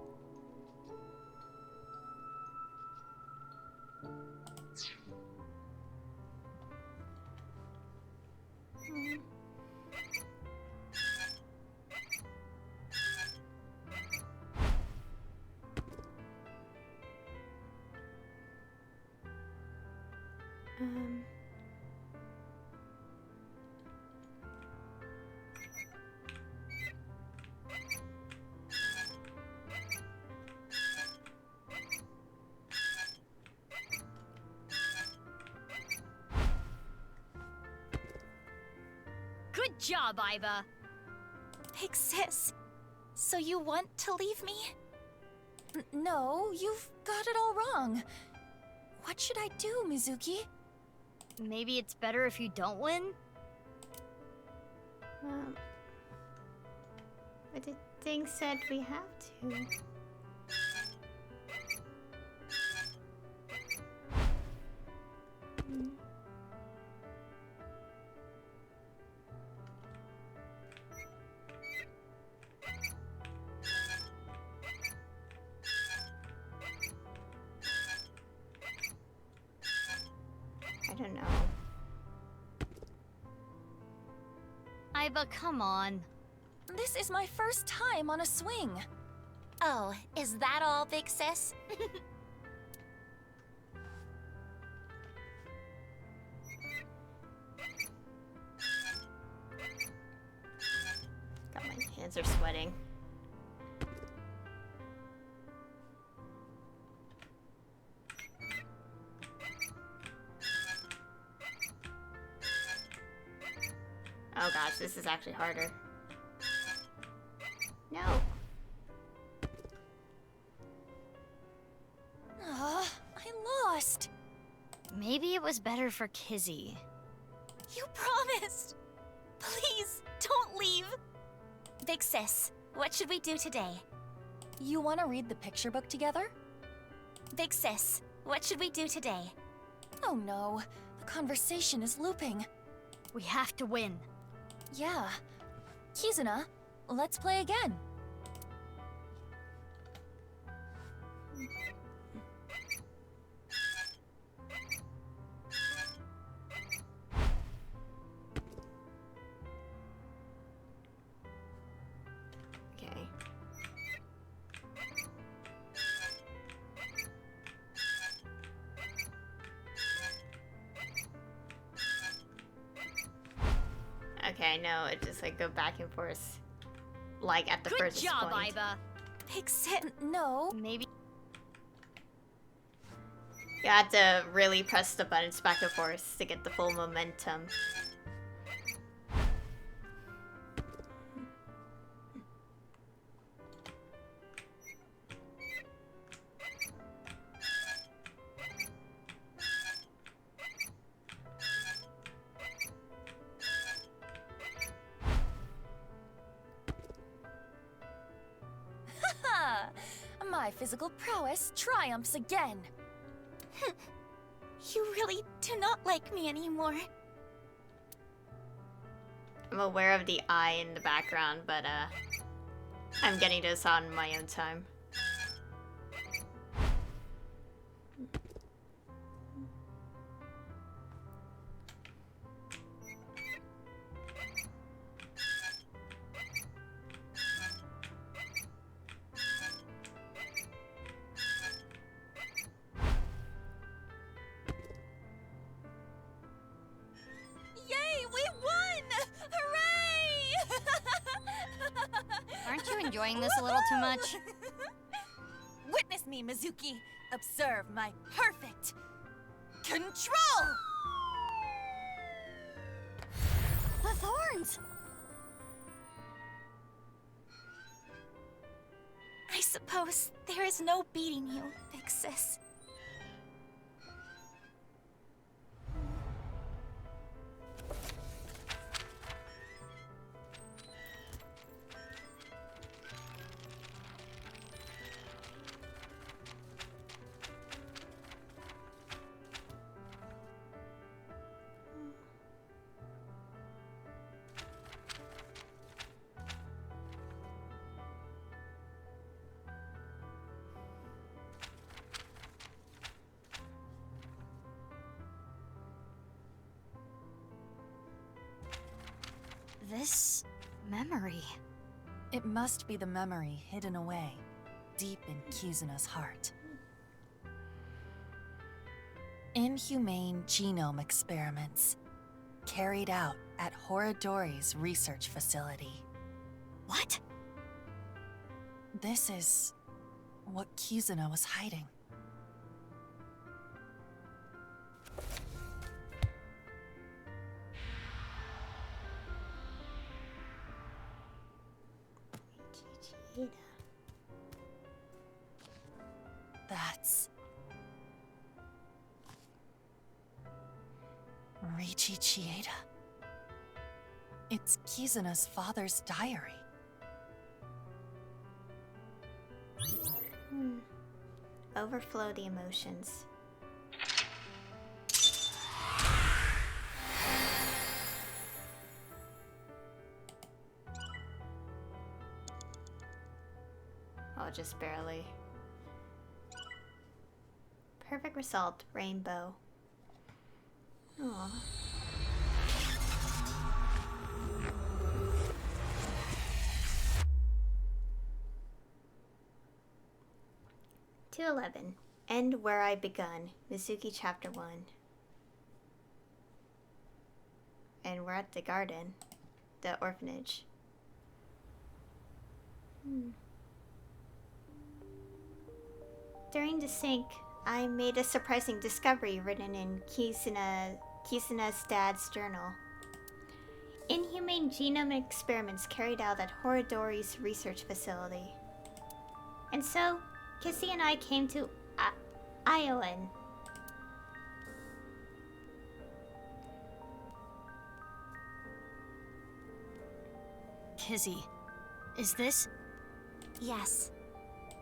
Good job, Aiba. Big sis, so you want to leave me? No, you've got it all wrong. What should I do, Mizuki? Maybe it's better if you don't win? But the thing said we have to. I don't know. Aiba, come on. This is my first time on a swing. Oh, is that all, big sis? God, my hands are sweating. Oh gosh, this is actually harder. No. I lost. Maybe it was better for Kizzy. You promised! Please, don't leave! Big sis, what should we do today? You want to read the picture book together? Big sis, what should we do today? Oh no, the conversation is looping. We have to win. Yeah. Kizuna, let's play again. Okay. Okay, I know, it just like go back and forth like at the Good furthest job, point. Iba. Big sis, No. Maybe. You have to really press the buttons back and forth to get the full momentum. My physical prowess triumphs again. you really do not like me anymore. I'm aware of the eye in the background, but I'm getting this on my own time. Yay, we won! Hooray! Aren't you enjoying this a little too much? Witness me, Mizuki. Observe my perfect control! The thorns! I suppose there is no beating you, big sis. This memory. It must be the memory hidden away, deep in Kizuna's heart. Inhumane genome experiments, carried out at Horadori's research facility. What? This is what Kizuna was hiding. That's Riichi Chieda. It's Kizuna's father's diary. Overflow the emotions. Oh, just barely. Perfect result, rainbow. Aww. "211. End where I begun. Mizuki Chapter 1. And we're at the garden. The orphanage. During the sync, I made a surprising discovery written in Kizuna's dad's journal. Inhumane genome experiments carried out at Horadori's research facility. And so, Kissy and I came to Iowan. Kizzy. Is this? Yes.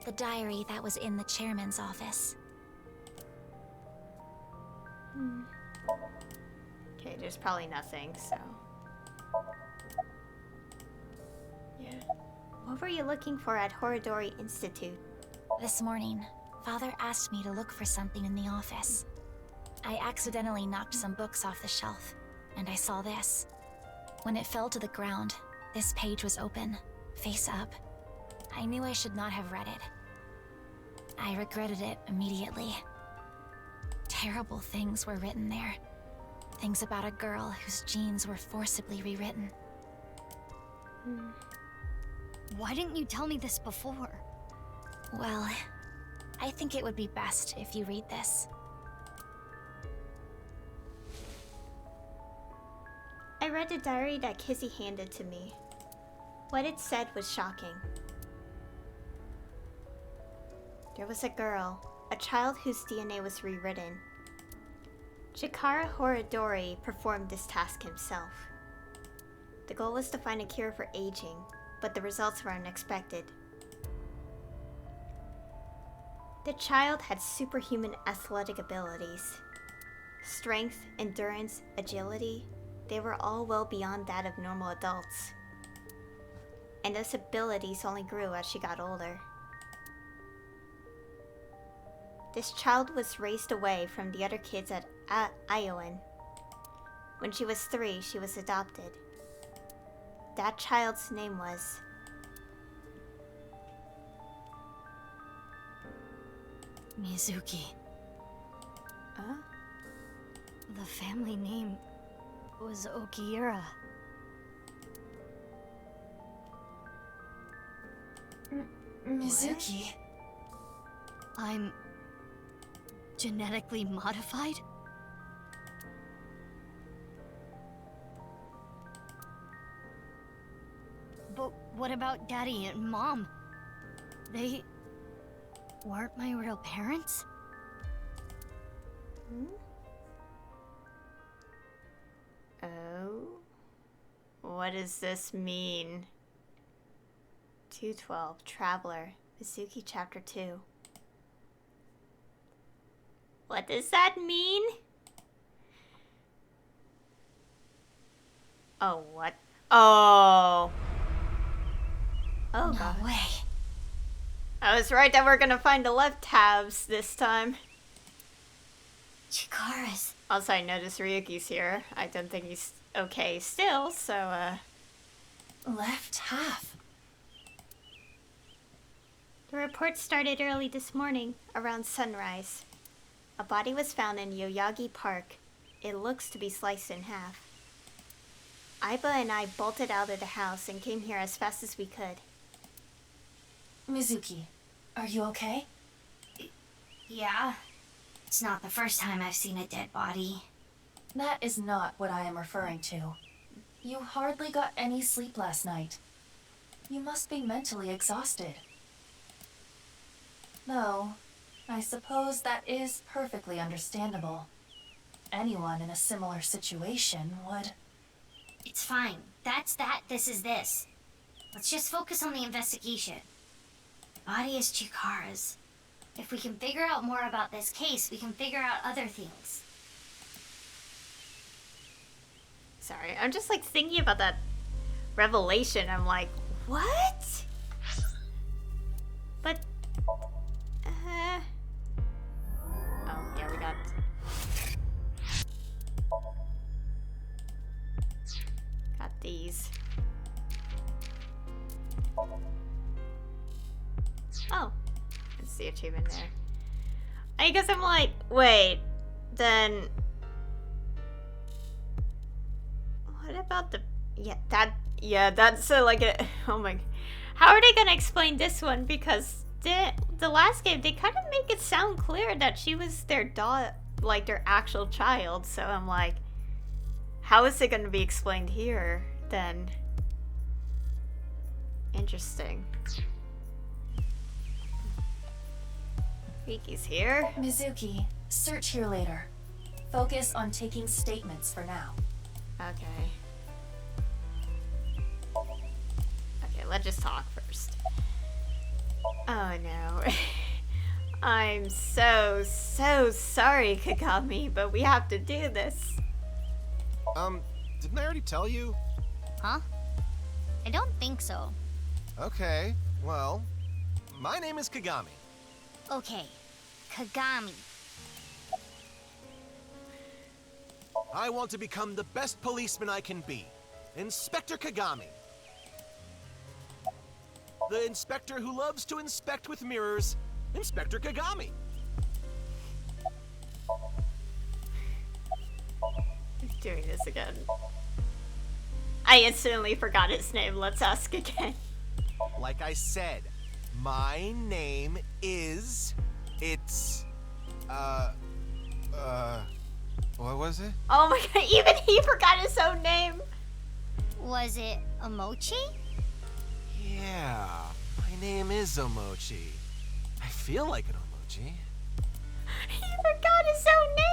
The diary that was in the chairman's office. Okay, there's probably nothing, so... Yeah. What were you looking for at Horadori Institute? This morning, Father asked me to look for something in the office. I accidentally knocked some books off the shelf, and I saw this. When it fell to the ground, this page was open, face up. I knew I should not have read it. I regretted it immediately. Terrible things were written there. Things about a girl whose genes were forcibly rewritten. Why didn't you tell me this before? Well, I think it would be best if you read this. I read the diary that Kizzy handed to me. What it said was shocking. There was a girl, a child whose DNA was rewritten. Chikara Horadori performed this task himself. The goal was to find a cure for aging, but the results were unexpected. The child had superhuman athletic abilities. Strength, endurance, agility, they were all well beyond that of normal adults. And those abilities only grew as she got older. This child was raised away from the other kids at Iowan. When she was 3, she was adopted. That child's name was... Mizuki. Huh? The family name was Okiura. Mizuki? I'm... genetically modified? But what about Daddy and Mom? They... weren't my real parents? Oh? What does this mean? 212, Traveler, Mizuki Chapter 2. What does that mean? Oh, what? Oh. Oh, No God. way. I was right that we're gonna find the left tabs this time. Chikara's. Also, I noticed Ryuki's here. I don't think he's okay still, so, Left half. The report started early this morning, around sunrise. A body was found in Yoyagi Park. It looks to be sliced in half. Aiba and I bolted out of the house and came here as fast as we could. Mizuki, are you okay? Yeah. It's not the first time I've seen a dead body. That is not what I am referring to. You hardly got any sleep last night. You must be mentally exhausted. Though, I suppose that is perfectly understandable. Anyone in a similar situation would... It's fine. That's that, this is this. Let's just focus on the investigation. Body is Chikara's. If we can figure out more about this case, we can figure out other things. Sorry, I'm just like thinking about that revelation. I'm like, what? But, oh, yeah, we got... Got these. Oh, it's the achievement there. I guess I'm like, wait, then... What about the... Yeah, that's like a... Oh my... How are they gonna explain this one? Because the last game, they kind of make it sound clear that she was their like their actual child. So I'm like, how is it gonna be explained here then? Interesting. Riki's here. Mizuki, search here later. Focus on taking statements for now. Okay. let's just talk first. Oh no. I'm so sorry, Kagami, but we have to do this. Didn't I already tell you? Huh? I don't think so. Okay, well, my name is Kagami. Okay, Kagami. I want to become the best policeman I can be. Inspector Kagami. The inspector who loves to inspect with mirrors, Inspector Kagami. He's doing this again. I instantly forgot his name. Let's ask again. Like I said, my name is... what was it? Oh my god, even he forgot his own name. Was it Omochi? Yeah, my name is Omochi. I feel like an Omochi. He forgot his own name.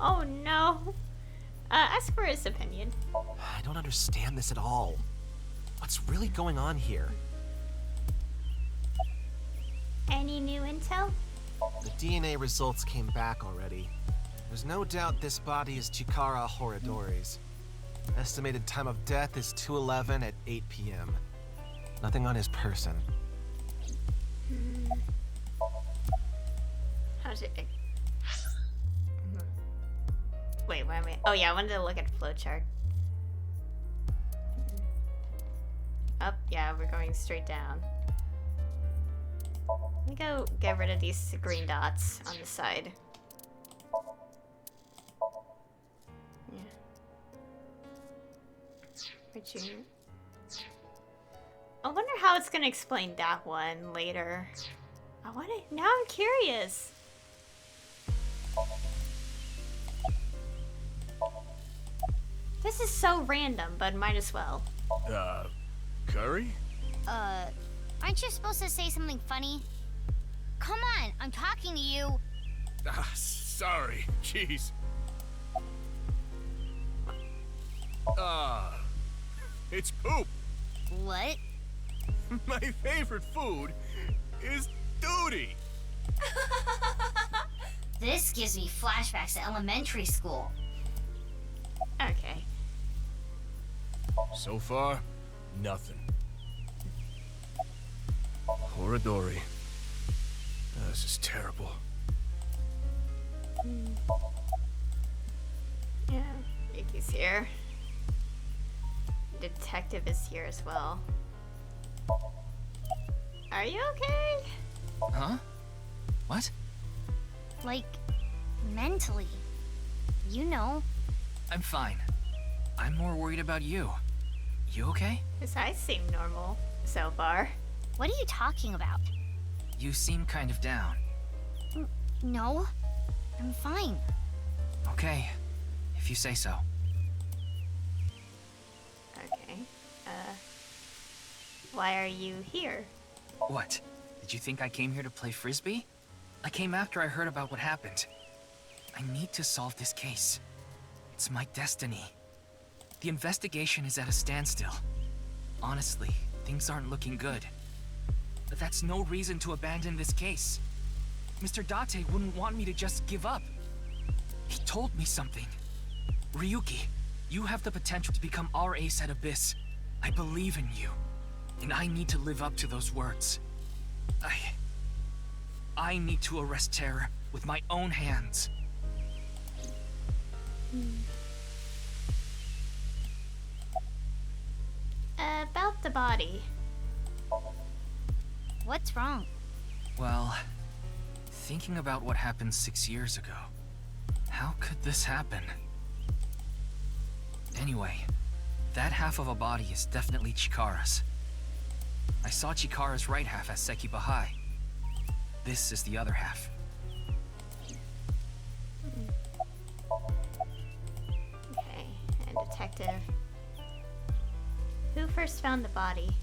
Oh no. Ask for his opinion. I don't understand this at all. What's really going on here? Any new intel? The DNA results came back already. There's no doubt this body is Chikara Horadori's. Estimated time of death is 2:11 at 8 p.m. Nothing on his person. How's it? Wait. Oh yeah, I wanted to look at the flowchart. Up, yeah, we're going straight down. Let me go get rid of these green dots on the side. Yeah. I wonder how it's gonna explain that one later. Now I'm curious. This is so random, but might as well. Curry? Aren't you supposed to say something funny? Come on, I'm talking to you. Sorry. Jeez. It's poop. What? My favorite food is duty. This gives me flashbacks to elementary school. Okay. So far, nothing. Horadori. This is terrible. Yeah, Yuki's here. Detective is here as well. Are you okay? Huh? What? Like, mentally. You know. I'm fine. I'm more worried about you. You okay? His eyes seem normal so far. What are you talking about? You seem kind of down. No, I'm fine. Okay, if you say so. Okay. Why are you here? What? Did you think I came here to play frisbee? I came after I heard about what happened. I need to solve this case. It's my destiny. The investigation is at a standstill. Honestly, things aren't looking good. But that's no reason to abandon this case. Mr. Date wouldn't want me to just give up. He told me something. Ryuki, you have the potential to become our ace at Abyss. I believe in you. And I need to live up to those words. I need to arrest terror with my own hands. About the body. What's wrong? Well, thinking about what happened 6 years ago, how could this happen? Anyway, that half of a body is definitely Chikara's. I saw Chikara's right half at Sekiba High. This is the other half. Okay, and detective. Who first found the body?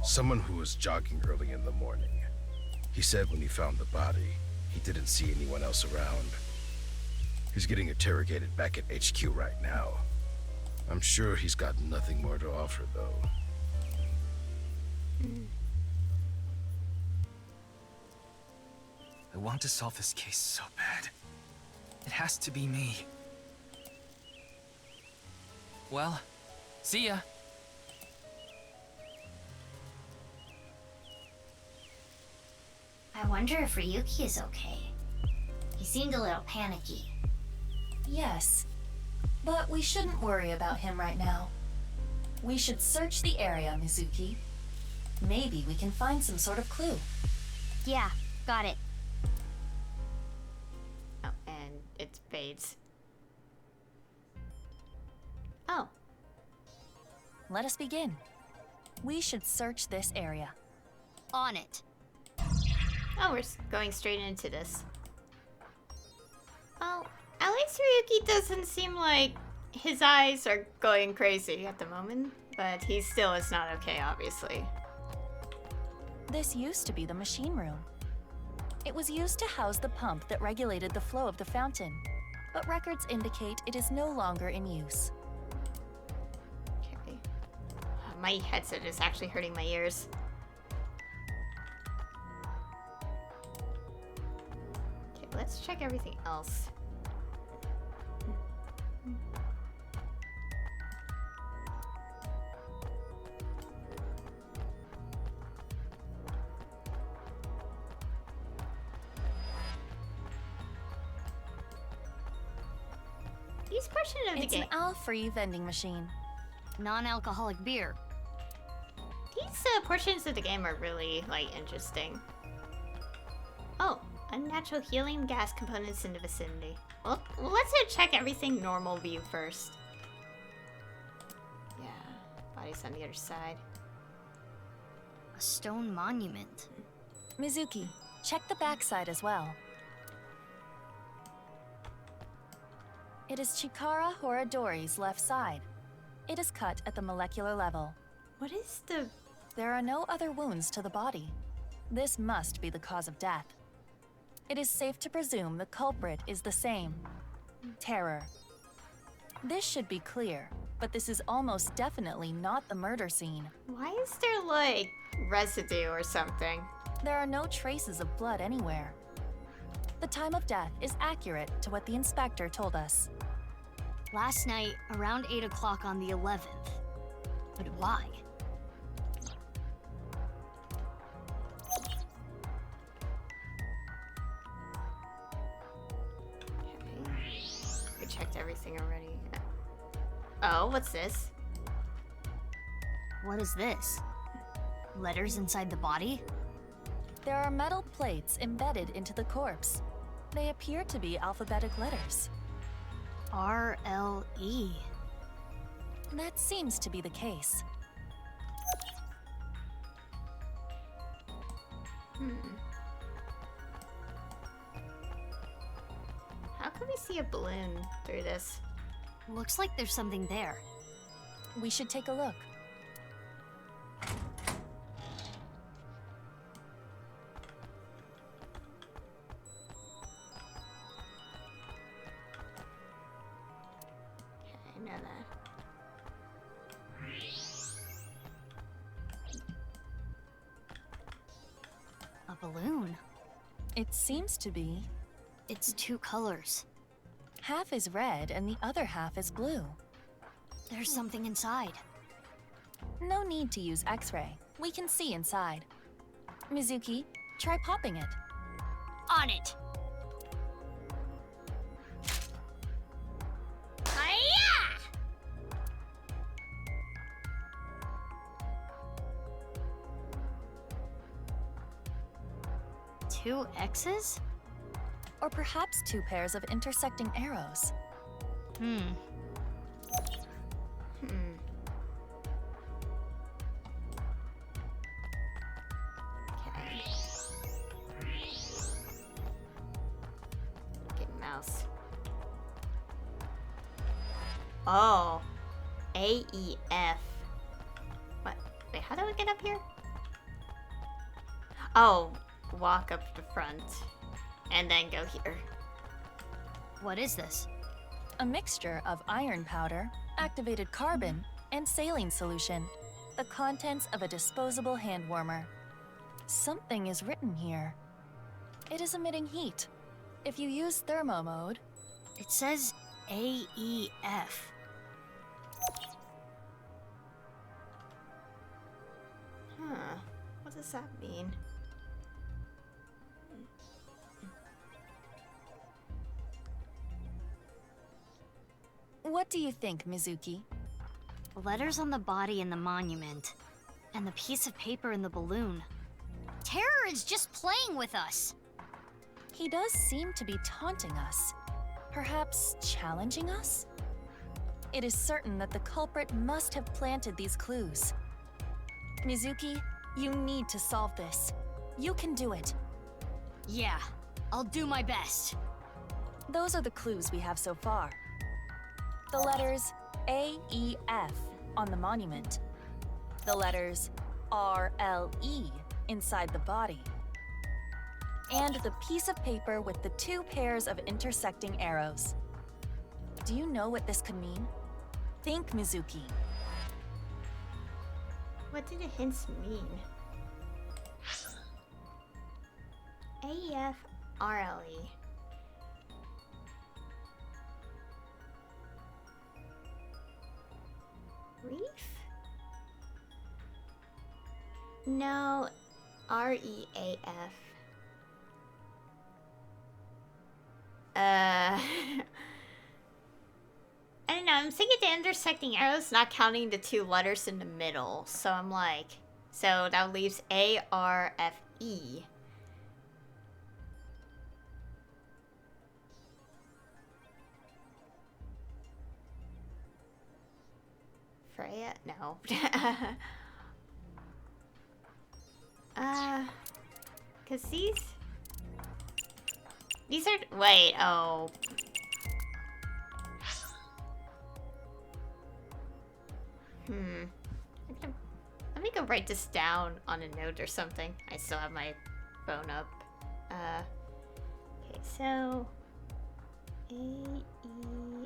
Someone who was jogging early in the morning. He said when he found the body, he didn't see anyone else around. He's getting interrogated back at HQ right now. I'm sure he's got nothing more to offer, though. I want to solve this case so bad. It has to be me. Well, see ya. I wonder if Ryuki is okay. He seemed a little panicky. Yes, but we shouldn't worry about him right now. We should search the area, Mizuki. Maybe we can find some sort of clue. Yeah, got it. Oh, and it fades. Oh. Let us begin. We should search this area. On it. Oh, we're going straight into this. Well, at least Ryuki doesn't seem like his eyes are going crazy at the moment, but he still is not okay, obviously. This used to be the machine room. It was used to house the pump that regulated the flow of the fountain, but records indicate it is no longer in use. Okay. My headset is actually hurting my ears. Okay, let's check everything else. These portions of the It's game. an owl-free vending machine. Non-alcoholic beer. These portions of the game are really, like, interesting. Oh, unnatural helium gas components in the vicinity. Well, let's check everything normal view first. Yeah, body's on the other side. A stone monument. Mizuki, check the backside as well. It is Chikara Horadori's left side. It is cut at the molecular level. What is the... There are no other wounds to the body. This must be the cause of death. It is safe to presume the culprit is the same. Terror. This should be clear, but this is almost definitely not the murder scene. Why is there, like, residue or something? There are no traces of blood anywhere. The time of death is accurate to what the inspector told us. Last night, around 8 o'clock on the 11th. But why? We checked everything already. Oh, what's this? What is this? Letters inside the body? There are metal plates embedded into the corpse. They appear to be alphabetic letters. R-L-E. That seems to be the case. How can we see a balloon through this? Looks like there's something there. We should take a look. I know that. A balloon. It seems to be. It's two colors. Half is red and the other half is blue. There's something inside. No need to use X-ray. We can see inside. Mizuki, try popping it. On it! Hi-ya! Two X's? Or perhaps two pairs of intersecting arrows. Hmm. Okay. Get mouse. Oh. AEF. What? Wait, how do I get up here? Oh, walk up the front. And then go here. What is this? A mixture of iron powder activated carbon, and saline solution. The contents of a disposable hand warmer. Something is written here. It is emitting heat. If you use thermo mode... It says AEF. Huh. What does that mean? What do you think, Mizuki? Letters on the body in the monument. And the piece of paper in the balloon. Terror is just playing with us. He does seem to be taunting us. Perhaps challenging us? It is certain that the culprit must have planted these clues. Mizuki, you need to solve this. You can do it. Yeah, I'll do my best. Those are the clues we have so far. The letters AEF on the monument. The letters RLE inside the body. And the piece of paper with the 2 pairs of intersecting arrows. Do you know what this could mean? Think, Mizuki. What do the hints mean? AEF RLE. Reef? No, REAF. I don't know, I'm thinking the intersecting arrows not counting the 2 letters in the middle. So I'm like, so that leaves ARFE. Freya? No. Cause these are, wait, oh. Let me go write this down on a note or something. I still have my phone up. Okay, so AEFRLE.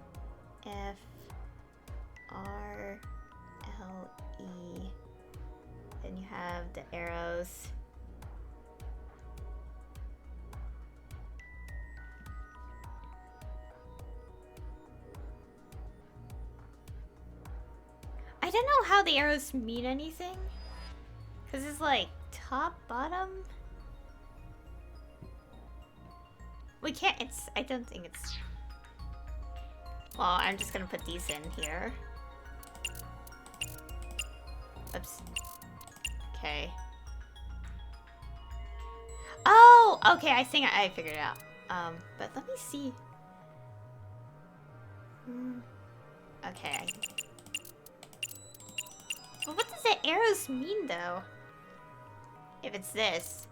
Then you have the arrows. I don't know how the arrows mean anything. Cause it's like top, bottom. We can't, I don't think it's... Well, I'm just gonna put these in here. Oops. Okay. Oh, okay, I think I figured it out. But let me see. Okay. But what does the arrows mean, though? If it's this.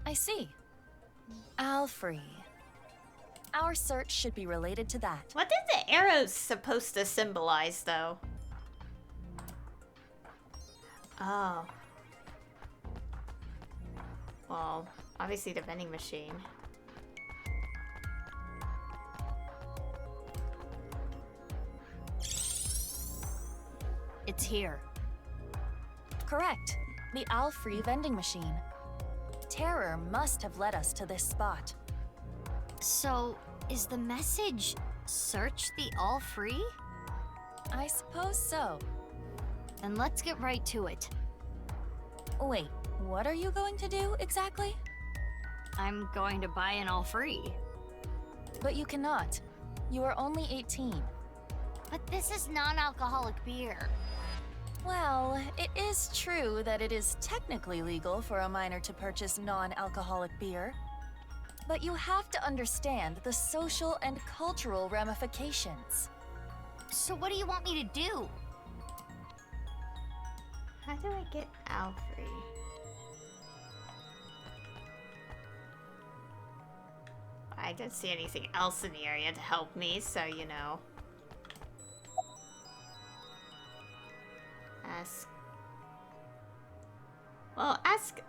I see. Alfrey. Our search should be related to that. What did the arrows supposed to symbolize, though? Oh. Well, obviously the vending machine. It's here. Correct. The Alfrey vending machine. Terror must have led us to this spot. So, is the message, search the all free? I suppose so. Then let's get right to it. Wait, what are you going to do exactly? I'm going to buy an all free. But you cannot. You are only 18. But this is non-alcoholic beer. Well, it is true that it is technically legal for a minor to purchase non-alcoholic beer. But you have to understand the social and cultural ramifications. So what do you want me to do? How do I get Alfrey? I don't see anything else in the area to help me, so you know. Ask. Well, ask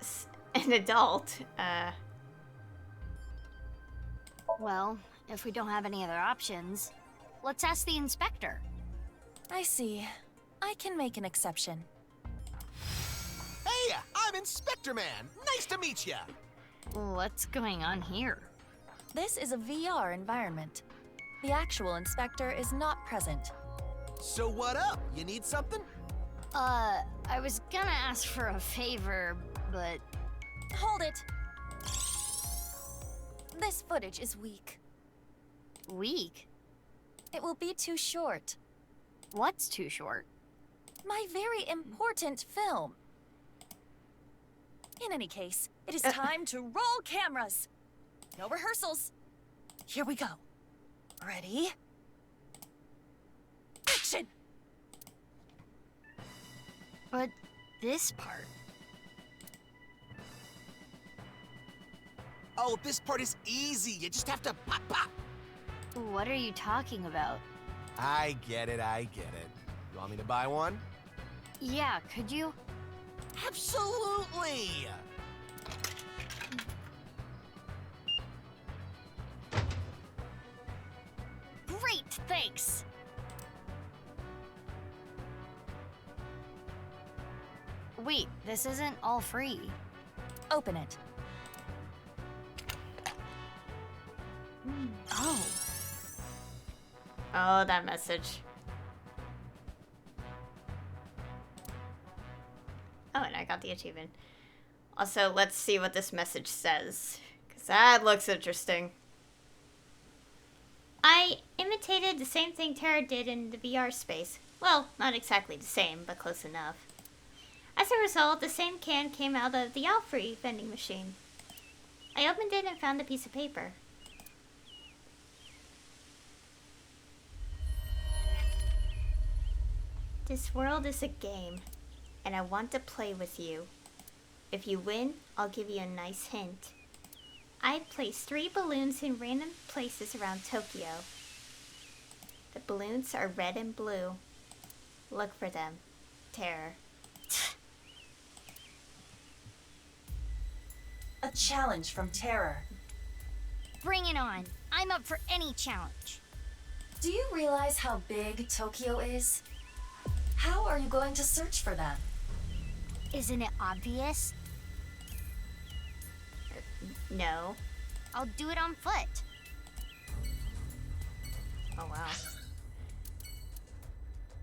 an adult. Well, if we don't have any other options, let's ask the inspector. I see. I can make an exception. Hey, I'm Inspector Man. Nice to meet ya. What's going on here? This is a VR environment. The actual inspector is not present. So what up? You need something? I was gonna ask for a favor, but... Hold it! This footage is weak. Weak? It will be too short. What's too short? My very important film. In any case, it is time to roll cameras. No rehearsals. Here we go. Ready? Action! But this part... Oh, this part is easy. You just have to pop, pop. What are you talking about? I get it. You want me to buy one? Yeah, could you? Absolutely! Great, thanks! Wait, this isn't all free. Open it. Oh. Oh, that message. Oh, and I got the achievement. Also, let's see what this message says, because that looks interesting. I imitated the same thing Tara did in the VR space. Well, not exactly the same, but close enough. As a result, the same can came out of the all-free vending machine. I opened it and found a piece of paper. This world is a game, and I want to play with you. If you win, I'll give you a nice hint. I placed 3 balloons in random places around Tokyo. The balloons are red and blue. Look for them. Terror. A challenge from Terror. Bring it on. I'm up for any challenge. Do you realize how big Tokyo is? How are you going to search for them? Isn't it obvious? No. I'll do it on foot. Oh, wow.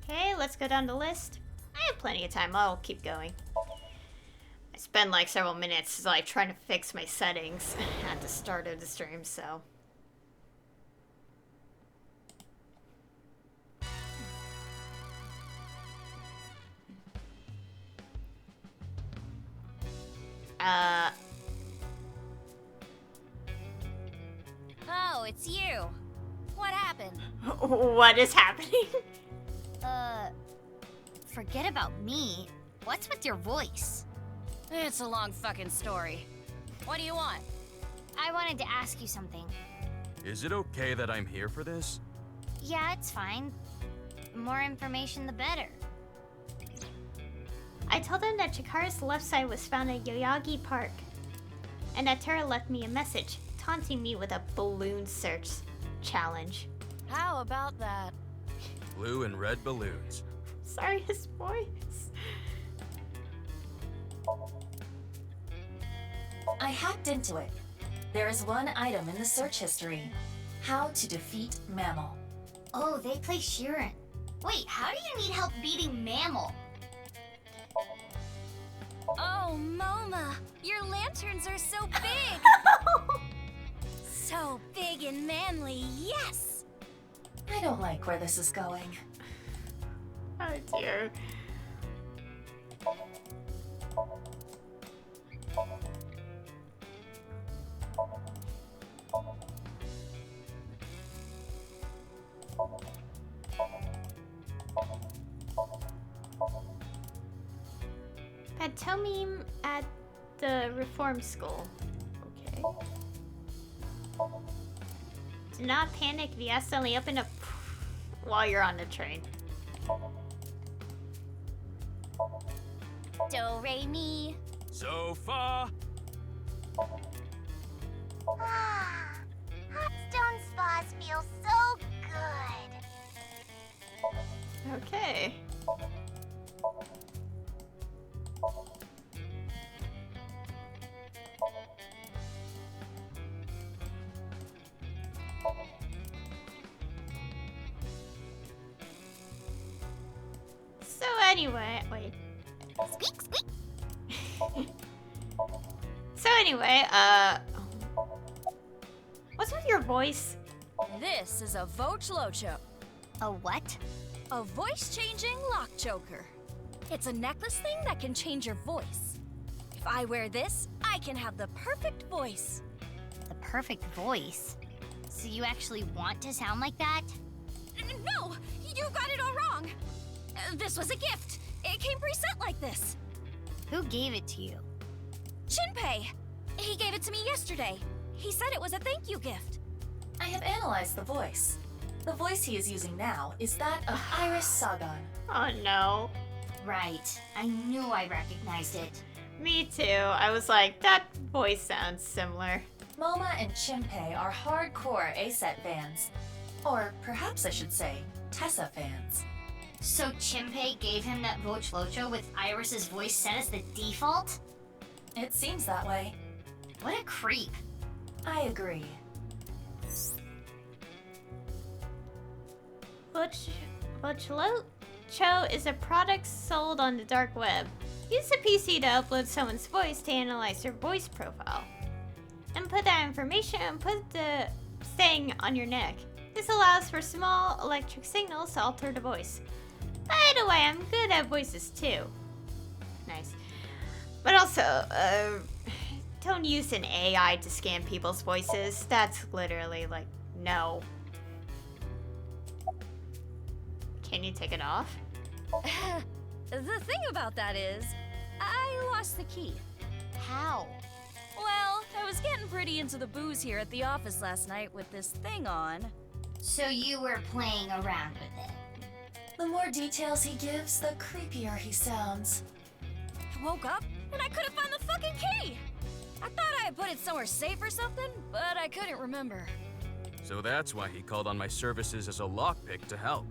Okay, let's go down the list. I have plenty of time. I'll keep going. I spent like several minutes like trying to fix my settings at the start of the stream, so... Oh, it's you. What happened? What is happening? Forget about me. What's with your voice? It's a long fucking story. What do you want? I wanted to ask you something. Is it okay that I'm here for this? Yeah, it's fine. More information, the better. I told them that Chikara's left side was found at Yoyagi Park, and that Tara left me a message, taunting me with a balloon search challenge. How about that? Blue and red balloons. Sorry, his voice. I hacked into it. There is one item in the search history. How to defeat Mammal. Oh, they play Sheeran. Wait, how do you need help beating Mammal? Oh, Moma, your lanterns are so big! So big and manly, yes! I don't like where this is going. Oh dear. Somnium at the reform school. Okay. Do not panic if you accidentally open up while you're on the train. Do, re, mi. So far. Hot spas feel so good. Okay. So anyway, wait. Squeak, squeak. So anyway, what's with your voice? This is a Vochlocho. A what? A voice-changing lock choker. It's a necklace thing that can change your voice. If I wear this, I can have the perfect voice. The perfect voice? So you actually want to sound like that? No, you got it all wrong. This was a gift. It came preset like this. Who gave it to you? Shinpei. He gave it to me yesterday. He said it was a thank you gift. I have analyzed the voice. The voice he is using now is that of Iris Sagan. Oh no. Right. I knew I recognized it. Me too. I was like, that voice sounds similar. Moma and Shinpei are hardcore A-set fans. Or perhaps I should say, Tessa fans. So Chimpei gave him that Vochlocho with Iris's voice set as the default? It seems that way. What a creep. I agree. Vochlocho is a product sold on the dark web. Use the PC to upload someone's voice to analyze their voice profile. Input that information and put the thing on your neck. This allows for small electric signals to alter the voice. By the way, I'm good at voices too. Nice. But also, don't use an AI to scan people's voices. That's literally like, no. Can you take it off? The thing about that is, I lost the key. How? Well, I was getting pretty into the booze here at the office last night with this thing on. So you were playing around with it? The more details he gives, the creepier he sounds. I woke up and I couldn't find the fucking key! I thought I had put it somewhere safe or something, but I couldn't remember. So that's why he called on my services as a lockpick to help.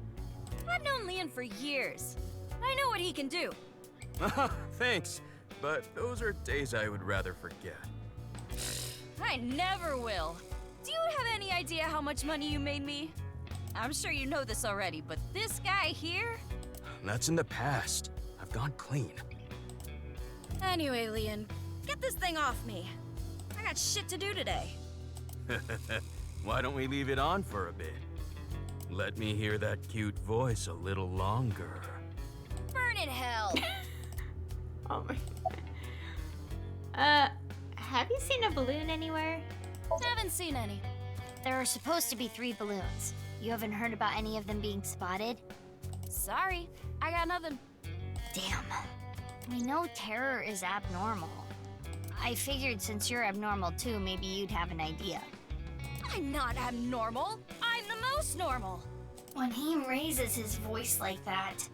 I've known Leon for years. I know what he can do. Thanks, but those are days I would rather forget. I never will. Do you have any idea how much money you made me? I'm sure you know this already, but this guy here? That's in the past. I've gone clean. Anyway, Leon, get this thing off me. I got shit to do today. Why don't we leave it on for a bit? Let me hear that cute voice a little longer. Burn in hell! Oh my. Have you seen a balloon anywhere? Haven't seen any. There are supposed to be 3 balloons. You haven't heard about any of them being spotted? Sorry, I got nothing. Damn. We know terror is abnormal. I figured since you're abnormal too, maybe you'd have an idea. I'm not abnormal. I'm the most normal. When he raises his voice like that...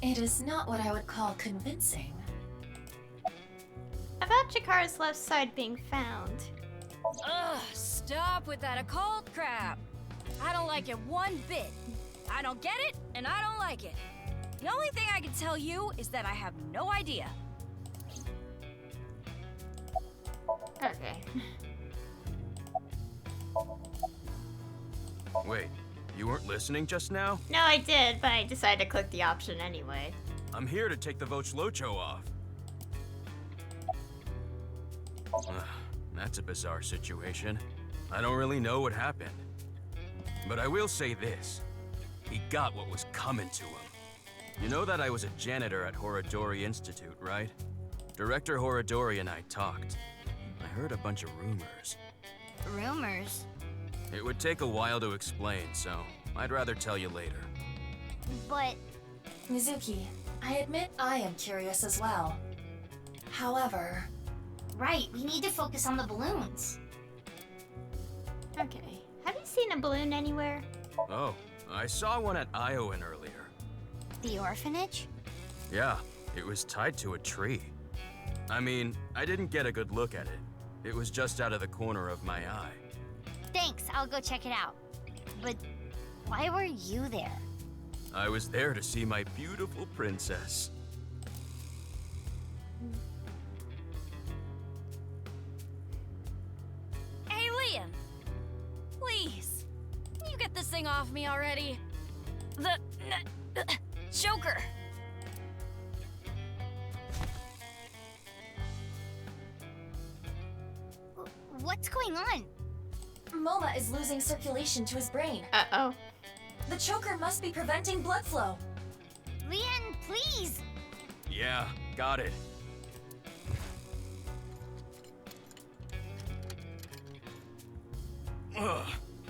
It is not what I would call convincing. About Chikara's left side being found. Ugh, stop with that occult crap. I don't like it one bit. I don't get it, and I don't like it. The only thing I can tell you is that I have no idea. Okay. Wait, you weren't listening just now? No, I did, but I decided to click the option anyway. I'm here to take the Vochlocho off. That's a bizarre situation. I don't really know what happened. But I will say this. He got what was coming to him. You know that I was a janitor at Horodori Institute, right? Director Horodori and I talked. I heard a bunch of rumors. Rumors? It would take a while to explain, so I'd rather tell you later. But... Mizuki, I admit I am curious as well. However... Right, we need to focus on the balloons. Okay. Have you seen a balloon anywhere? Oh, I saw one at Iowan earlier. The orphanage? Yeah, it was tied to a tree. I mean, I didn't get a good look at it. It was just out of the corner of my eye. Thanks, I'll go check it out. But why were you there? I was there to see my beautiful princess. Hey, Liam! Please! You get this thing off me already. The... choker! What's going on? Moma is losing circulation to his brain. Uh-oh. The choker must be preventing blood flow. Leon, please! Yeah, got it. Ugh,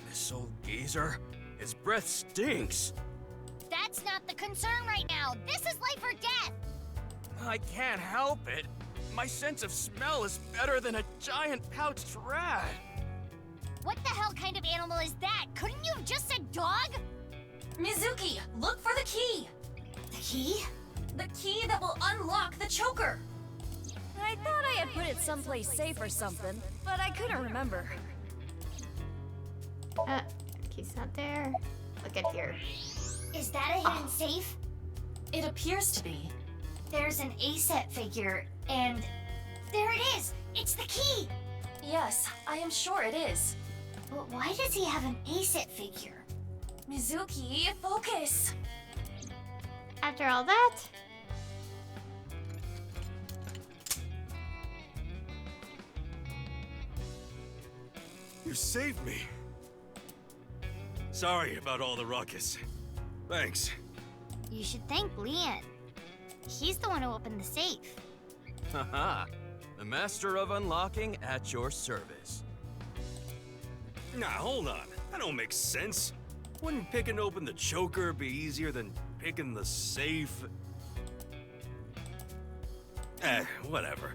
this old geezer. His breath stinks. That's not the concern right now. This is life or death. I can't help it. My sense of smell is better than a giant pouched rat. What the hell kind of animal is that? Couldn't you have just said dog? Mizuki, look for the key! The key? The key that will unlock the choker! I thought I had put it someplace safe or something, but I couldn't remember. Key's not there. Look at here. Is that a hidden safe? It appears to be. There's an A-set figure, and there it is! It's the key! Yes, I am sure it is. But why does he have an A-set figure? Mizuki, focus! After all that, You saved me. Sorry about all the ruckus. Thanks. You should thank Leon. He's the one who opened the safe. Haha. The master of unlocking at your service. Nah, hold on. That don't make sense. Wouldn't picking open the choker be easier than picking the safe? Whatever.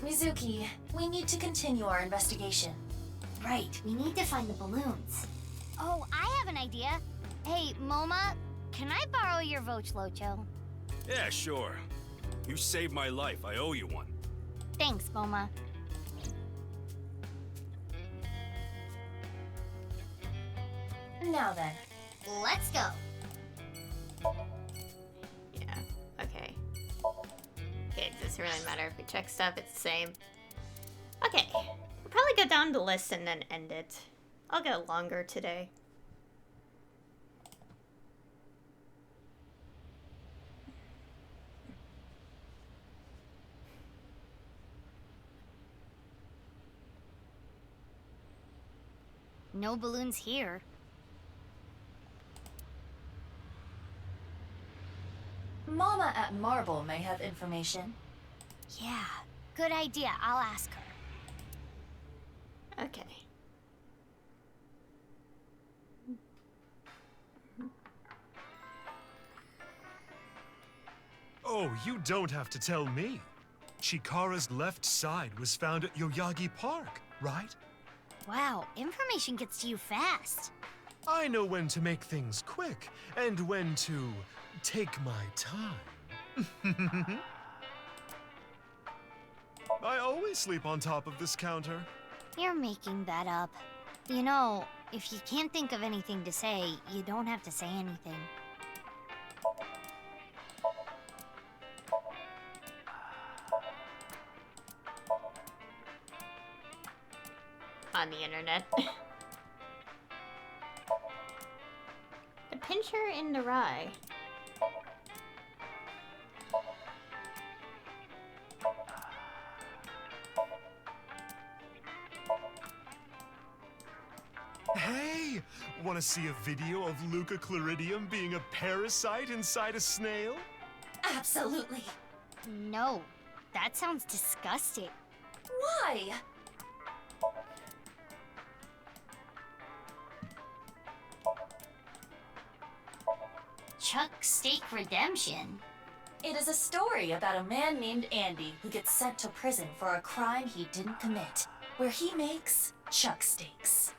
Mizuki, we need to continue our investigation. Right, we need to find the balloons. Oh, I have an idea. Hey, Moma, can I borrow your Vochlocho? Yeah, sure. You saved my life. I owe you one. Thanks, Moma. Now then. Let's go. yeah, okay. Okay, it doesn't really matter if we check stuff, it's the same. Okay, we'll probably go down the list and then end it. I'll go longer today. No balloons here. Mama at Marble may have information. Yeah, good idea. I'll ask her. Okay. Oh, you don't have to tell me. Chikara's left side was found at Yoyagi Park, right? Wow, information gets to you fast. I know when to make things quick and when to take my time. I always sleep on top of this counter. You're making that up. You know, if you can't think of anything to say, you don't have to say anything. On the internet. The pincher in the rye. Hey! Want to see a video of Luca Claridium being a parasite inside a snail? Absolutely. No, that sounds disgusting. Why? Chuck Steak Redemption? It is a story about a man named Andy who gets sent to prison for a crime he didn't commit, where he makes chuck steaks.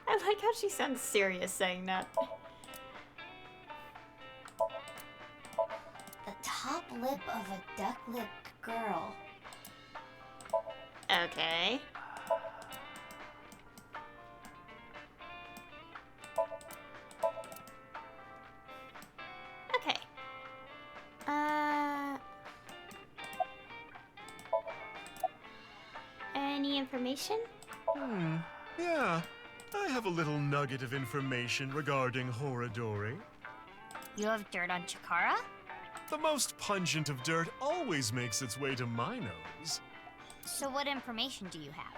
I like how she sounds serious saying that. The top lip of a duck-lipped girl. Okay. any information? Yeah. I have a little nugget of information regarding Horadori. You have dirt on Chikara? The most pungent of dirt always makes its way to my nose. So what information do you have?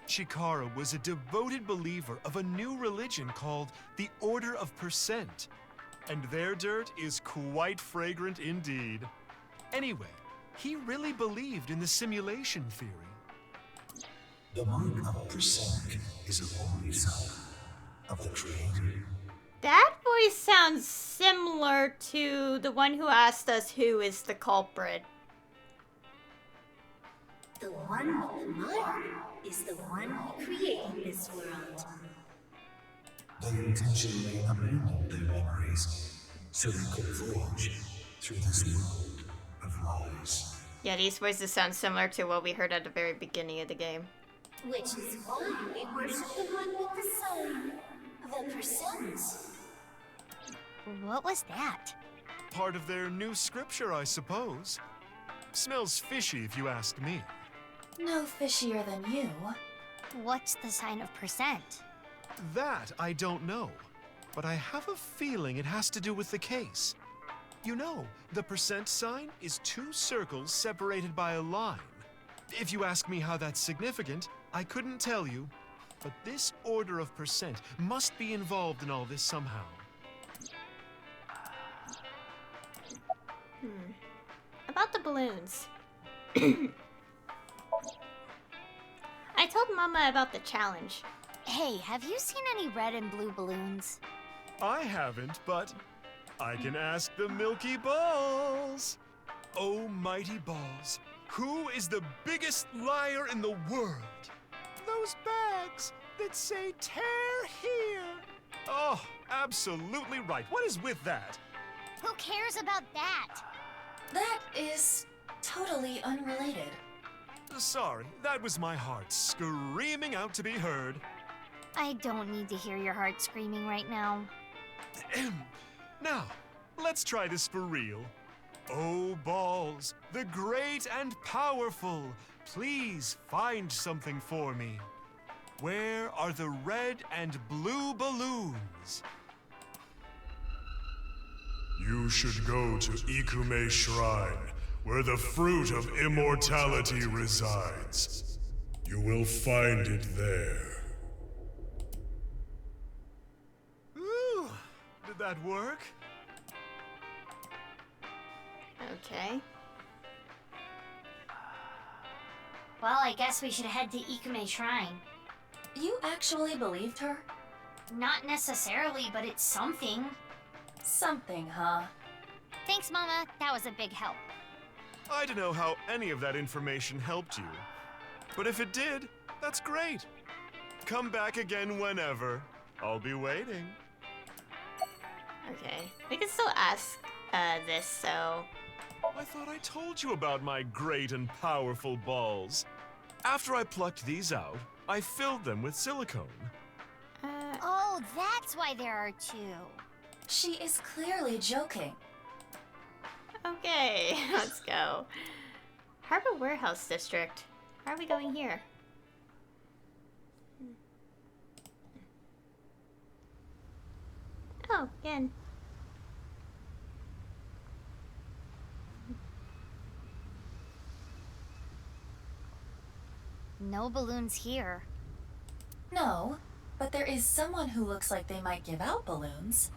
Chikara was a devoted believer of a new religion called the Order of Percent. And their dirt is quite fragrant indeed. Anyway, he really believed in the simulation theory. The mark of percent is a holy sign of the Creator. That voice sounds similar to the one who asked us who is the culprit. The one with the mark is the one who created this world. They intentionally abandoned their memories so they could voyage through this world of lies. Yeah, these voices sound similar to what we heard at the very beginning of the game. Which is why we worship the one with the sign, the percent. What was that? Part of their new scripture, I suppose. Smells fishy if you ask me. No fishier than you. What's the sign of percent? That I don't know, but I have a feeling it has to do with the case. You know, the percent sign is 2 circles separated by a line. If you ask me how that's significant, I couldn't tell you, but this order of percent must be involved in all this somehow. About the balloons. I told Mama about the challenge. Hey, have you seen any red and blue balloons? I haven't, but I can ask the Milky Balls. Oh, mighty balls, who is the biggest liar in the world? Those bags that say tear here. Oh, absolutely right. What is with that? Who cares about that? That is totally unrelated. Sorry, that was my heart screaming out to be heard. I don't need to hear your heart screaming right now. Now, let's try this for real. Oh, balls, the great and powerful, please find something for me. Where are the red and blue balloons? You should go to Ikume Shrine, where the fruit of immortality resides. You will find it there. Ooh, did that work? Okay. Well, I guess we should head to Ikume Shrine. You actually believed her? Not necessarily, but it's something. Something, huh? Thanks, Mama. That was a big help. I don't know how any of that information helped you. But if it did, that's great. Come back again whenever. I'll be waiting. Okay. We can still ask this, so... I thought I told you about my great and powerful balls. After I plucked these out, I filled them with silicone. Oh, that's why there are 2. She is clearly joking. Okay, let's go. Harbor Warehouse District. Why are we going here? Oh, again. No balloons here. No, but there is someone who looks like they might give out balloons.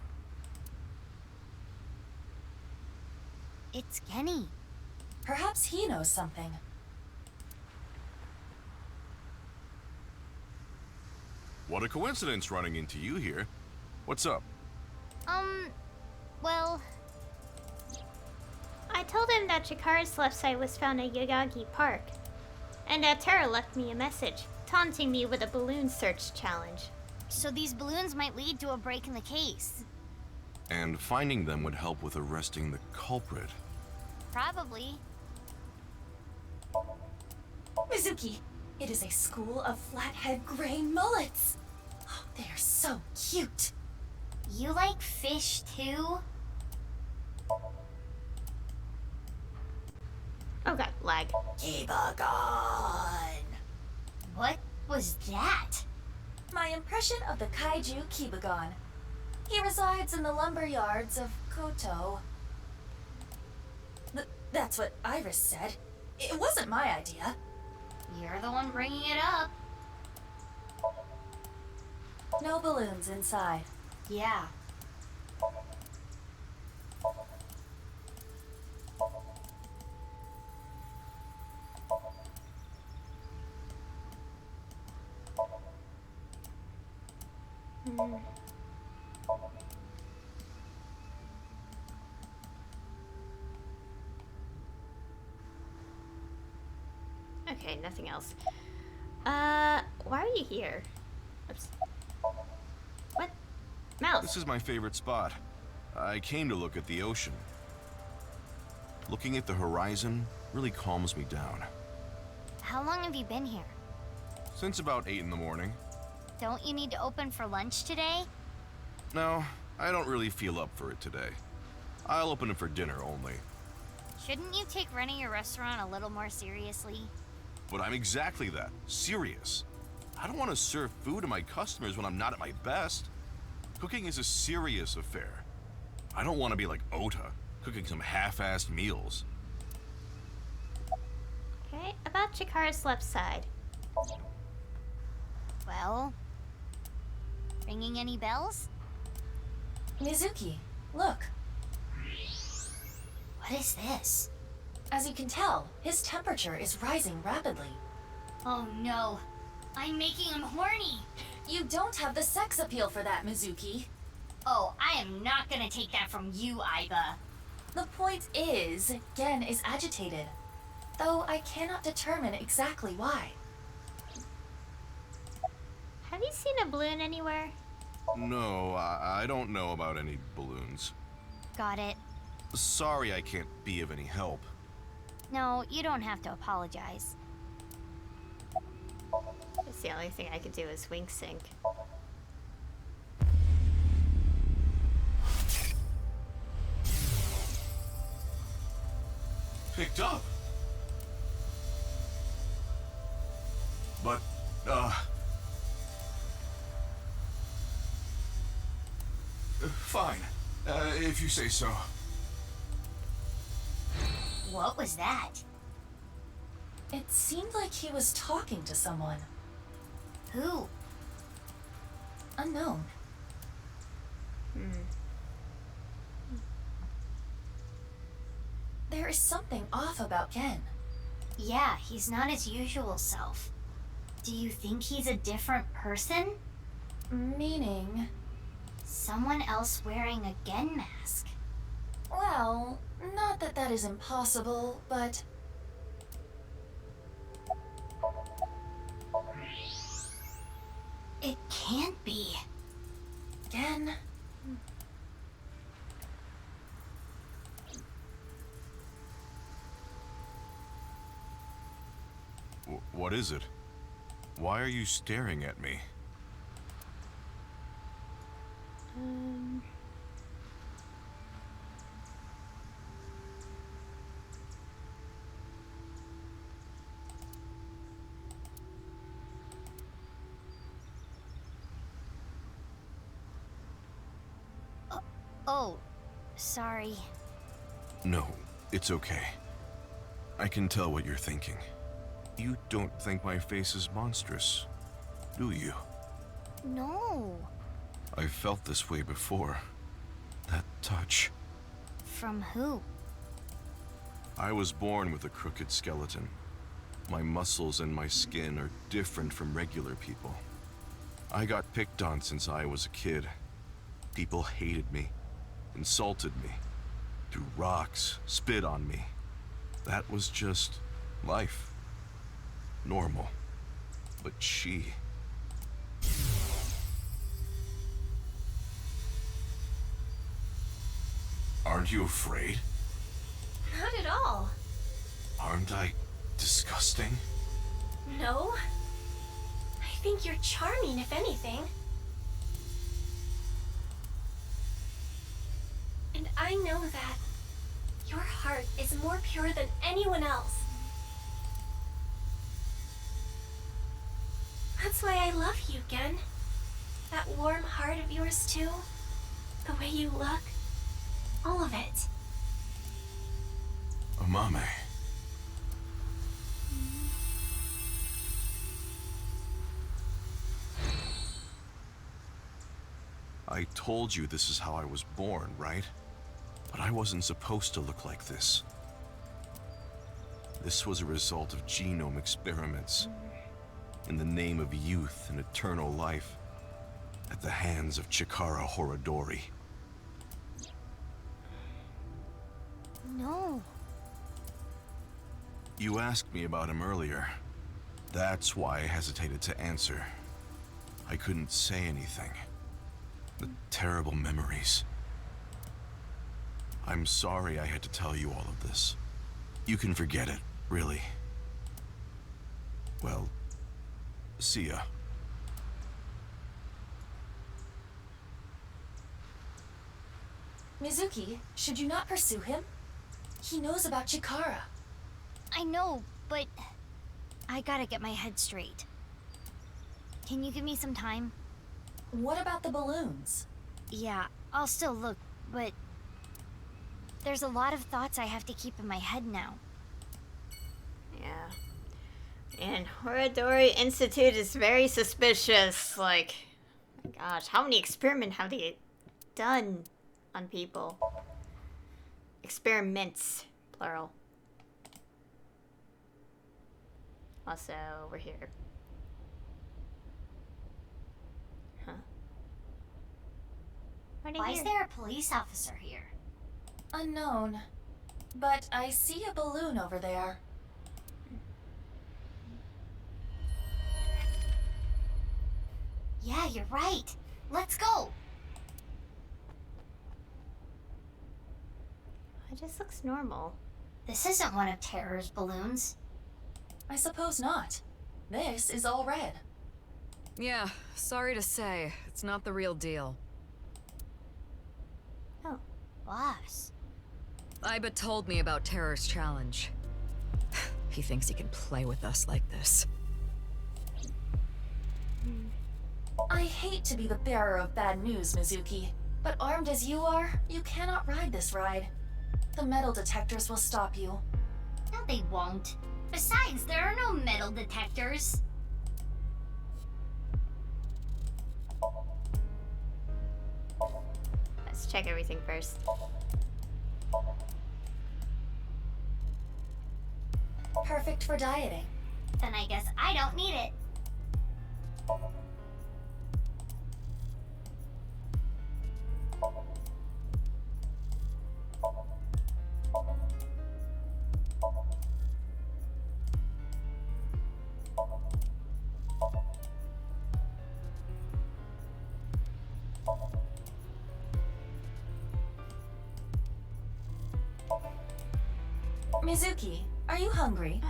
It's Kenny. Perhaps he knows something. What a coincidence running into you here. What's up? Well... I told him that Chikara's left side was found at Yagagi Park, and that Terra left me a message, taunting me with a balloon search challenge. So these balloons might lead to a break in the case. And finding them would help with arresting the culprit. Probably. Mizuki, it is a school of flathead gray mullets. Oh, they are so cute. You like fish too? Oh god, lag. Keep a gun. What was that? My impression of the kaiju Kibagon. He resides in the lumber yards of Koto. That's what Iris said. It wasn't my idea. You're the one bringing it up. No balloons inside. Yeah. Okay, nothing else. Why are you here? Oops. What? Mouse. This is my favorite spot. I came to look at the ocean. Looking at the horizon really calms me down. How long have you been here? Since about 8 in the morning. Don't you need to open for lunch today? No, I don't really feel up for it today. I'll open it for dinner only. Shouldn't you take running your restaurant a little more seriously? But I'm exactly that. Serious. I don't want to serve food to my customers when I'm not at my best. Cooking is a serious affair. I don't want to be like Ota, cooking some half-assed meals. Okay, about Chikara's left side. Well, ringing any bells? Mizuki, look. What is this? As you can tell, his temperature is rising rapidly. Oh no, I'm making him horny. You don't have the sex appeal for that, Mizuki. Oh, I am not gonna take that from you, Aiba. The point is, Gen is agitated. Though I cannot determine exactly why. Have you seen a balloon anywhere? No, I don't know about any balloons. Got it. Sorry I can't be of any help. No, you don't have to apologize. It's the only thing I could do is wink sync. Picked up. But, fine. If you say so. What was that? It seemed like he was talking to someone. Who? Unknown. There is something off about Gen. Yeah, he's not his usual self. Do you think he's a different person? Meaning? Someone else wearing a Gen mask. Well, not that that is impossible, but... It can't be. Gen... What is it? Why are you staring at me? Oh, sorry. No, it's okay. I can tell what you're thinking. You don't think my face is monstrous, do you? No. I've felt this way before. That touch. From who? I was born with a crooked skeleton. My muscles and my skin are different from regular people. I got picked on since I was a kid. People hated me, insulted me, threw rocks, spit on me. That was just life. Normal. But she... Aren't you afraid? Not at all. Aren't I disgusting? No. I think you're charming, if anything. And I know that your heart is more pure than anyone else. That's why I love you, Gen. That warm heart of yours, too. The way you look. All of it. Amame. I told you this is how I was born, right? But I wasn't supposed to look like this. This was a result of genome experiments. In the name of youth and eternal life. At the hands of Chikara Horodori. No. You asked me about him earlier. That's why I hesitated to answer. I couldn't say anything. The terrible memories. I'm sorry I had to tell you all of this. You can forget it, really. Well, see ya. Mizuki, should you not pursue him? He knows about Chikara. I know, but I gotta get my head straight. Can you give me some time? What about the balloons? Yeah, I'll still look, but there's a lot of thoughts I have to keep in my head now. Yeah. And Horodori Institute is very suspicious. Like, my gosh, how many experiments have they done on people? Experiments, plural. Also, over here. Huh? Why is there a police officer here? Unknown. But I see a balloon over there. Yeah, you're right. Let's go. It just looks normal. This isn't one of Terror's balloons. I suppose not. This is all red. Yeah, sorry to say, it's not the real deal. Oh. Boss. Iba told me about Terror's challenge. He thinks he can play with us like this. I hate to be the bearer of bad news, Mizuki, but armed as you are, you cannot ride this ride. The metal detectors will stop you. No, they won't. Besides, there are no metal detectors. Let's check everything first. Perfect for dieting. Then I guess I don't need it. Mizuki, are you hungry?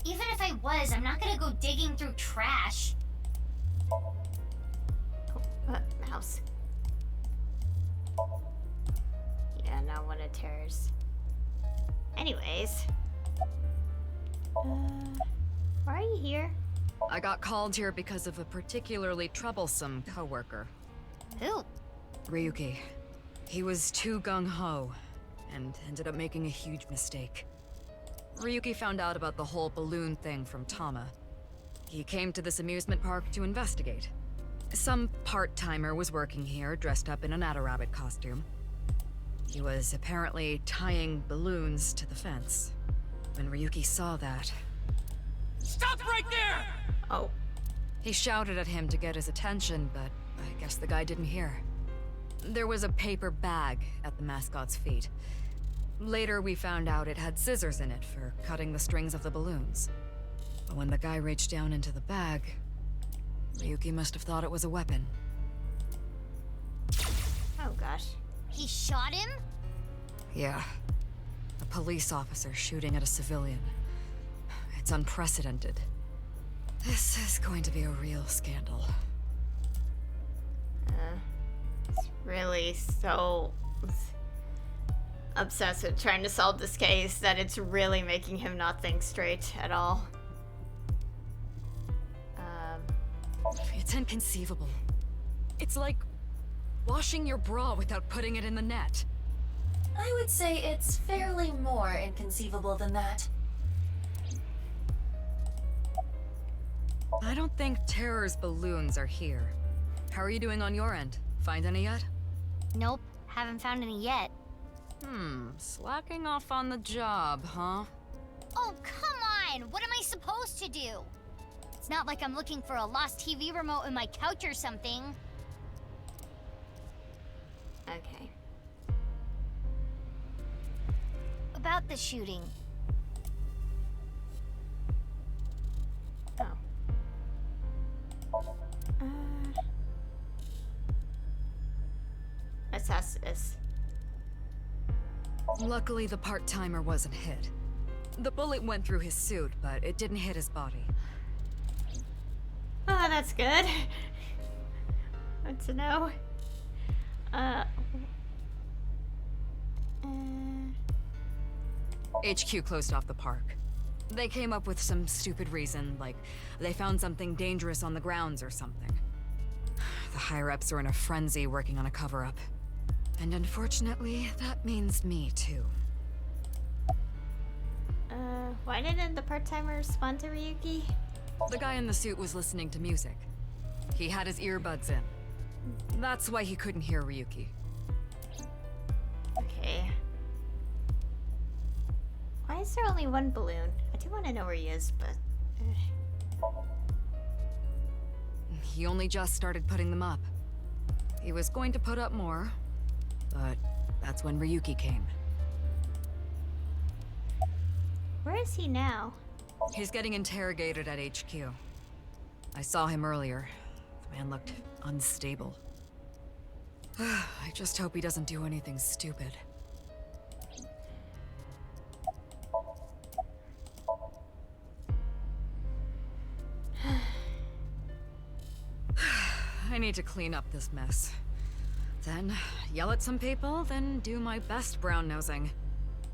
Even if I was, I'm not gonna go digging through trash. Mouse. Yeah, not one of Terror's. Anyways. Why are you here? I got called here because of a particularly troublesome coworker. Who? Ryuki. He was too gung-ho, and ended up making a huge mistake. Ryuki found out about the whole balloon thing from Tama. He came to this amusement park to investigate. Some part-timer was working here, dressed up in an Adarabbit costume. He was apparently tying balloons to the fence. When Ryuki saw that... Stop right there! Oh. He shouted at him to get his attention, but I guess the guy didn't hear. There was a paper bag at the mascot's feet. Later, we found out it had scissors in it for cutting the strings of the balloons. But when the guy reached down into the bag, Ryuki must have thought it was a weapon. Oh gosh. He shot him? Yeah. A police officer shooting at a civilian. It's unprecedented. This is going to be a real scandal. It's really so obsessed with trying to solve this case that it's really making him not think straight at all. It's inconceivable. It's like washing your bra without putting it in the net. I would say it's fairly more inconceivable than that. I don't think Terror's balloons are here. How are you doing on your end? Find any yet? Nope, haven't found any yet. Slacking off on the job, huh? Oh, come on! What am I supposed to do? It's not like I'm looking for a lost TV remote in my couch or something. Okay. About the shooting. Oh. Let's ask this. Luckily, the part-timer wasn't hit. The bullet went through his suit, but it didn't hit his body. Oh, that's good. Good to know. HQ closed off the park. They came up with some stupid reason, like they found something dangerous on the grounds or something. The higher-ups are in a frenzy working on a cover-up. And unfortunately, that means me too. Why didn't the part-timer respond to Ryuki? The guy in the suit was listening to music. He had his earbuds in. That's why he couldn't hear Ryuki. Okay. Why is there only one balloon? I do want to know where he is, but... He only just started putting them up. He was going to put up more, but that's when Ryuki came. Where is he now? He's getting interrogated at HQ. I saw him earlier. The man looked unstable. I just hope he doesn't do anything stupid. I need to clean up this mess. Then yell at some people, then do my best brown-nosing.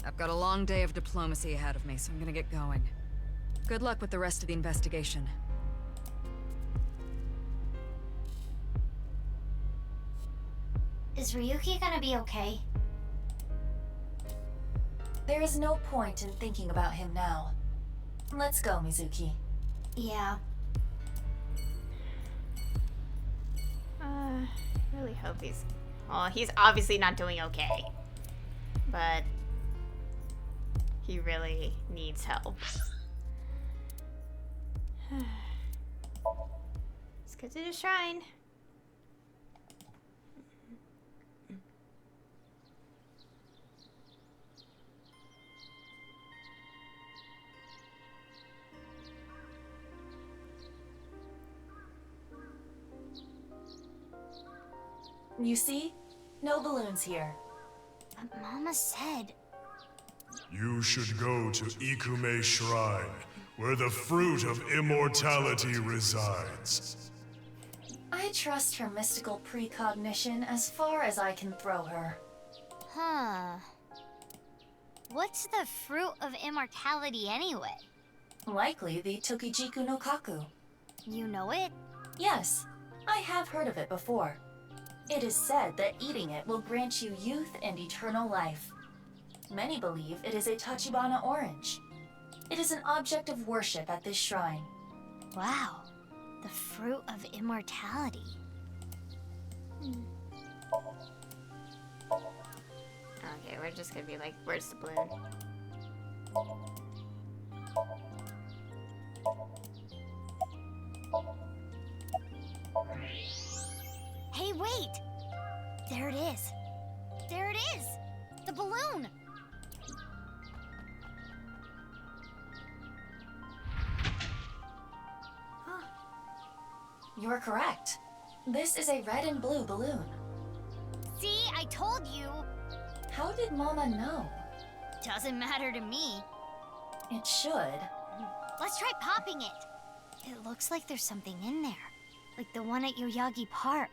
I've got a long day of diplomacy ahead of me, so I'm gonna get going. Good luck with the rest of the investigation. Is Ryuki gonna be okay? There is no point in thinking about him now. Let's go, Mizuki. Yeah. I really hope he's... Well, he's obviously not doing okay. But... he really needs help. Let's go to the shrine. You see? No balloons here. But Mama said... You should go to Ikume Shrine, where the fruit of immortality resides. I trust her mystical precognition as far as I can throw her. Huh. What's the fruit of immortality anyway? Likely the Tokijiku no Kaku. You know it? Yes, I have heard of it before. It is said that eating it will grant you youth and eternal life. Many believe it is a Tachibana orange. It is an object of worship at this shrine. Wow, the fruit of immortality. Okay, we're just gonna be like, where's the balloon? Hey, wait! There it is. There it is! The balloon! You're correct. This is a red and blue balloon. See, I told you! How did Mama know? Doesn't matter to me. It should. Let's try popping it. It looks like there's something in there. Like the one at Yoyagi Park.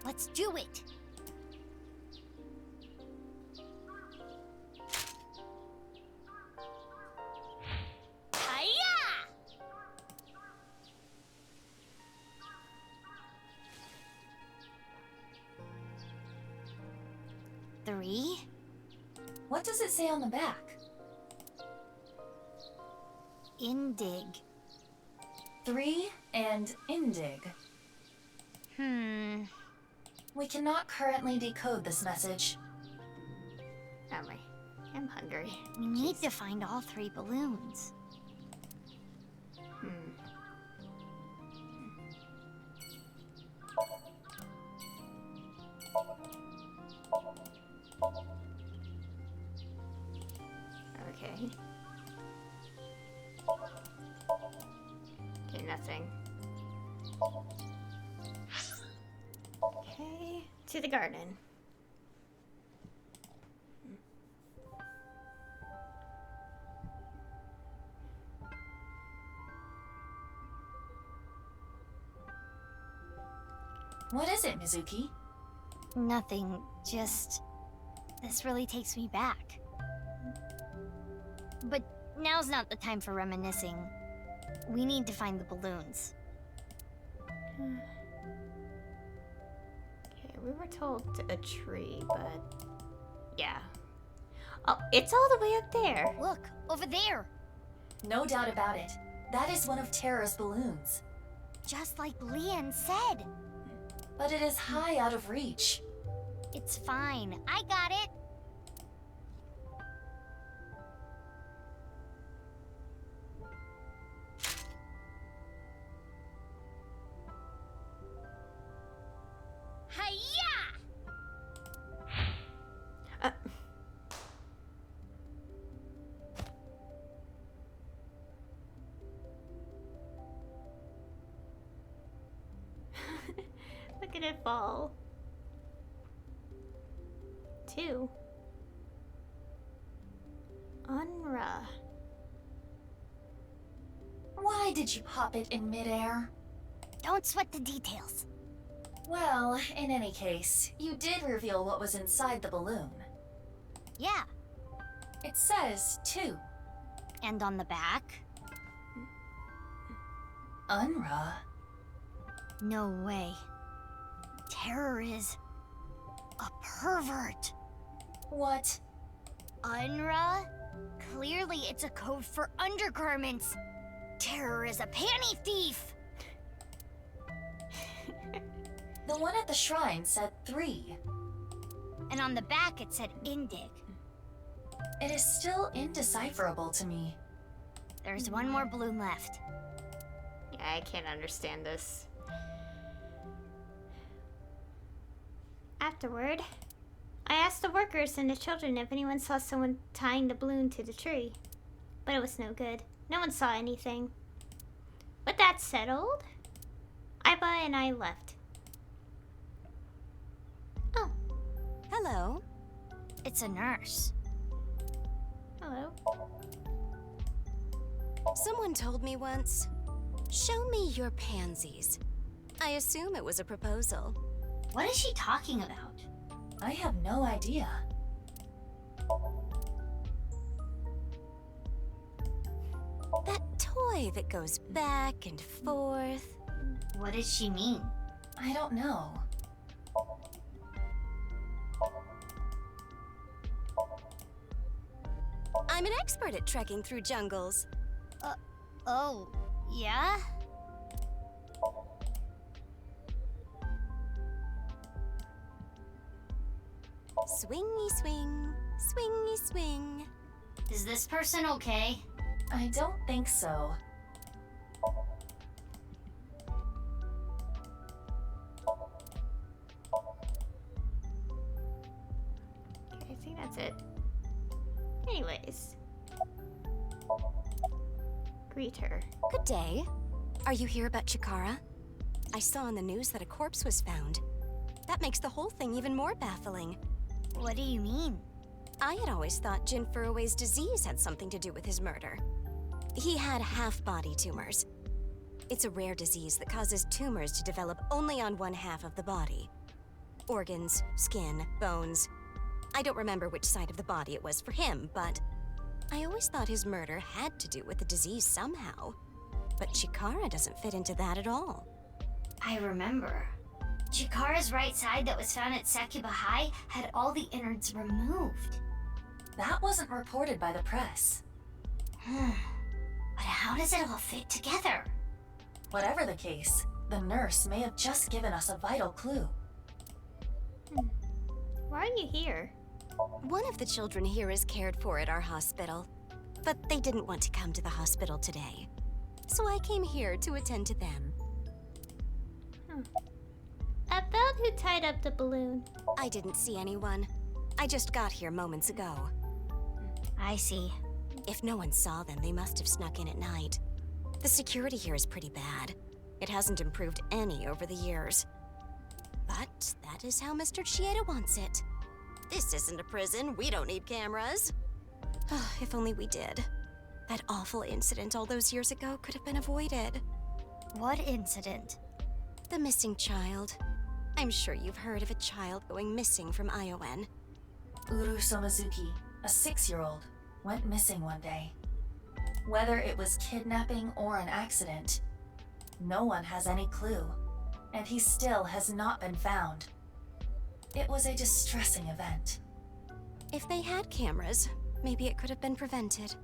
Let's do it. Hiya! 3? What does it say on the back? Indig. 3 and Indig. We cannot currently decode this message. I'm hungry. We need to find all 3 balloons. Okay. Okay, nothing. Okay, to the garden. What is it, Mizuki? Nothing, just... This really takes me back. But now's not the time for reminiscing. We need to find the balloons. Okay, we were told a tree, but... Yeah. Oh, it's all the way up there. Look, over there. No doubt about it. That is one of Terra's balloons. Just like Leon said. But it is high out of reach. It's fine. I got it. Hi-ya! Look at it fall. 2. Unra. Why did you pop it in midair? Don't sweat the details. Well, in any case, you did reveal what was inside the balloon. Yeah. It says 2. And on the back? Unra? No way. Terror is... a pervert. What? Unra? Clearly it's a code for undergarments. Terror is a panty thief. The one at the shrine said 3. And on the back it said Indig. It is still indecipherable to me. There's one more balloon left. Yeah, I can't understand this. Afterward, I asked the workers and the children if anyone saw someone tying the balloon to the tree. But it was no good. No one saw anything. With that settled, Iba and I left. Oh. Hello. It's a nurse. Hello. Someone told me once, show me your pansies. I assume it was a proposal. What is she talking about? I have no idea. That toy that goes back and forth. What does she mean? I don't know. I'm an expert at trekking through jungles. Oh, yeah? Swingy swing, swingy swing. Is this person okay? I don't think so. Okay, I think that's it. Anyways. Greet her. Good day. Are you here about Chikara? I saw on the news that a corpse was found. That makes the whole thing even more baffling. What do you mean? I had always thought Jin Furui's disease had something to do with his murder. He had half-body tumors. It's a rare disease that causes tumors to develop only on one half of the body. Organs, skin, bones. I don't remember which side of the body it was for him, but I always thought his murder had to do with the disease somehow. But Chikara doesn't fit into that at all. I remember. Chikara's right side that was found at Sakuba High had all the innards removed. That wasn't reported by the press. But how does it all fit together? Whatever the case, the nurse may have just given us a vital clue. Why are you here? One of the children here is cared for at our hospital, but they didn't want to come to the hospital today. So I came here to attend to them. About who tied up the balloon? I didn't see anyone. I just got here moments ago. I see. If no one saw them, they must have snuck in at night. The security here is pretty bad. It hasn't improved any over the years. But that is how Mr. Chieda wants it. This isn't a prison. We don't need cameras. If only we did. That awful incident all those years ago could have been avoided. What incident? The missing child. I'm sure you've heard of a child going missing from Iowen. Uru Somizuki, a 6-year-old, went missing one day. Whether it was kidnapping or an accident, no one has any clue, and he still has not been found. It was a distressing event. If they had cameras, maybe it could have been prevented.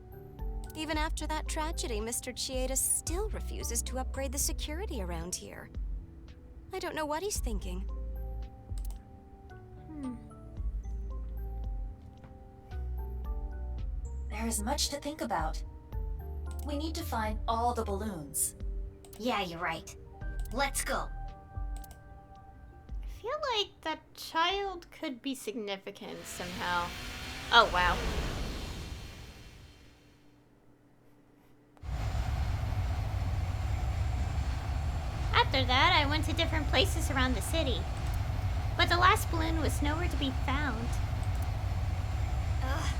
Even after that tragedy, Mr. Chieda still refuses to upgrade the security around here. I don't know what he's thinking. There is much to think about. We need to find all the balloons. Yeah, you're right. Let's go. I feel like that child could be significant somehow. Oh, wow. After that, I went to different places around the city. But the last balloon was nowhere to be found. Ugh.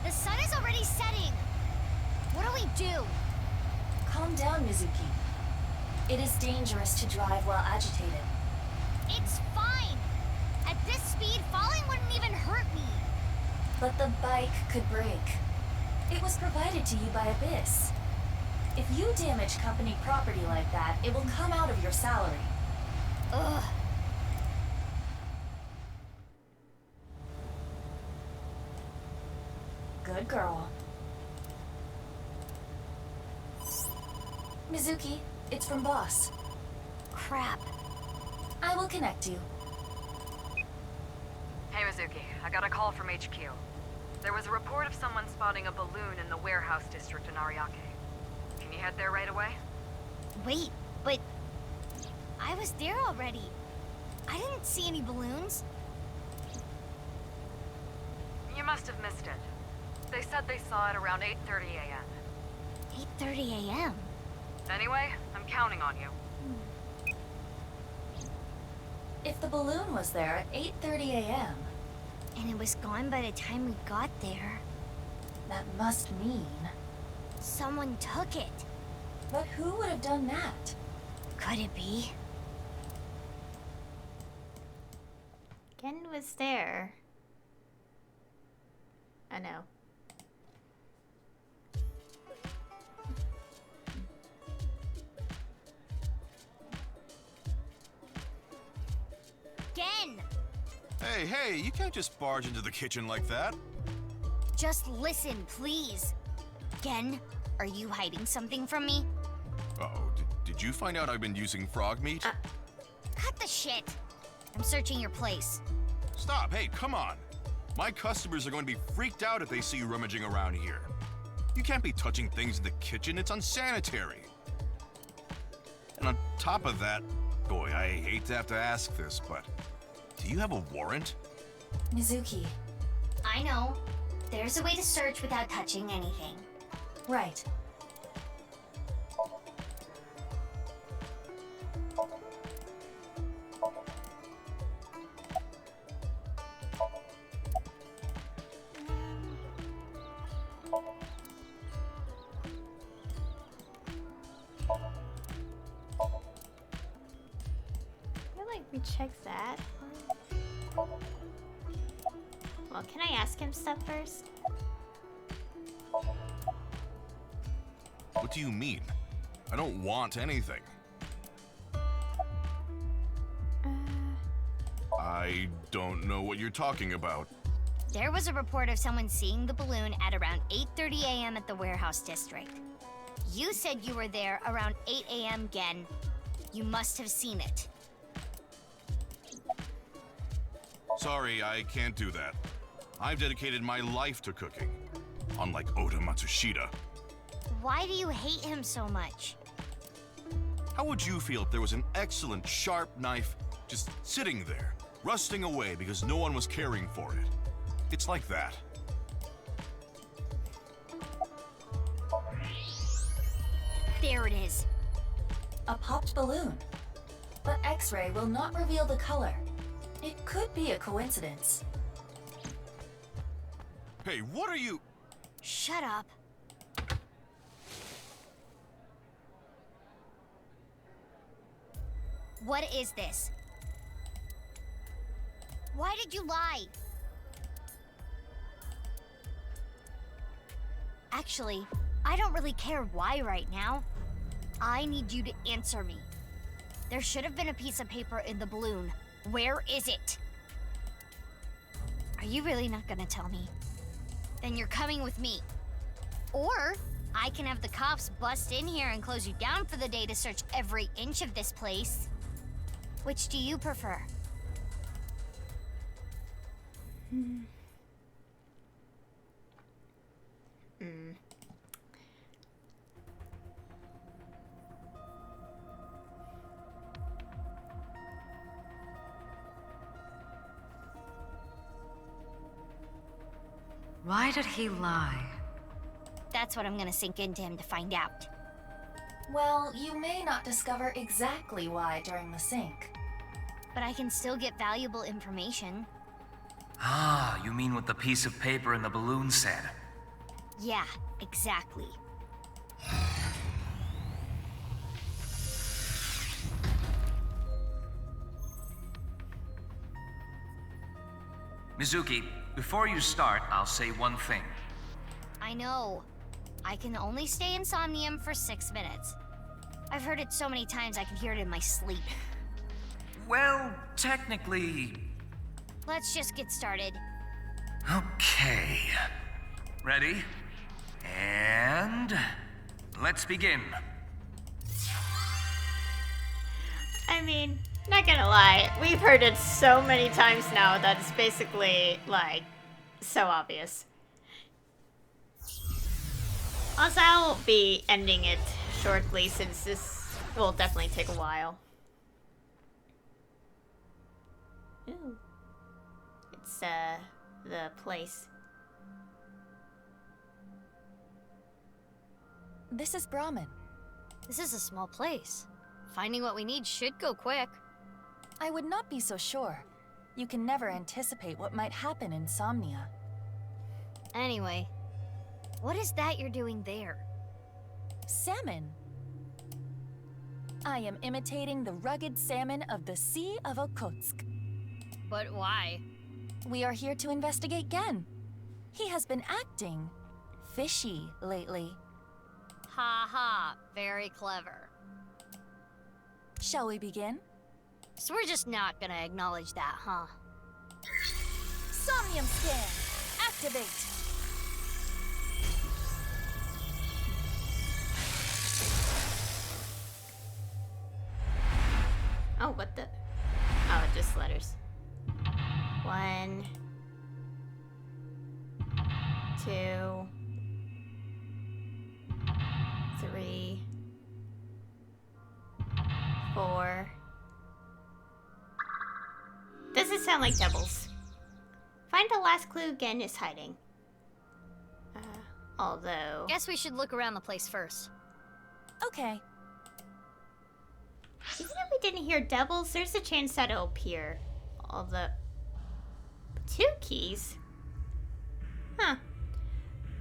The sun is already setting. What do we do? Calm down, Mizuki. It is dangerous to drive while agitated. It's fine. At this speed, falling wouldn't even hurt me. But the bike could break. It was provided to you by Abyss. If you damage company property like that, it will come out of your salary. Ugh. Good girl. Mizuki, it's from Boss. Crap. I will connect you. Hey Mizuki, I got a call from HQ. There was a report of someone spotting a balloon in the warehouse district in Ariake. Can you head there right away? Wait, but I was there already. I didn't see any balloons. You must have missed it. They said they saw it around 8:30 a.m. 8:30 a.m. Anyway, I'm counting on you. If the balloon was there at 8:30 a.m. and it was gone by the time we got there, that must mean someone took it. But who would have done that? Could it be? Gen was there. I know. Gen! Hey, you can't just barge into the kitchen like that. Just listen, please. Gen, are you hiding something from me? Uh-oh, did you find out I've been using frog meat? Cut the shit. I'm searching your place. Stop, hey, come on. My customers are going to be freaked out if they see you rummaging around here. You can't be touching things in the kitchen, it's unsanitary. And on top of that, boy, I hate to have to ask this, but do you have a warrant? Mizuki. I know. There's a way to search without touching anything. Right. I feel like we checked that. Well, can I ask him stuff first? What do you mean? I don't want anything. I don't know what you're talking about. There was a report of someone seeing the balloon at around 8:30 a.m. at the warehouse district. You said you were there around 8 a.m. Gen. You must have seen it. Sorry, I can't do that. I've dedicated my life to cooking, unlike Oda Matsushita. Why do you hate him so much? How would you feel if there was an excellent, sharp knife just sitting there, rusting away because no one was caring for it? It's like that. There it is. A popped balloon. But X-ray will not reveal the color. It could be a coincidence. Hey, what are you? Shut up. What is this? Why did you lie? Actually, I don't really care why right now. I need you to answer me. There should have been a piece of paper in the balloon. Where is it? Are you really not gonna tell me? Then you're coming with me. Or I can have the cops bust in here and close you down for the day to search every inch of this place. Which do you prefer? Why did he lie? That's what I'm gonna sink into him to find out. Well, you may not discover exactly why during the sync. But I can still get valuable information. Ah, you mean what the piece of paper in the balloon said? Yeah, exactly. Mizuki, before you start, I'll say one thing. I know. I can only stay in Somnium for 6 minutes. I've heard it so many times I can hear it in my sleep. Well, technically... Let's just get started. Okay. Ready? And... let's begin. I mean, not gonna lie, we've heard it so many times now that it's basically, like, so obvious. Also, I'll be ending it shortly since this will definitely take a while. Ooh. It's, the place. This is Brahmin. This is a small place. Finding what we need should go quick. I would not be so sure. You can never anticipate what might happen in Somnia. Anyway, what is that you're doing there? Salmon. I am imitating the rugged salmon of the Sea of Okhotsk. But why? We are here to investigate Gen. He has been acting fishy lately. Ha ha, very clever. Shall we begin? So we're just not gonna acknowledge that, huh? Somnium scan! Activate! Oh, what the? Oh, just letters. 1, 2, 3, 4. Doesn't sound like doubles. Find the last clue Gen is hiding. Although... Guess we should look around the place first. Okay. Even if we didn't hear doubles, there's a chance that it'll appear. Although... 2 keys? Huh.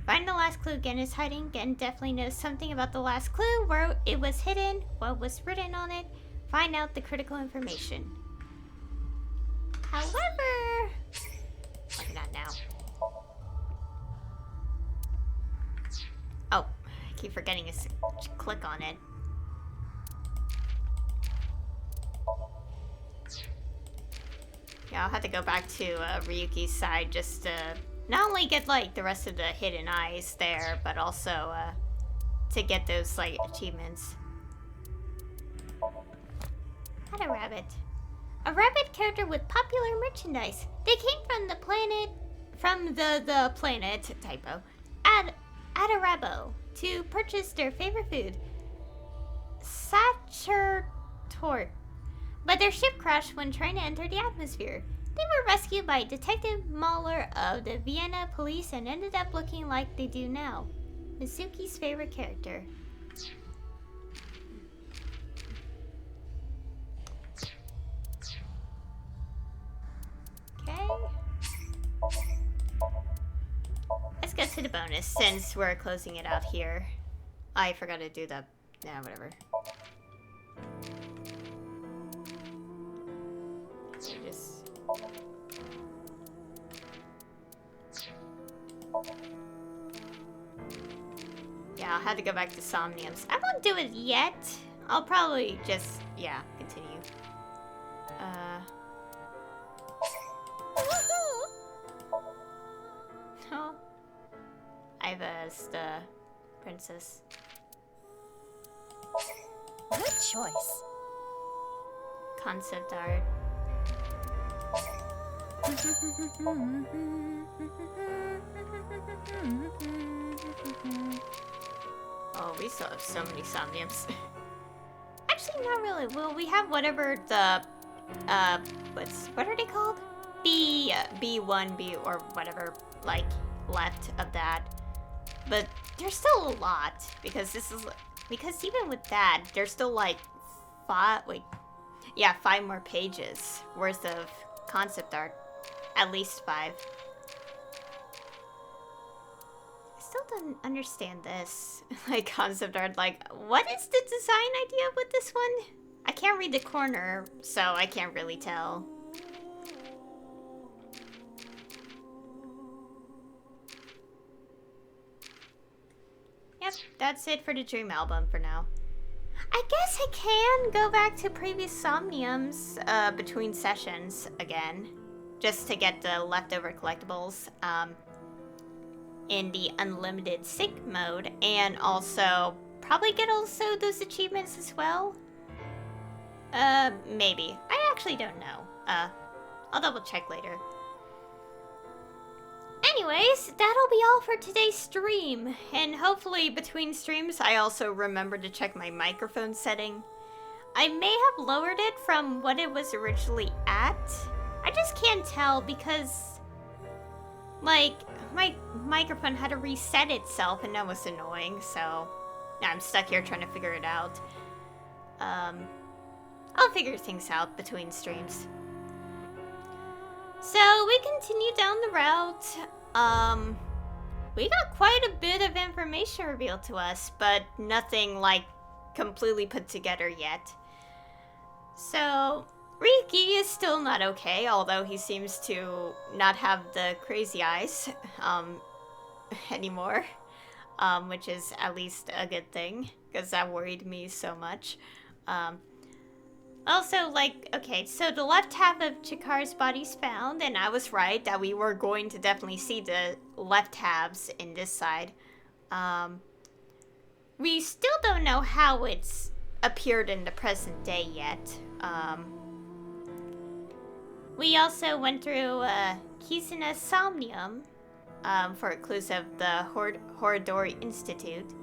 Find the last clue Gen is hiding. Gen definitely knows something about the last clue, where it was hidden, what was written on it. Find out the critical information. However... Maybe not now. Oh, I keep forgetting to click on it. Yeah, I'll have to go back to Ryuki's side just to not only get like the rest of the hidden eyes there, but also to get those like achievements. Had a rabbit. A rabbit character with popular merchandise. They came from the planet, typo, Adarabo, to purchase their favorite food, Sachertort. But their ship crashed when trying to enter the atmosphere. They were rescued by Detective Mahler of the Vienna police and ended up looking like they do now. Mizuki's favorite character. Okay. Let's get to the bonus since we're closing it out here. I forgot to do that. Yeah, whatever. Just... Yeah, I'll have to go back to Somniums. I won't do it yet. I'll probably just, yeah, continue. Oh. Iva's the princess. Good choice. Concept art. Oh, we still have so many Somniums. Actually, not really. Well, we have whatever the, what are they called? B1, B, or whatever, like, left of that. But there's still a lot, because because even with that, there's still, like, 5 more pages worth of concept art. At least 5. I still don't understand this. Like, concept art, like, what is the design idea with this one? I can't read the corner, so I can't really tell. Yep, that's it for the Dream album for now. I guess I can go back to previous Somniums between sessions again, just to get the leftover collectibles in the unlimited sync mode, and also probably get also those achievements as well. Maybe. I actually don't know. I'll double check later. Anyways, that'll be all for today's stream, and hopefully between streams I also remember to check my microphone setting. I may have lowered it from what it was originally at. I just can't tell because, like, my microphone had to reset itself and that was annoying, so now I'm stuck here trying to figure it out. I'll figure things out between streams. So we continue down the route. We got quite a bit of information revealed to us, but nothing like completely put together yet. So Ryuki is still not okay, although he seems to not have the crazy eyes anymore, which is at least a good thing because that worried me so much. Also, like, okay, so the left half of Chikara's body's found, and I was right that we were going to definitely see the left halves in this side. We still don't know how it's appeared in the present day yet. We also went through Kizuna's Somnium for clues of the Horadori Institute.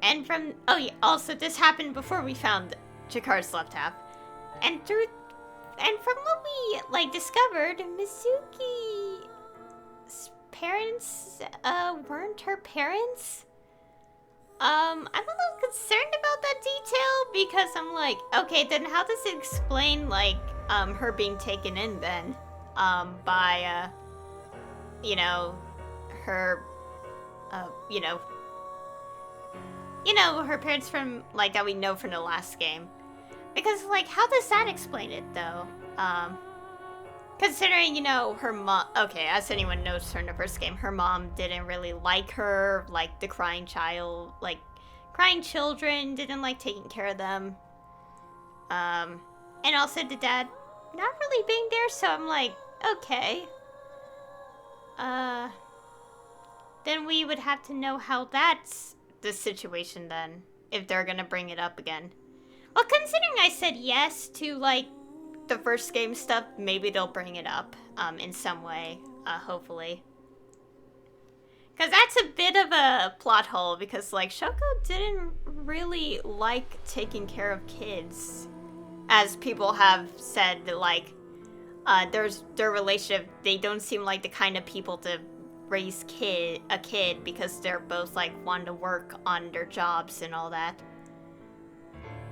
And from, oh yeah, also this happened before we found Chikara's left half. And from what we, like, discovered, Mizuki's parents, weren't her parents? I'm a little concerned about that detail, because I'm like, okay, then how does it explain, like, her being taken in then, by, you know, her, her parents from, like, that we know from the last game. Because, like, how does that explain it, though? Considering, you know, her mom, okay, as anyone knows from the first game, her mom didn't really like her, like, the crying child, like, crying children, didn't like taking care of them. And also the dad not really being there, so I'm like, okay. Then we would have to know how that's the situation then, if they're gonna bring it up again. Well, considering I said yes to, like, the first game stuff, maybe they'll bring it up, in some way, hopefully. Because that's a bit of a plot hole, because, like, Shoko didn't really like taking care of kids. As people have said, that, like, their relationship, they don't seem like the kind of people to raise a kid, because they're both, like, wanting to work on their jobs and all that.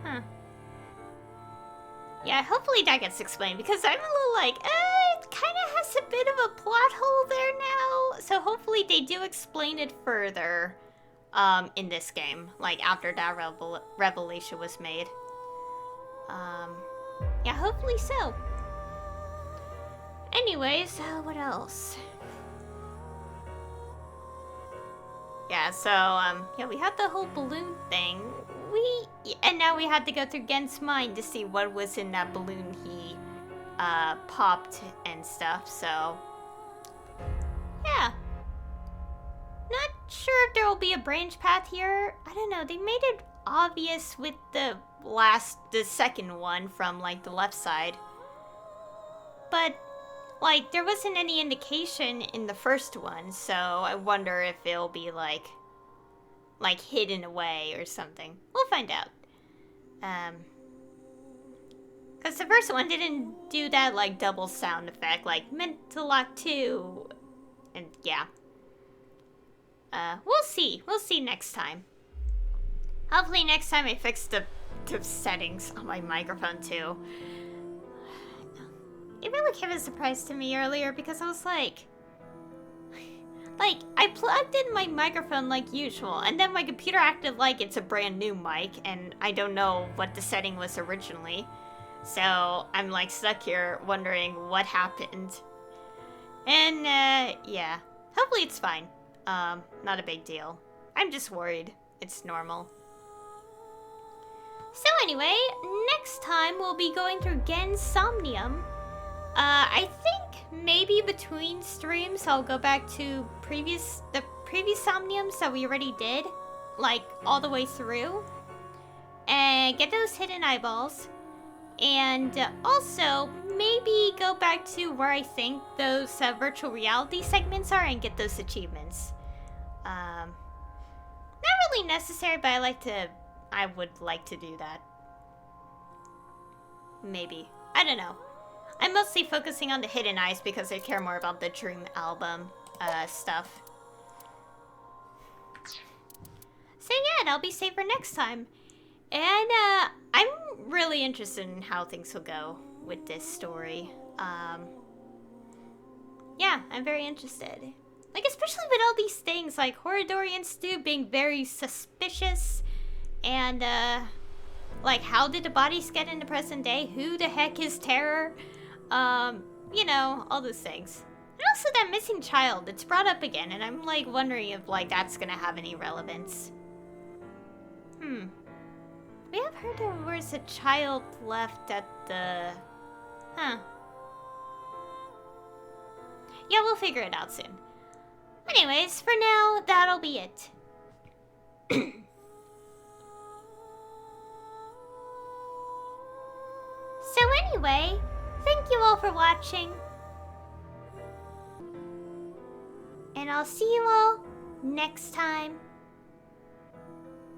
Huh. Yeah, hopefully that gets explained, because I'm a little like, it kind of has a bit of a plot hole there now. So hopefully they do explain it further in this game, like after that revelation was made. Yeah, hopefully so. Anyways, what else? Yeah, so, yeah, we had the whole balloon thing. And now we had to go through Gen's mind to see what was in that balloon he, popped and stuff, so. Yeah. Not sure if there will be a branch path here. I don't know, they made it obvious with the second one from, like, the left side. But, like, there wasn't any indication in the first one, so I wonder if it'll be, like hidden away or something. We'll find out. Because the first one didn't do that, like, double sound effect, like, meant to lock 2. And, yeah. We'll see. We'll see next time. Hopefully next time I fix the settings on my microphone, too. It really came as a surprise to me earlier, because I was like, I plugged in my microphone like usual, and then my computer acted like it's a brand new mic, and I don't know what the setting was originally. So I'm, like, stuck here wondering what happened. And, yeah. Hopefully it's fine. Not a big deal. I'm just worried. It's normal. So anyway, next time we'll be going through Gen's Somnium. I think maybe between streams I'll go back to the previous Somniums that we already did, like, all the way through, and get those hidden eyeballs, and also maybe go back to where I think those virtual reality segments are and get those achievements. Not really necessary, but I would like to do that. Maybe. I don't know. I'm mostly focusing on the hidden eyes because I care more about the Dream album stuff. So yeah, and I'll be safer next time. And I'm really interested in how things will go with this story. Yeah, I'm very interested. Like, especially with all these things, like Horadori and Stu being very suspicious. And, like, how did the bodies get into present day? Who the heck is Terror? You know, all those things. And also that missing child, it's brought up again, and I'm, like, wondering if, like, that's gonna have any relevance. We have heard there was a child left at the... Huh. Yeah, we'll figure it out soon. Anyways, for now, that'll be it. So anyway, thank you all for watching. And I'll see you all next time.